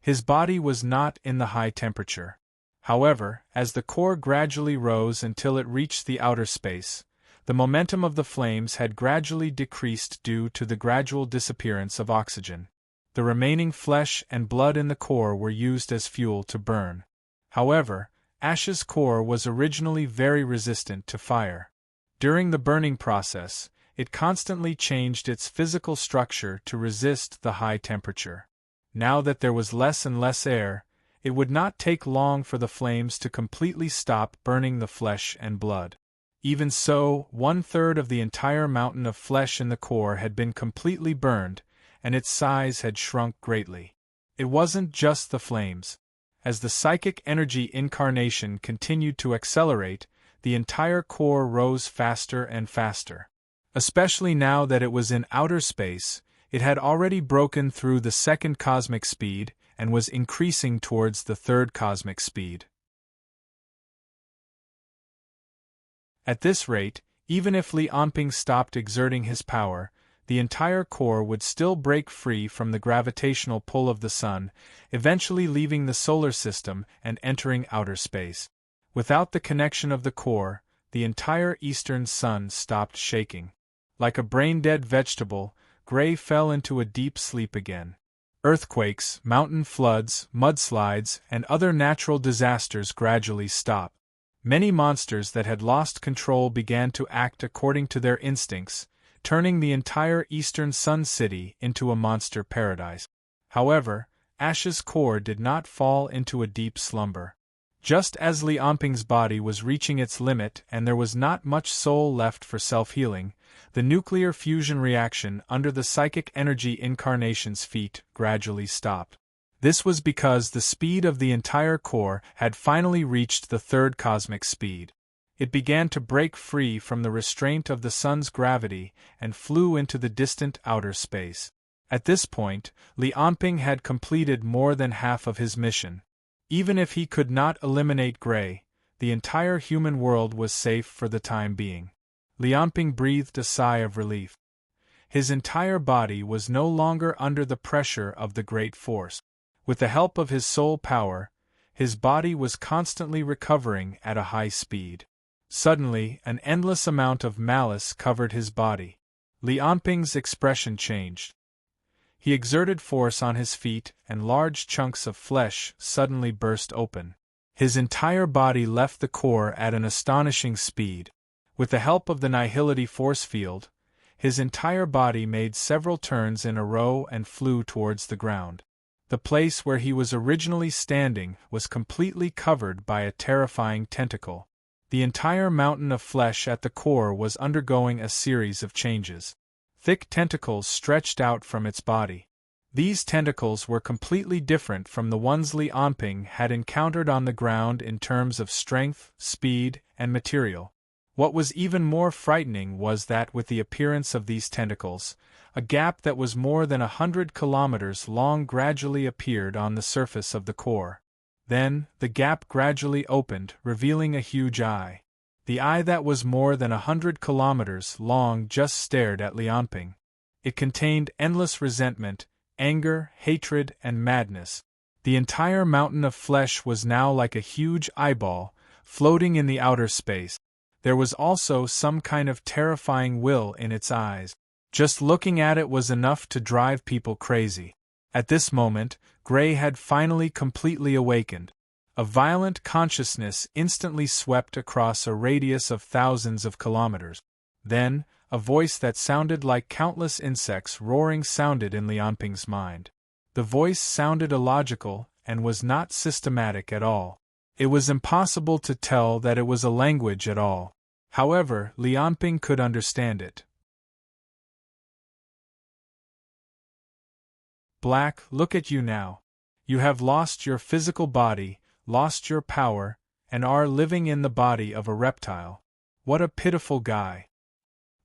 his body was not in the high temperature. However, as the core gradually rose until it reached the outer space, The momentum of the flames had gradually decreased due to the gradual disappearance of oxygen. The remaining flesh and blood in the core were used as fuel to burn. However, Ash's core was originally very resistant to fire. During the burning process, it constantly changed its physical structure to resist the high temperature. Now that there was less and less air, it would not take long for the flames to completely stop burning the flesh and blood. Even so, 1/3 of the entire mountain of flesh in the core had been completely burned, and its size had shrunk greatly. It wasn't just the flames. As the psychic energy incarnation continued to accelerate, the entire core rose faster and faster. Especially now that it was in outer space, it had already broken through the second cosmic speed and was increasing towards the third cosmic speed. At this rate, even if Li Anping stopped exerting his power, the entire core would still break free from the gravitational pull of the sun, eventually leaving the solar system and entering outer space. Without the connection of the core, the entire eastern sun stopped shaking. Like a brain-dead vegetable, Gray fell into a deep sleep again. Earthquakes, mountain floods, mudslides, and other natural disasters gradually stopped. Many monsters that had lost control began to act according to their instincts, turning the entire eastern Sun City into a monster paradise. However, Ash's core did not fall into a deep slumber. Just as Li Anping's body was reaching its limit and there was not much soul left for self-healing, the nuclear fusion reaction under the psychic energy incarnation's feet gradually stopped. This was because the speed of the entire core had finally reached the third cosmic speed. It began to break free from the restraint of the sun's gravity and flew into the distant outer space. At this point, Li Anping had completed more than half of his mission. Even if he could not eliminate Gray, the entire human world was safe for the time being. Li Anping breathed a sigh of relief. His entire body was no longer under the pressure of the great force. With the help of his soul power, his body was constantly recovering at a high speed. Suddenly, an endless amount of malice covered his body. Li Anping's expression changed. He exerted force on his feet, and large chunks of flesh suddenly burst open. His entire body left the core at an astonishing speed. With the help of the nihility force field, his entire body made several turns in a row and flew towards the ground. The place where he was originally standing was completely covered by a terrifying tentacle. The entire mountain of flesh at the core was undergoing a series of changes. Thick tentacles stretched out from its body. These tentacles were completely different from the ones Li Anping had encountered on the ground in terms of strength, speed, and material. What was even more frightening was that with the appearance of these tentacles, a gap that was more than 100 kilometers long gradually appeared on the surface of the core. Then, the gap gradually opened, revealing a huge eye. The eye that was more than 100 kilometers long just stared at Li Anping. It contained endless resentment, anger, hatred, and madness. The entire mountain of flesh was now like a huge eyeball, floating in the outer space. There was also some kind of terrifying will in its eyes. Just looking at it was enough to drive people crazy. At this moment, Gray had finally completely awakened. A violent consciousness instantly swept across a radius of thousands of kilometers. Then, a voice that sounded like countless insects roaring sounded in Li Anping's mind. The voice sounded illogical and was not systematic at all. It was impossible to tell that it was a language at all. However, Li Anping could understand it. Black, look at you now. You have lost your physical body, lost your power, and are living in the body of a reptile. What a pitiful guy.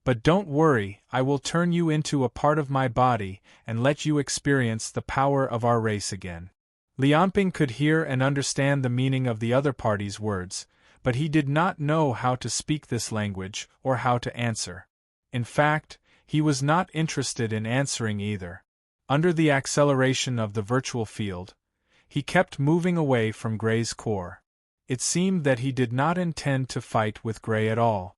But don't worry, I will turn you into a part of my body and let you experience the power of our race again. Li Anping could hear and understand the meaning of the other party's words, but he did not know how to speak this language or how to answer. In fact, he was not interested in answering either. Under the acceleration of the virtual field, he kept moving away from Gray's core. It seemed that he did not intend to fight with Gray at all.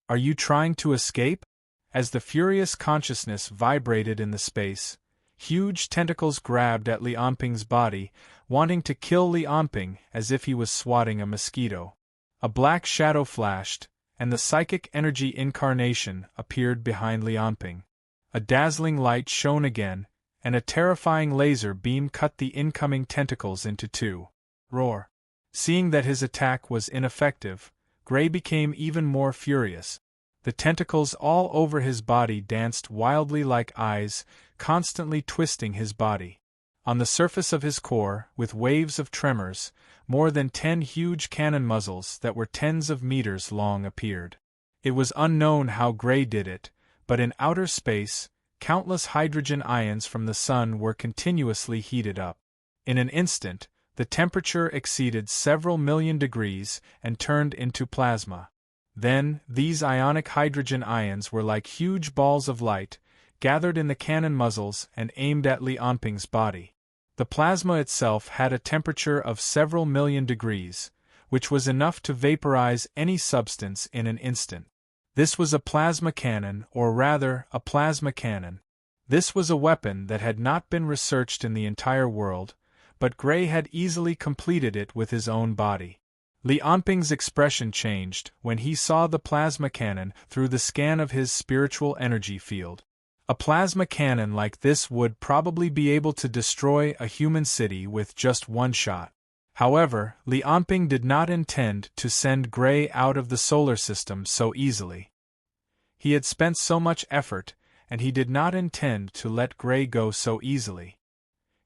Are you trying to escape? As the furious consciousness vibrated in the space, huge tentacles grabbed at Lianping's body, wanting to kill Lianping as if he was swatting a mosquito. A black shadow flashed, and the psychic energy incarnation appeared behind Lianping. A dazzling light shone again, and a terrifying laser beam cut the incoming tentacles into two. Roar! Seeing that his attack was ineffective, Gray became even more furious. The tentacles all over his body danced wildly like eyes, constantly twisting his body. On the surface of his core, with waves of tremors, more than 10 huge cannon muzzles that were tens of meters long appeared. It was unknown how Gray did it, but in outer space, countless hydrogen ions from the sun were continuously heated up. In an instant, the temperature exceeded several million degrees and turned into plasma. Then, these ionic hydrogen ions were like huge balls of light, gathered in the cannon muzzles and aimed at Lianping's body. The plasma itself had a temperature of several million degrees, which was enough to vaporize any substance in an instant. This was a plasma cannon, or rather, a plasma cannon. This was a weapon that had not been researched in the entire world, but Gray had easily completed it with his own body. Lianping's expression changed when he saw the plasma cannon through the scan of his spiritual energy field. A plasma cannon like this would probably be able to destroy a human city with just one shot. However, Lianping did not intend to send Gray out of the solar system so easily. He had spent so much effort, and he did not intend to let Gray go so easily.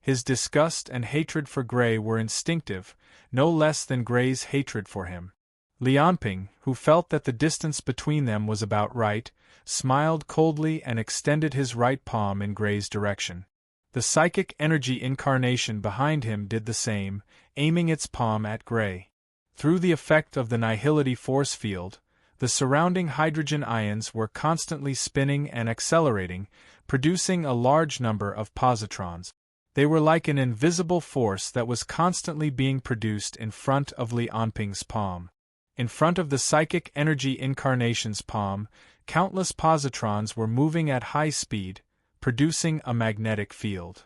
His disgust and hatred for Gray were instinctive, no less than Gray's hatred for him. Lianping, who felt that the distance between them was about right, smiled coldly and extended his right palm in Gray's direction. The psychic energy incarnation behind him did the same, aiming its palm at Gray. Through the effect of the nihility force field, the surrounding hydrogen ions were constantly spinning and accelerating, producing a large number of positrons. They were like an invisible force that was constantly being produced in front of Lianping's palm. In front of the psychic energy incarnation's palm, countless positrons were moving at high speed, producing a magnetic field.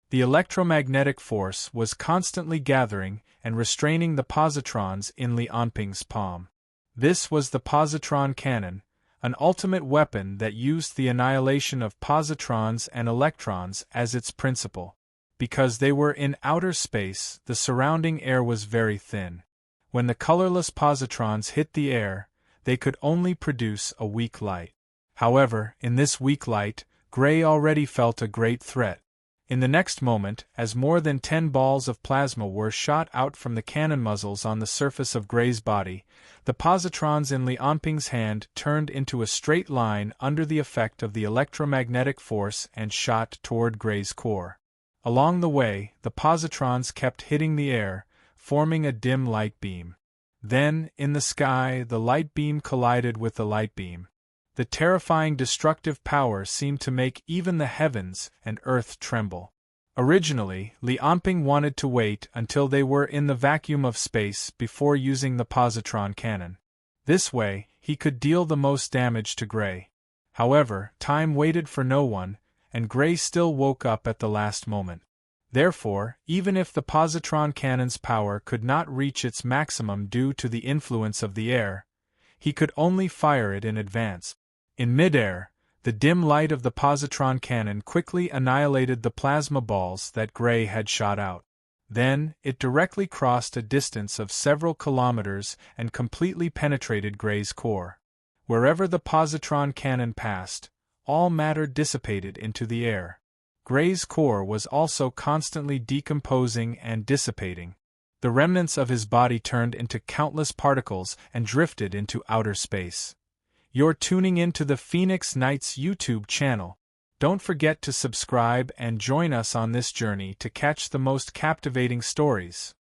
The electromagnetic force was constantly gathering and restraining the positrons in Lianping's palm. This was the positron cannon, an ultimate weapon that used the annihilation of positrons and electrons as its principle. Because they were in outer space, the surrounding air was very thin. When the colorless positrons hit the air, they could only produce a weak light. However, in this weak light, Gray already felt a great threat. In the next moment, as more than 10 balls of plasma were shot out from the cannon muzzles on the surface of Gray's body, the positrons in Lianping's hand turned into a straight line under the effect of the electromagnetic force and shot toward Gray's core. Along the way, the positrons kept hitting the air, forming a dim light beam. Then, in the sky, the light beam collided with the light beam. The terrifying destructive power seemed to make even the heavens and earth tremble. Originally, Lianping wanted to wait until they were in the vacuum of space before using the positron cannon. This way, he could deal the most damage to Gray. However, time waited for no one, and Gray still woke up at the last moment. Therefore, even if the positron cannon's power could not reach its maximum due to the influence of the air, he could only fire it in advance. In midair, the dim light of the positron cannon quickly annihilated the plasma balls that Gray had shot out. Then, it directly crossed a distance of several kilometers and completely penetrated Gray's core. Wherever the positron cannon passed, all matter dissipated into the air. Gray's core was also constantly decomposing and dissipating. The remnants of his body turned into countless particles and drifted into outer space. You're tuning into the Phoenix Nights YouTube channel. Don't forget to subscribe and join us on this journey to catch the most captivating stories.